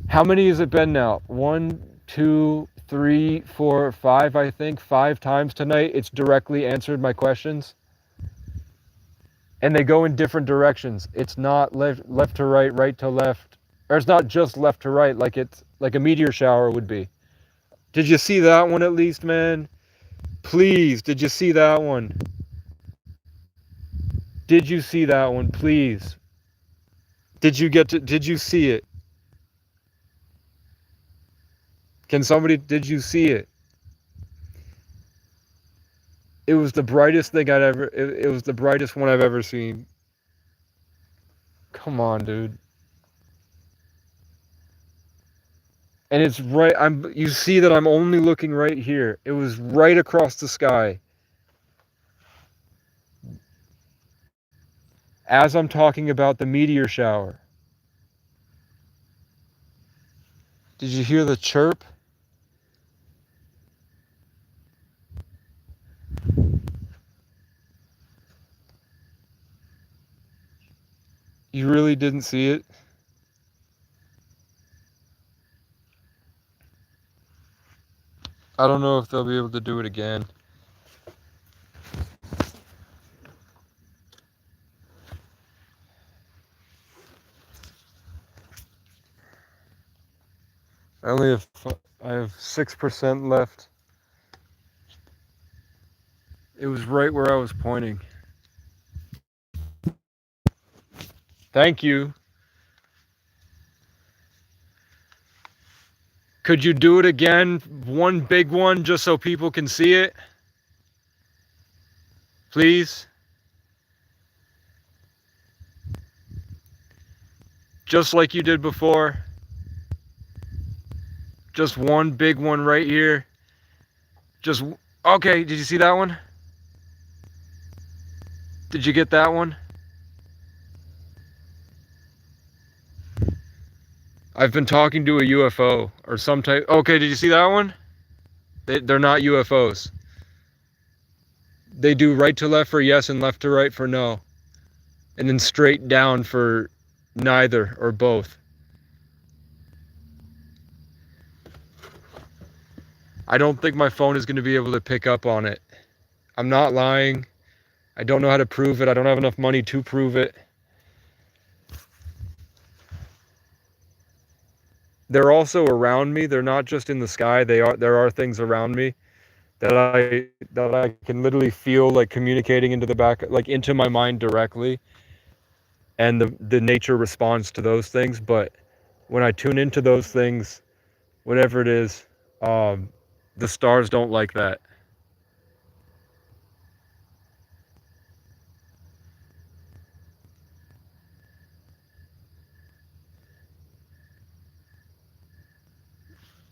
How many has it been now? 1, 2, 3, 4, 5, I think. 5 times tonight, it's directly answered my questions. And they go in different directions. It's not left to right, right to left. Or it's not just left to right like a meteor shower would be. Did you see that one at least, man? Please, did you see that one? Did you see that one, please? Did you see it? Did you see it? It was the brightest thing it was the brightest one I've ever seen. Come on, dude. And it's right, you see that I'm only looking right here. It was right across the sky. As I'm talking about the meteor shower. Did you hear the chirp? You really didn't see it? I don't know if they'll be able to do it again. I have 6% left. It was right where I was pointing. Thank you. Could you do it again? One big one, just so people can see it? Please? Just like you did before? Just one big one right here. Just, okay, did you see that one? Did you get that one? I've been talking to a UFO or some type. Okay, did you see that one? They're not UFOs. They do right to left for yes and left to right for no. And then straight down for neither or both. I don't think my phone is going to be able to pick up on it. I'm not lying. I don't know how to prove it. I don't have enough money to prove it. They're also around me. They're not just in the sky. There are things around me that I can literally feel like communicating into the back, like into my mind directly. And the nature responds to those things. But when I tune into those things, whatever it is, the stars don't like that.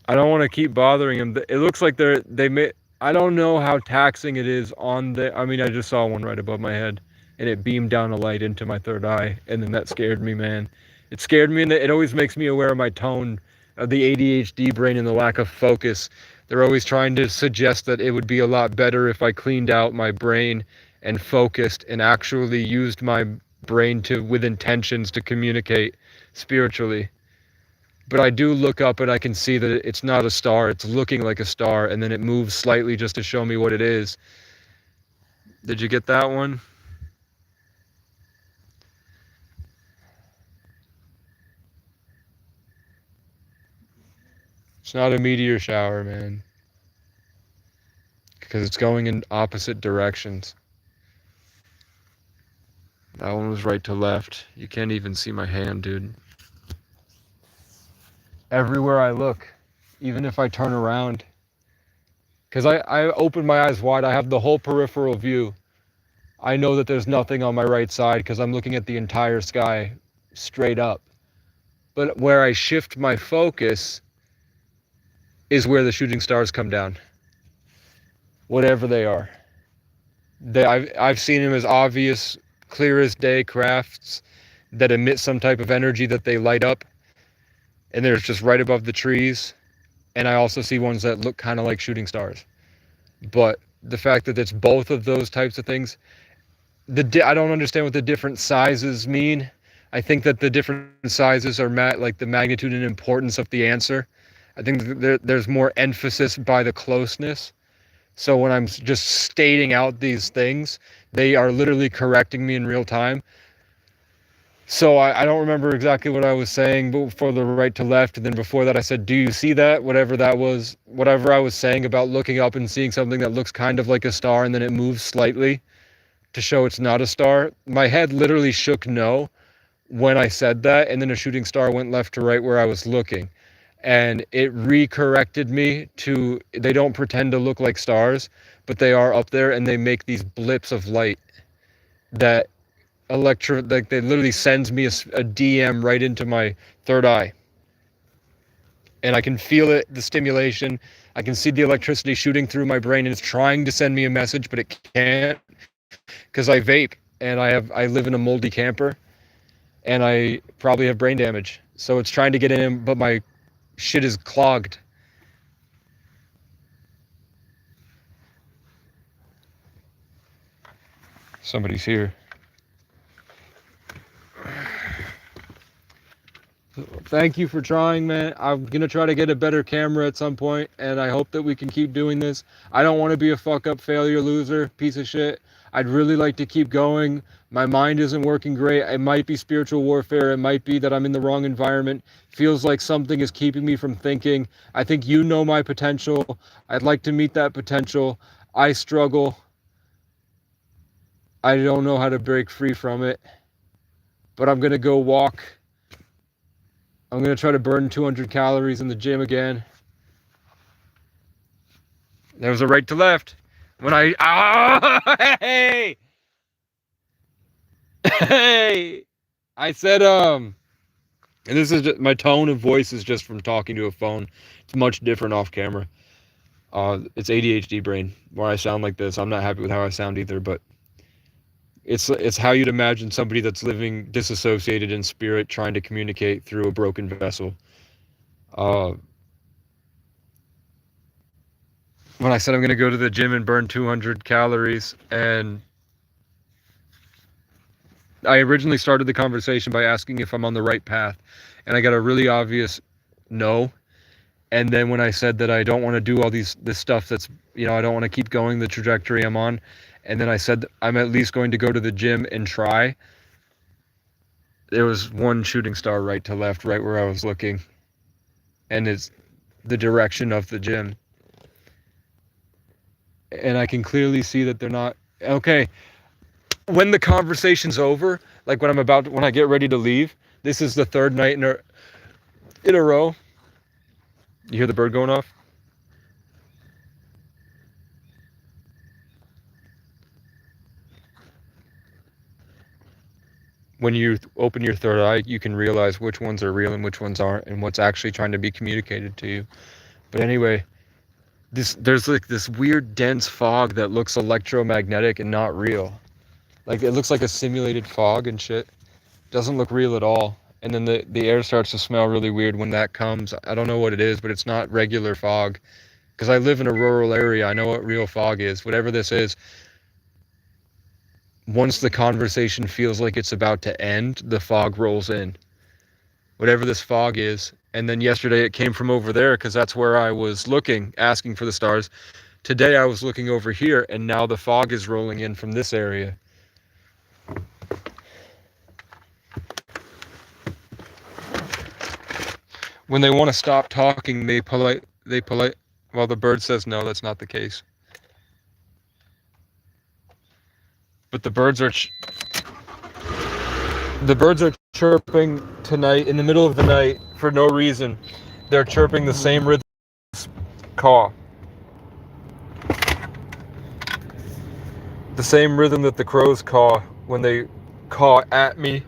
I don't want to keep bothering them. It looks like I don't know how taxing it is on I mean, I just saw one right above my head and it beamed down a light into my third eye. And then that scared me, man. It scared me, and it always makes me aware of my tone, of the ADHD brain and the lack of focus. They're always trying to suggest that it would be a lot better if I cleaned out my brain and focused and actually used my brain with intentions to communicate spiritually. But I do look up and I can see that it's not a star. It's looking like a star, and then it moves slightly just to show me what it is. Did you get that one? It's not a meteor shower, man. Because it's going in opposite directions. That one was right to left. You can't even see my hand, dude. Everywhere I look, even if I turn around. Because I open my eyes wide, I have the whole peripheral view. I know that there's nothing on my right side because I'm looking at the entire sky straight up. But where I shift my focus is where the shooting stars come down. Whatever they are. I've seen them as obvious, clear as day crafts that emit some type of energy that they light up. And they're just right above the trees. And I also see ones that look kind of like shooting stars. But the fact that it's both of those types of things, I don't understand what the different sizes mean. I think that the different sizes are like the magnitude and importance of the answer. I think there's more emphasis by the closeness. So when I'm just stating out these things, they are literally correcting me in real time. So I don't remember exactly what I was saying before the right to left. And then before that, I said, do you see that? Whatever that was, whatever I was saying about looking up and seeing something that looks kind of like a star and then it moves slightly to show it's not a star. My head literally shook no when I said that. And then a shooting star went left to right where I was looking. And it recorrected me to, they don't pretend to look like stars, but they are up there and they make these blips of light that like they literally sends me a DM right into my third eye. And I can feel it, the stimulation. I can see the electricity shooting through my brain, and it's trying to send me a message, but it can't because I vape and I live in a moldy camper and I probably have brain damage. So it's trying to get in, but my shit is clogged. Somebody's here. Thank you for trying, man. I'm gonna try to get a better camera at some point, and I hope that we can keep doing this. I don't want to be a fuck up, failure, loser, piece of shit. I'd really like to keep going. My mind isn't working great. It might be spiritual warfare. It might be that I'm in the wrong environment. Feels like something is keeping me from thinking. I think you know my potential. I'd like to meet that potential. I struggle. I don't know how to break free from it, but I'm gonna go walk. I'm going to try to burn 200 calories in the gym again. There was a right to left. When hey! Hey! I said, And this is just, my tone of voice is just from talking to a phone. It's much different off camera. It's ADHD brain where I sound like this. I'm not happy with how I sound either, but it's how you'd imagine somebody that's living disassociated in spirit trying to communicate through a broken vessel. When I said I'm going to go to the gym and burn 200 calories, and I originally started the conversation by asking if I'm on the right path, and I got a really obvious no. And then when I said that I don't want to do all this stuff that's, I don't want to keep going the trajectory I'm on, and then I said I'm at least going to go to the gym and try, there was one shooting star right to left, right where I was looking, and it's the direction of the gym. And I can clearly see that they're not okay. When the conversation's over, like when I get ready to leave, this is the third night in a row. You hear the bird going off? When you open your third eye, you can realize which ones are real and which ones aren't, and what's actually trying to be communicated to you. But anyway, there's like this weird dense fog that looks electromagnetic and not real. Like it looks like a simulated fog and shit. Doesn't look real at all. And then the air starts to smell really weird when that comes. I don't know what it is, but it's not regular fog. Because I live in a rural area, I know what real fog is. Whatever this is, once the conversation feels like it's about to end, the fog rolls in. Whatever this fog is. And then yesterday it came from over there because that's where I was looking, asking for the stars. Today I was looking over here, and now the fog is rolling in from this area. When they want to stop talking, they polite. Well, the bird says no, that's not the case. But the birds are chirping tonight in the middle of the night for no reason. They're chirping the same rhythm as caw. The same rhythm that the crows caw when they caw at me.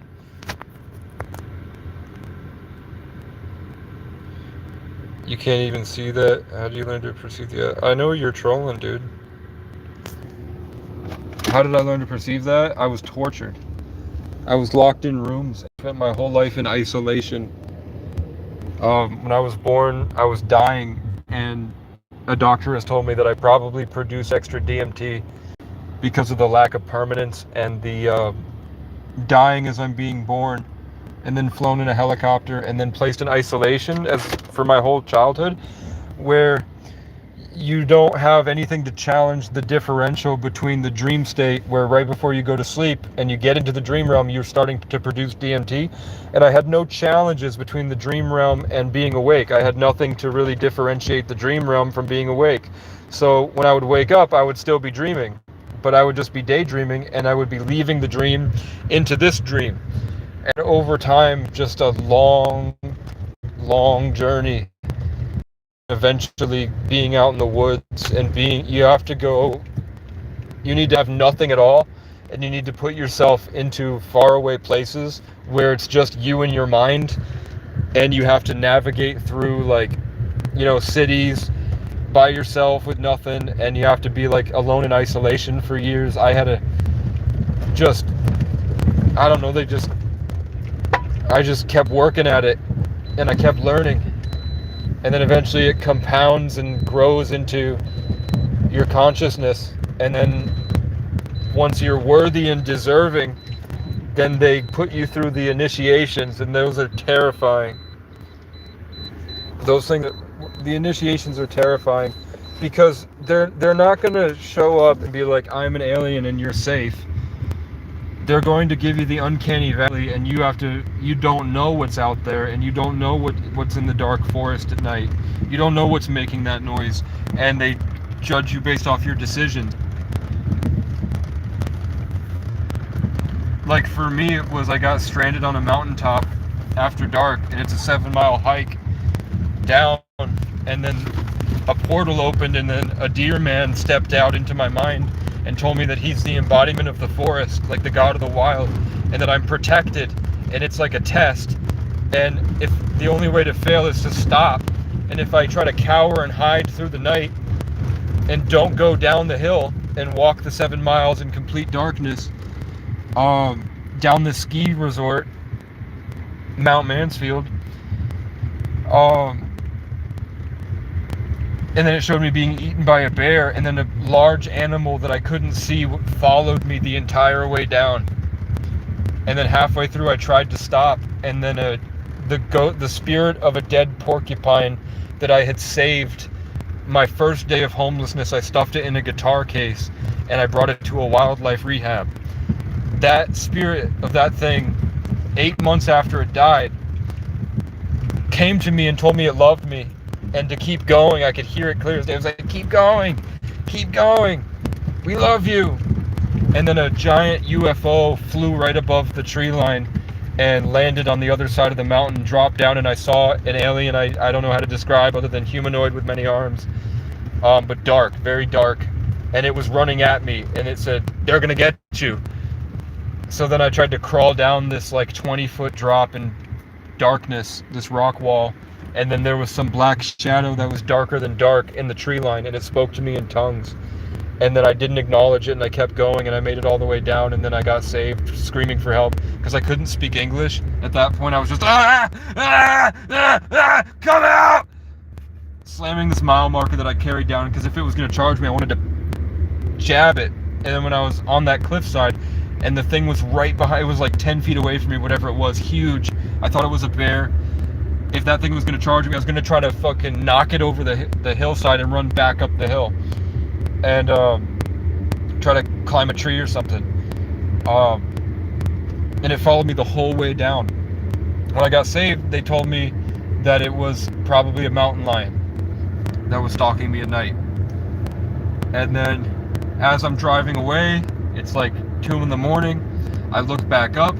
You can't even see that. How do you learn to perceive that? I know you're trolling, dude. How did I learn to perceive that? I was tortured. I was locked in rooms. I spent my whole life in isolation. When I was born, I was dying, and a doctor has told me that I probably produce extra DMT because of the lack of permanence and the dying as I'm being born, and then flown in a helicopter and then placed in isolation as for my whole childhood, where you don't have anything to challenge the differential between the dream state, where right before you go to sleep and you get into the dream realm, you're starting to produce DMT. And I had no challenges between the dream realm and being awake. I had nothing to really differentiate the dream realm from being awake. So when I would wake up, I would still be dreaming, but I would just be daydreaming, and I would be leaving the dream into this dream. And over time, just a long journey. Eventually being out in the woods and you need to have nothing at all, and you need to put yourself into faraway places where it's just you and your mind, and you have to navigate through cities by yourself with nothing, and you have to be alone in isolation for years. I had to I just kept working at it, and I kept learning. And then eventually it compounds and grows into your consciousness. And then once you're worthy and deserving, then they put you through the initiations, and those are terrifying. The initiations are terrifying because they're not going to show up and be like, I'm an alien and you're safe. They're going to give you the uncanny valley, and you don't know what's out there, and you don't know what's in the dark forest at night. You don't know what's making that noise, and they judge you based off your decisions. Like for me, it was I got stranded on a mountaintop after dark, and it's a 7-mile hike down, and then a portal opened, and then a deer man stepped out into my mind and told me that he's the embodiment of the forest, like the god of the wild, and that I'm protected, and it's like a test. And if the only way to fail is to stop, and if I try to cower and hide through the night and don't go down the hill and walk the 7 miles in complete darkness, down the ski resort, Mount Mansfield, and then it showed me being eaten by a bear, and then a large animal that I couldn't see followed me the entire way down. And then halfway through I tried to stop, and then the spirit of a dead porcupine that I had saved my first day of homelessness, I stuffed it in a guitar case and I brought it to a wildlife rehab. That spirit of that thing, 8 months after it died, came to me and told me it loved me and to keep going. I could hear it clear as day. It was like, keep going, we love you. And then a giant UFO flew right above the tree line and landed on the other side of the mountain, dropped down, and I saw an alien I don't know how to describe other than humanoid with many arms, but dark, very dark. And it was running at me, and it said, they're gonna get you. So then I tried to crawl down this like 20-foot drop in darkness, this rock wall, and then there was some black shadow that was darker than dark in the tree line, and it spoke to me in tongues. And then I didn't acknowledge it, and I kept going, and I made it all the way down, and then I got saved, screaming for help, because I couldn't speak English. At that point, I was just, come out! Slamming this mile marker that I carried down, because if it was going to charge me, I wanted to jab it. And then when I was on that cliffside, and the thing was right behind, it was like 10 feet away from me, whatever it was, huge. I thought it was a bear. If that thing was going to charge me, I was going to try to fucking knock it over the hillside and run back up the hill. And try to climb a tree or something. And it followed me the whole way down. When I got saved, they told me that it was probably a mountain lion that was stalking me at night. And then as I'm driving away, it's like 2 in the morning, I look back up,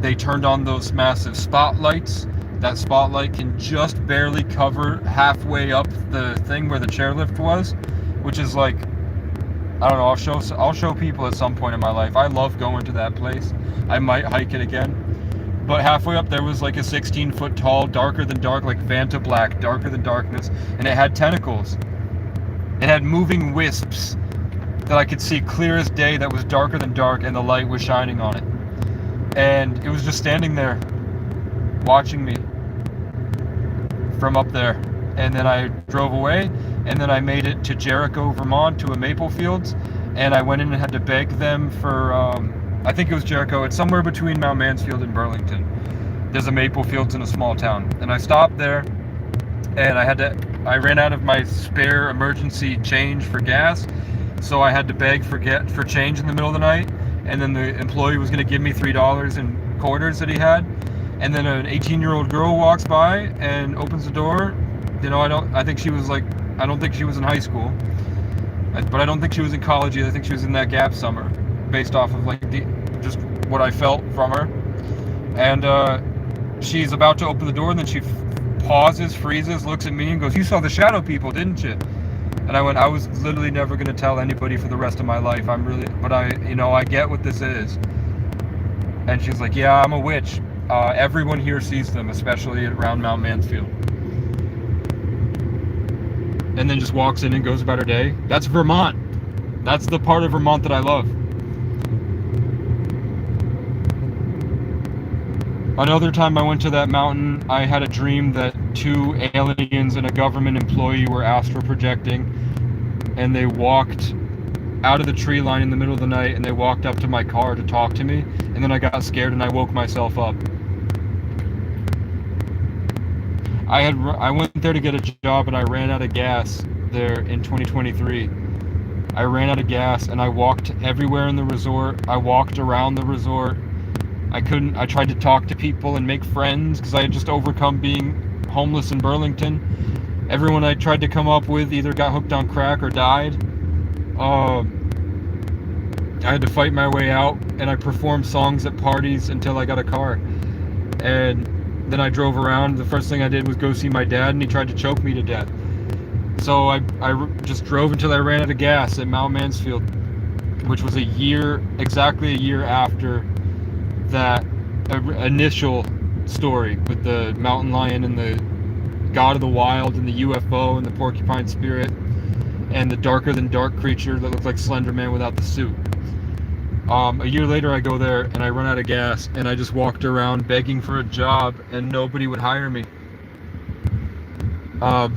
they turned on those massive spotlights. That spotlight can just barely cover halfway up the thing where the chairlift was, which is like, I don't know, I'll show people at some point in my life. I love going to that place. I might hike it again. But halfway up there was like a 16-foot tall, darker than dark, like Vanta Black, darker than darkness, and it had tentacles. It had moving wisps that I could see clear as day that was darker than dark, and the light was shining on it. And it was just standing there, watching me from up there. And then I drove away, and then I made it to Jericho, Vermont, to a maple fields, and I went in and had to beg them for, I think it was Jericho, it's somewhere between Mount Mansfield and Burlington. There's a maple fields in a small town, and I stopped there, and I ran out of my spare emergency change for gas, so I had to beg for change in the middle of the night, and then the employee was going to give me $3 in quarters that he had, and then an 18-year-old girl walks by and opens the door. You know, I don't think she was in high school, but I don't think she was in college either. I think she was in that gap summer, based off of like just what I felt from her. And she's about to open the door, and then she pauses, freezes, looks at me and goes, "You saw the shadow people, didn't you?" And I went, "I was literally never going to tell anybody for the rest of my life. But I get what this is." And she's like, "Yeah, I'm a witch. Everyone here sees them, especially around Mount Mansfield." And then just walks in and goes about her day. That's Vermont. That's the part of Vermont that I love. Another time I went to that mountain, I had a dream that 2 aliens and a government employee were astral projecting, and they walked out of the tree line in the middle of the night, and they walked up to my car to talk to me, and then I got scared and I woke myself up. I went there to get a job, and I ran out of gas there in 2023. I ran out of gas, and I walked everywhere in the resort. I walked around the resort. I tried to talk to people and make friends, because I had just overcome being homeless in Burlington. Everyone I tried to come up with either got hooked on crack or died. I had to fight my way out, and I performed songs at parties until I got a car. And then I drove around. The first thing I did was go see my dad, and he tried to choke me to death. So I just drove until I ran out of gas at Mount Mansfield, which was exactly a year after that initial story with the mountain lion and the god of the wild and the UFO and the porcupine spirit and the darker than dark creature that looked like Slender Man without the suit. A year later, I go there and I run out of gas, and I just walked around begging for a job, and nobody would hire me. But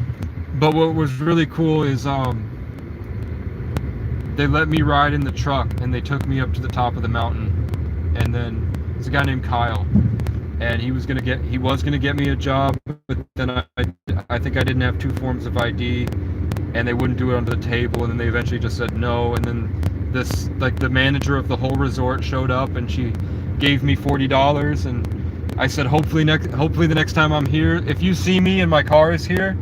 what was really cool is they let me ride in the truck, and they took me up to the top of the mountain. And then there's a guy named Kyle, and he was gonna get me a job, but then I think I didn't have 2 forms of ID, and they wouldn't do it under the table, and then they eventually just said no. And then this, like, the manager of the whole resort showed up, and she gave me $40, and I said, hopefully the next time I'm here, if you see me and my car is here,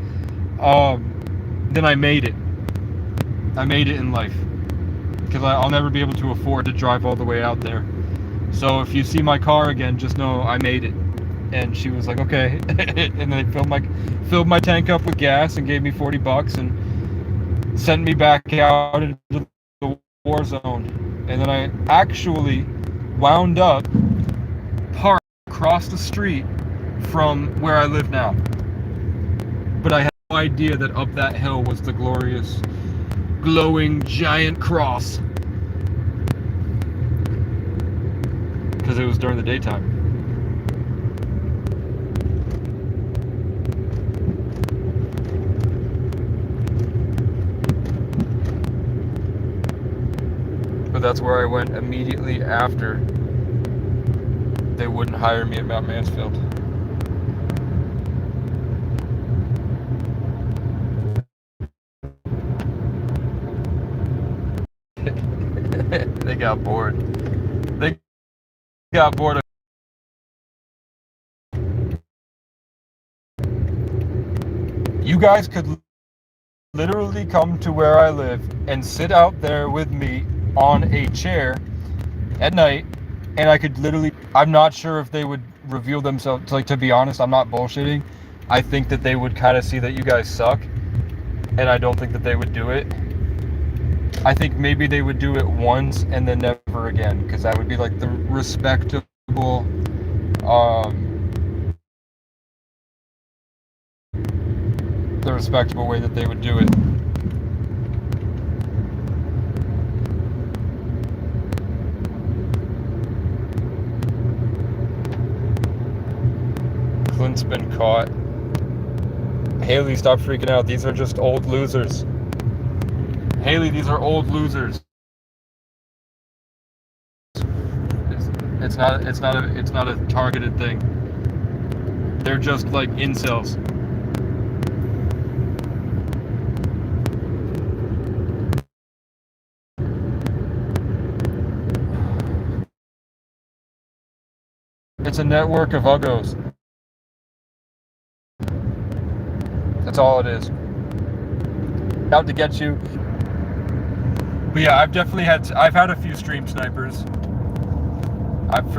then I made it. I made it in life, because I'll never be able to afford to drive all the way out there. So if you see my car again, just know I made it. And she was like, okay. And they filled my tank up with gas and gave me $40 and sent me back out into the war zone. And then I actually wound up parked across the street from where I live now. But I had no idea that up that hill was the glorious, glowing giant cross. Because it was during the daytime. But that's where I went immediately after they wouldn't hire me at Mount Mansfield. They got bored. They got bored of you guys could literally come to where I live and sit out there with me on a chair at night, and I could literally, I'm not sure if they would reveal themselves, like, to be honest, I'm not bullshitting. I think that they would kind of see that you guys suck, and I don't think that they would do it. I think maybe they would do it once and then never again, because that would be like the respectable, way that they would do it. Clint's been caught. Haley, stop freaking out. These are just old losers. Haley, these are old losers. It's not a targeted thing. They're just like incels. It's a network of uggos. That's all it is. Out to get you. But yeah, I've had a few stream snipers. I've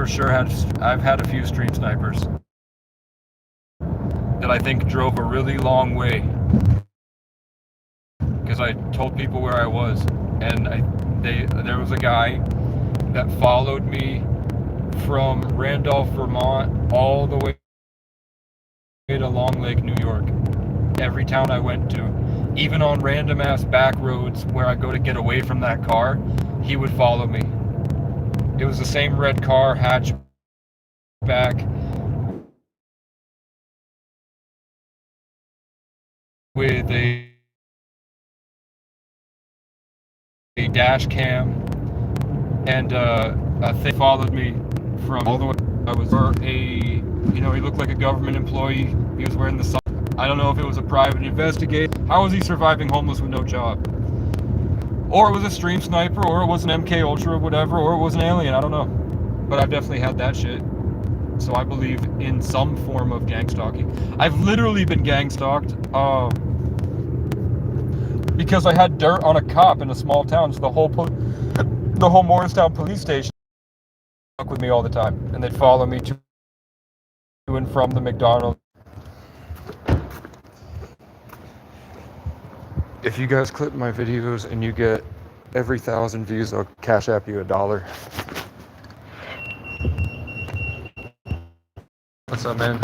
had a few stream snipers that I think drove a really long way, because I told people where I was, and there was a guy that followed me from Randolph, Vermont, all the way to Long Lake, New York. Every town I went to, even on random ass back roads where I go to get away from that car, he would follow me. It was the same red car, hatchback, with a dash cam, and a thing followed me from all the way. I was he looked like a government employee. He was wearing the sun. I don't know if it was a private investigator. How was he surviving homeless with no job? Or it was a stream sniper, or it was an MK Ultra, whatever, or it was an alien, I don't know. But I've definitely had that shit. So I believe in some form of gang stalking. I've literally been gang stalked because I had dirt on a cop in a small town. So the whole Morristown police station stuck with me all the time, and they'd follow me to and from the McDonald's. If you guys clip my videos and you get every 1,000 views, I'll cash app you $1. What's up, man?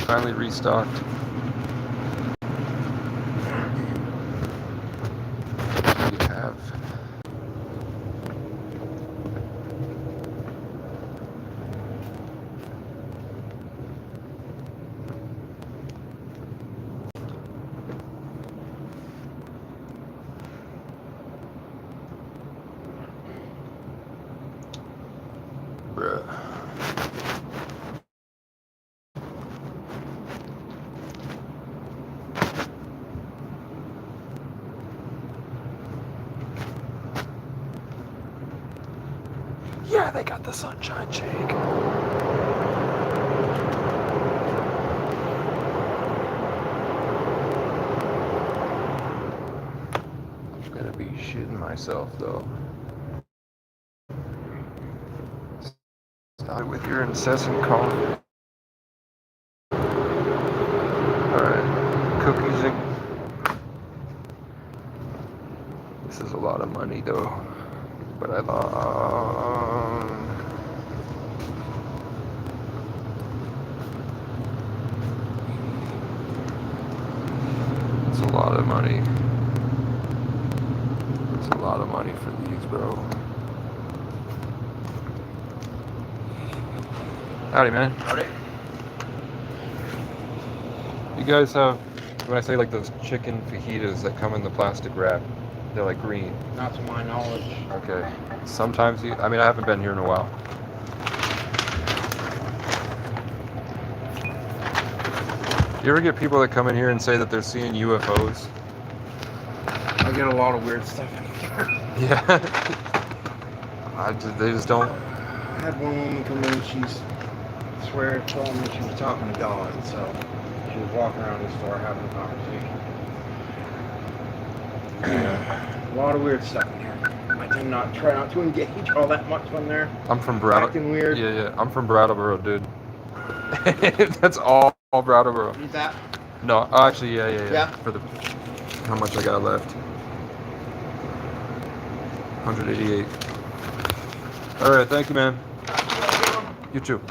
Finally restocked. What do you have? Bruh. Yeah, they got the sunshine shake. I'm gonna be shitting myself though. Stop with your incessant coffee. Alright, cookies and... This is a lot of money though, but I love... It's a lot of money. It's a lot of money for these, bro. Howdy, man. Howdy. You guys have, when I say like those chicken fajitas that come in the plastic wrap, they're like green. Not to my knowledge. Okay. Sometimes I mean, I haven't been here in a while. You ever get people that come in here and say that they're seeing UFOs? I get a lot of weird stuff in here. Yeah. They just don't. I had one woman come in, told me she was talking to God, so she was walking around the store having a conversation. A lot of weird stuff in here. I tend try not to engage all that much when they're I'm from Brattleboro. acting weird. Yeah. I'm from Brattleboro, dude. That's all Brattleboro. Eat that? No, actually, yeah. Yeah? For the how much I got left? 188. All right, thank you, man. You too.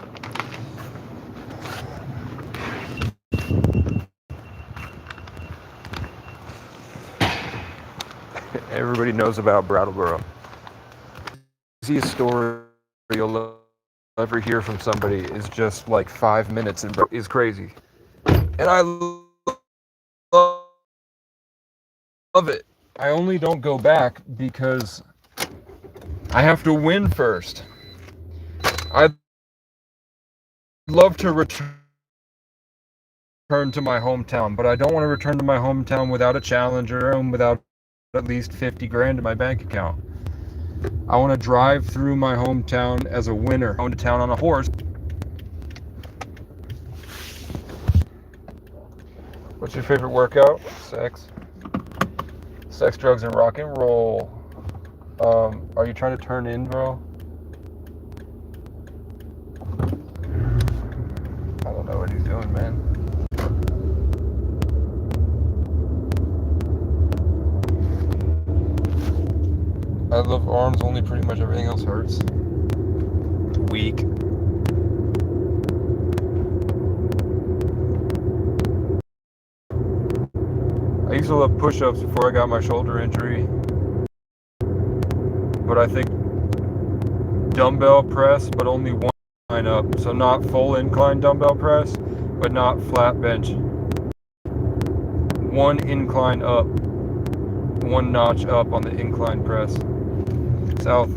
Everybody knows about Brattleboro. The easiest story you'll ever hear from somebody is just like 5 minutes and is crazy. And I love it. I only don't go back because I have to win first. I'd love to return to my hometown, but I don't want to return to my hometown without a challenger and without at least 50 grand in my bank account. I want to drive through my hometown as a winner, going to town on a horse. What's your favorite workout? Sex, drugs, and rock and roll. Are you trying to turn in, bro? I don't know what he's doing, man. I love arms only, pretty much everything else hurts. Weak. I used to love push-ups before I got my shoulder injury. But I think dumbbell press, but only one line up. So not full incline dumbbell press, but not flat bench. One incline up. One notch up on the incline press. South.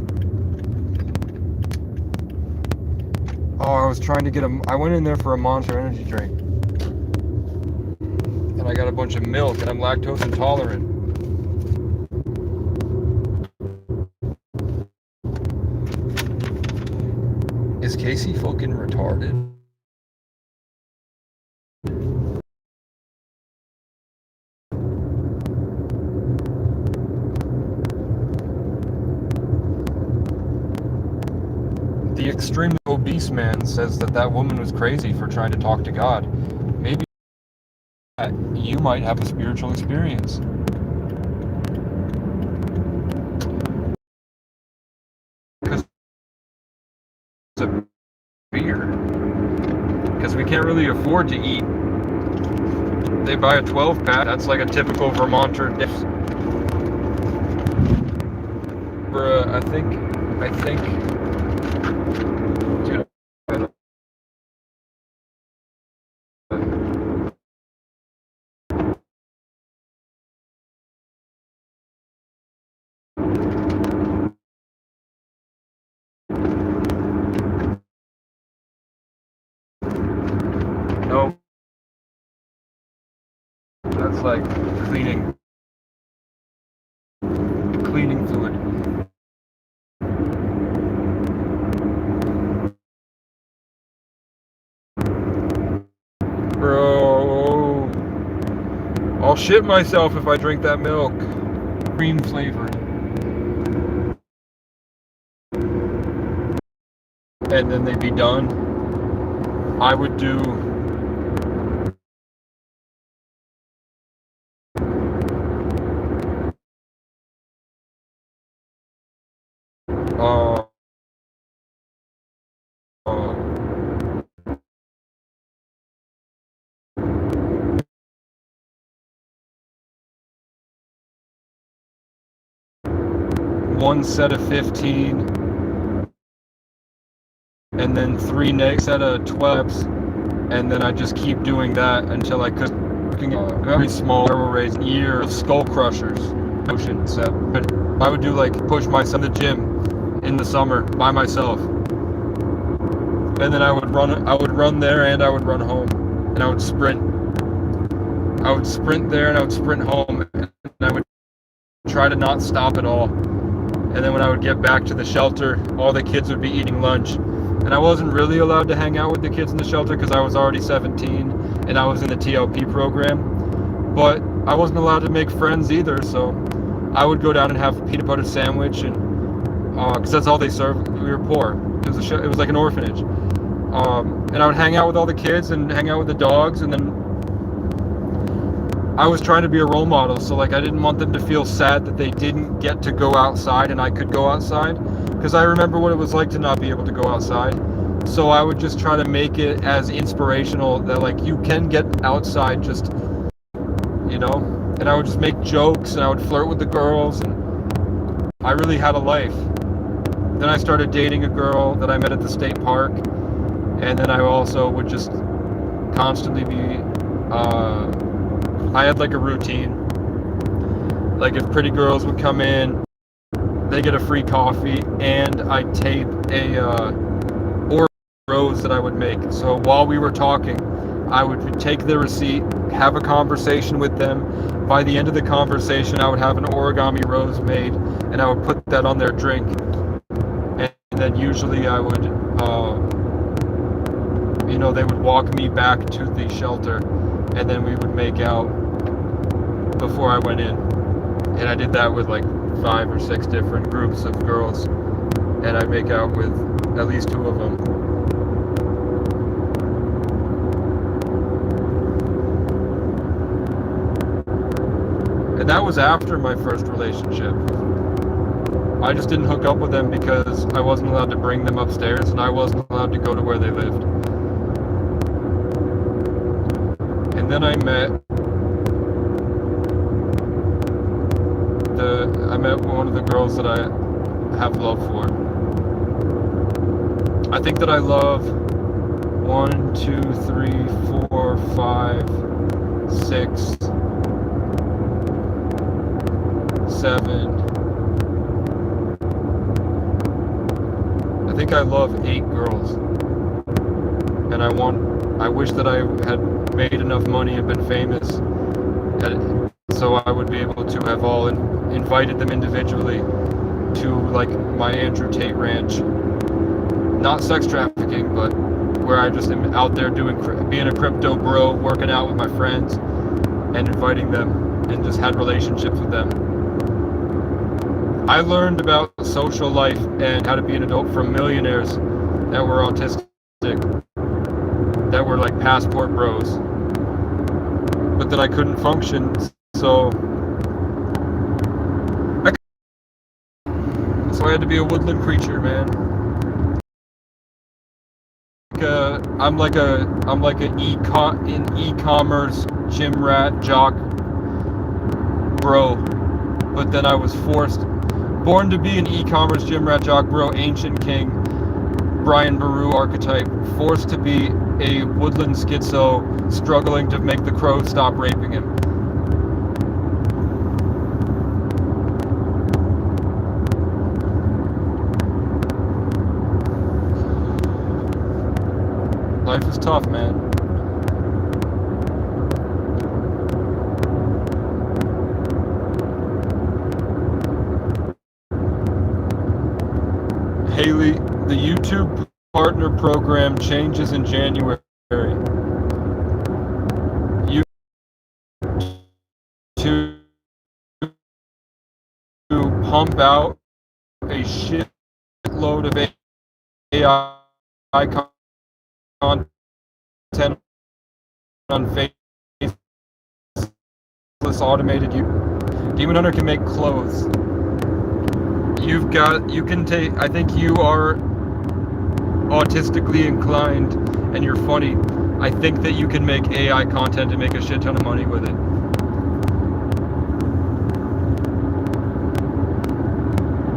Oh, I was trying to get I went in there for a Monster energy drink. And I got a bunch of milk and I'm lactose intolerant. Is Casey fucking retarded? The extremely obese man says that woman was crazy for trying to talk to God. Maybe you might have a spiritual experience. Because it's a beer. can't really afford to eat. They buy a 12-pack. That's like a typical Vermonter dip. For I think, dude, no, that's like cleaning fluid. Bro, I'll shit myself if I drink that milk. Cream flavored. And then they'd be done. I would do uh, 1 set of 15, and then 3 next set of 12s, and then I just keep doing that until I could. Very small barrel raised year of skull crushers. Motion set. I would do like push myself in the gym in the summer by myself, and then I would run there and I would run home, and I would sprint there and I would sprint home, and I would try to not stop at all. And then when I would get back to the shelter, all the kids would be eating lunch, and I wasn't really allowed to hang out with the kids in the shelter because I was already 17 and I was in the TLP program, but I wasn't allowed to make friends either, so I would go down and have a peanut butter sandwich, and because that's all they served. We were poor. It was like an orphanage, and I would hang out with all the kids and hang out with the dogs, and then I was trying to be a role model, so like I didn't want them to feel sad that they didn't get to go outside and I could go outside, because I remember what it was like to not be able to go outside. So I would just try to make it as inspirational that like you can get outside, just, you know, and I would just make jokes and I would flirt with the girls, and I really had a life. Then I started dating a girl that I met at the state park, and then I also would just constantly be I had like a routine. Like if pretty girls would come in, they get a free coffee, and I'd tape a or rose that I would make. So while we were talking, I would take the receipt, have a conversation with them. By the end of the conversation, I would have an origami rose made, and I would put that on their drink. And then usually I would, they would walk me back to the shelter, and then we would make out before I went in. And I did that with like 5 or 6 different groups of girls, and I'd make out with at least 2 of them. And that was after my first relationship. I just didn't hook up with them because I wasn't allowed to bring them upstairs, and I wasn't allowed to go to where they lived. And then I met one of the girls that I have love for. I think that I love 1, 2, 3, 4, 5, 6, 7. I think I love 8 girls. And I wish that I had made enough money and been famous so I would be able to have all invited them individually to like my Andrew Tate ranch. Not sex trafficking, but where I just am out there being a crypto bro, working out with my friends and inviting them, and just had relationships with them. I learned about social life and how to be an adult from millionaires that were autistic, that were like passport bros, but that I couldn't function, so I had to be a woodland creature, man. I'm like a e-commerce gym rat jock bro, but then I was born to be an e-commerce gym rat jock bro, ancient king, Brian Boru archetype, forced to be a woodland schizo, struggling to make the crow stop raping him. Life is tough, man. Haley, the YouTube partner program changes in January. You to pump out a shitload of AI content on faceless automated. Demon Hunter can make clothes. You can take, I think you are autistically inclined and you're funny. I think that you can make AI content and make a shit ton of money with it.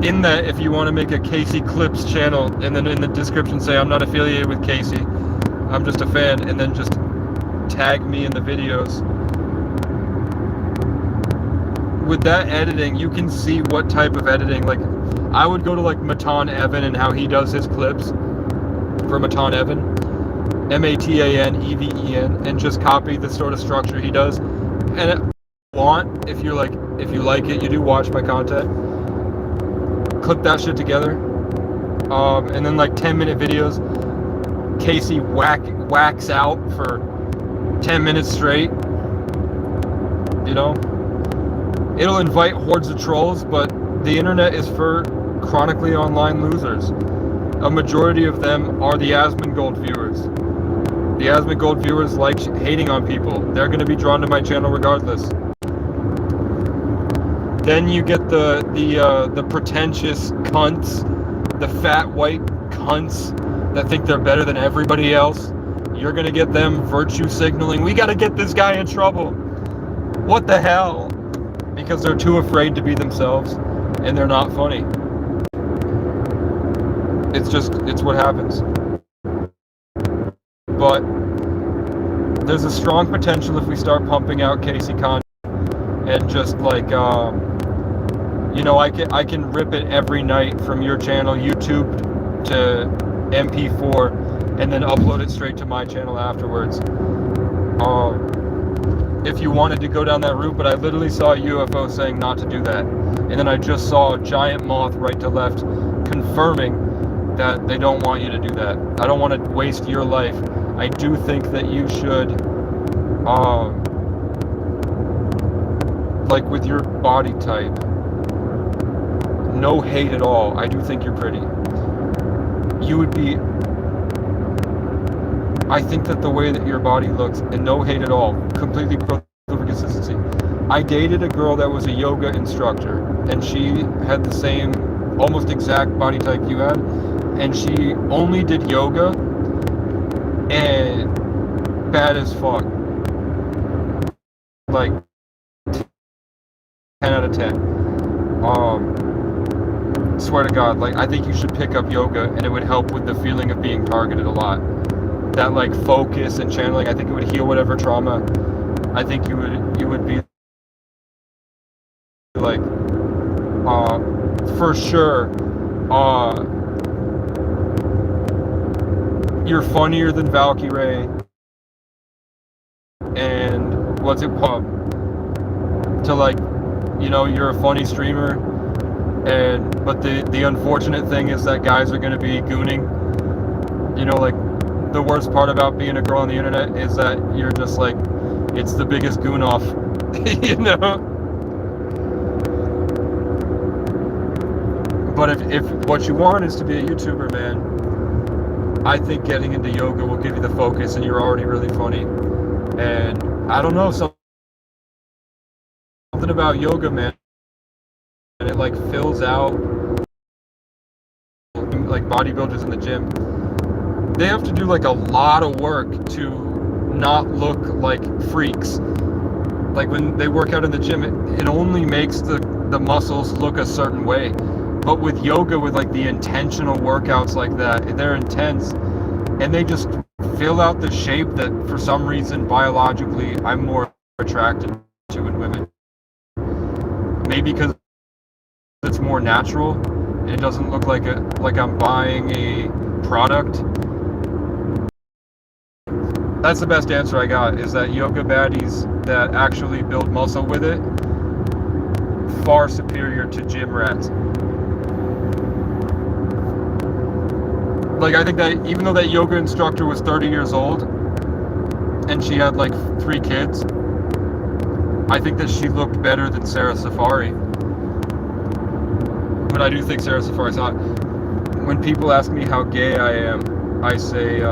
In that, if you want to make a Casey Clips channel and then in the description say I'm not affiliated with Casey, I'm just a fan, and then just tag me in the videos. With that editing, you can see what type of editing. Like, I would go to like Matan Evan and how he does his clips for Matan Evan, MATANEVEN, and just copy the sort of structure he does. And if you like it, you do watch my content, clip that shit together, and then like 10-minute videos, Casey whacks out for 10 minutes straight. You know, it'll invite hordes of trolls, but the internet is for chronically online losers. A majority of them are the Asmongold viewers. The Asmongold viewers like hating on people. They're going to be drawn to my channel regardless. Then you get the pretentious cunts, the fat white cunts that think they're better than everybody else. You're going to get them virtue signaling. We got to get this guy in trouble. What the hell? Because they're too afraid to be themselves, and they're not funny. It's what happens. But there's a strong potential if we start pumping out Casey content and just like, you know, I can rip it every night from your channel, YouTube, to MP4, and then upload it straight to my channel afterwards. If you wanted to go down that route, but I literally saw a UFO saying not to do that. And then I just saw a giant moth right to left confirming that they don't want you to do that. I don't want to waste your life. I do think that you should, like with your body type, no hate at all. I do think you're pretty. You would be, I think that the way that your body looks, and no hate at all, completely pro for consistency. I dated a girl that was a yoga instructor, and she had the same, almost exact body type you had, and she only did yoga, and bad as fuck. Like, 10 out of 10. Swear to God, like, I think you should pick up yoga, and it would help with the feeling of being targeted a lot. That like focus and channeling, I think it would heal whatever trauma. I think you would be like, for sure, you're funnier than Valkyrie, and what's it called? To like, you know, you're a funny streamer, but the unfortunate thing is that guys are gonna be gooning. You know, like, the worst part about being a girl on the internet is that you're just like, it's the biggest goon off, you know? But if what you want is to be a YouTuber, man, I think getting into yoga will give you the focus, and you're already really funny. And I don't know, something about yoga, man, and it like fills out like bodybuilders in the gym. they have to do like a lot of work to not look like freaks. Like when they work out in the gym, it only makes the muscles look a certain way. But with yoga, with like the intentional workouts like that, they're intense, and they just fill out the shape that for some reason biologically I'm more attracted to in women. Maybe because it's more natural and it doesn't look like I'm buying a product. That's the best answer I got, is that yoga baddies that actually build muscle with it, far superior to gym rats. Like, I think that even though that yoga instructor was 30 years old and she had like 3 kids, I think that she looked better than Sarah Safari. But I do think Sarah Safari's hot. When people ask me how gay I am, I say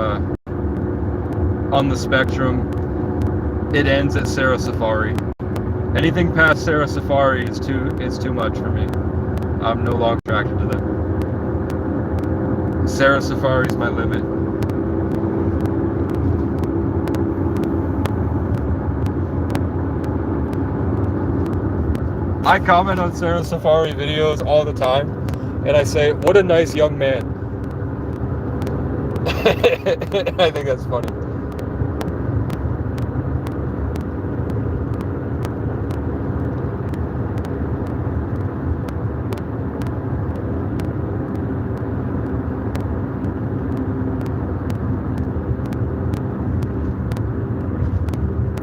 on the spectrum, it ends at Sarah Safari. Anything past Sarah Safari is too much for me. I'm no longer attracted to that. Sarah Safari's my limit. I comment on Sarah Safari videos all the time, and I say, what a nice young man. I think that's funny.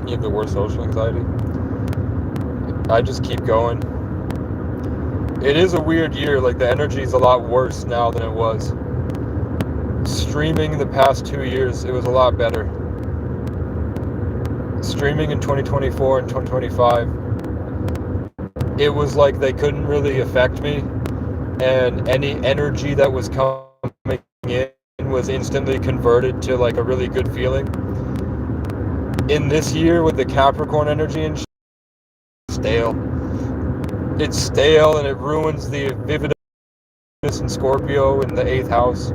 You have the worst social anxiety? I just keep going. It is a weird year. Like, the energy is a lot worse now than it was. Streaming the past 2 years, it was a lot better. Streaming in 2024 and 2025, it was like they couldn't really affect me, and any energy that was coming in was instantly converted to like a really good feeling. In this year with the Capricorn energy and stale. It's stale, and it ruins the vividness in Scorpio in the 8th house.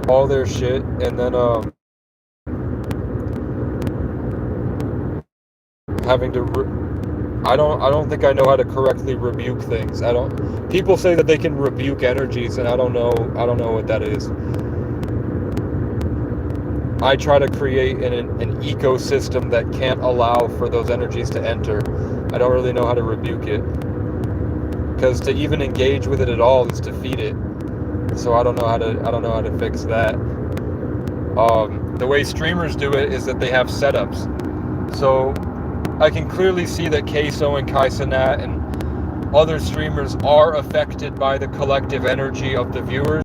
All their shit, and then having to I don't think I know how to correctly rebuke things. People say that they can rebuke energies, and I don't know what that is. I try to create an ecosystem that can't allow for those energies to enter. I don't really know how to rebuke it, because to even engage with it at all is to feed it. So I don't know how to fix that. The way streamers do it is that they have setups. So I can clearly see that Queso and Kaisanat and other streamers are affected by the collective energy of the viewers.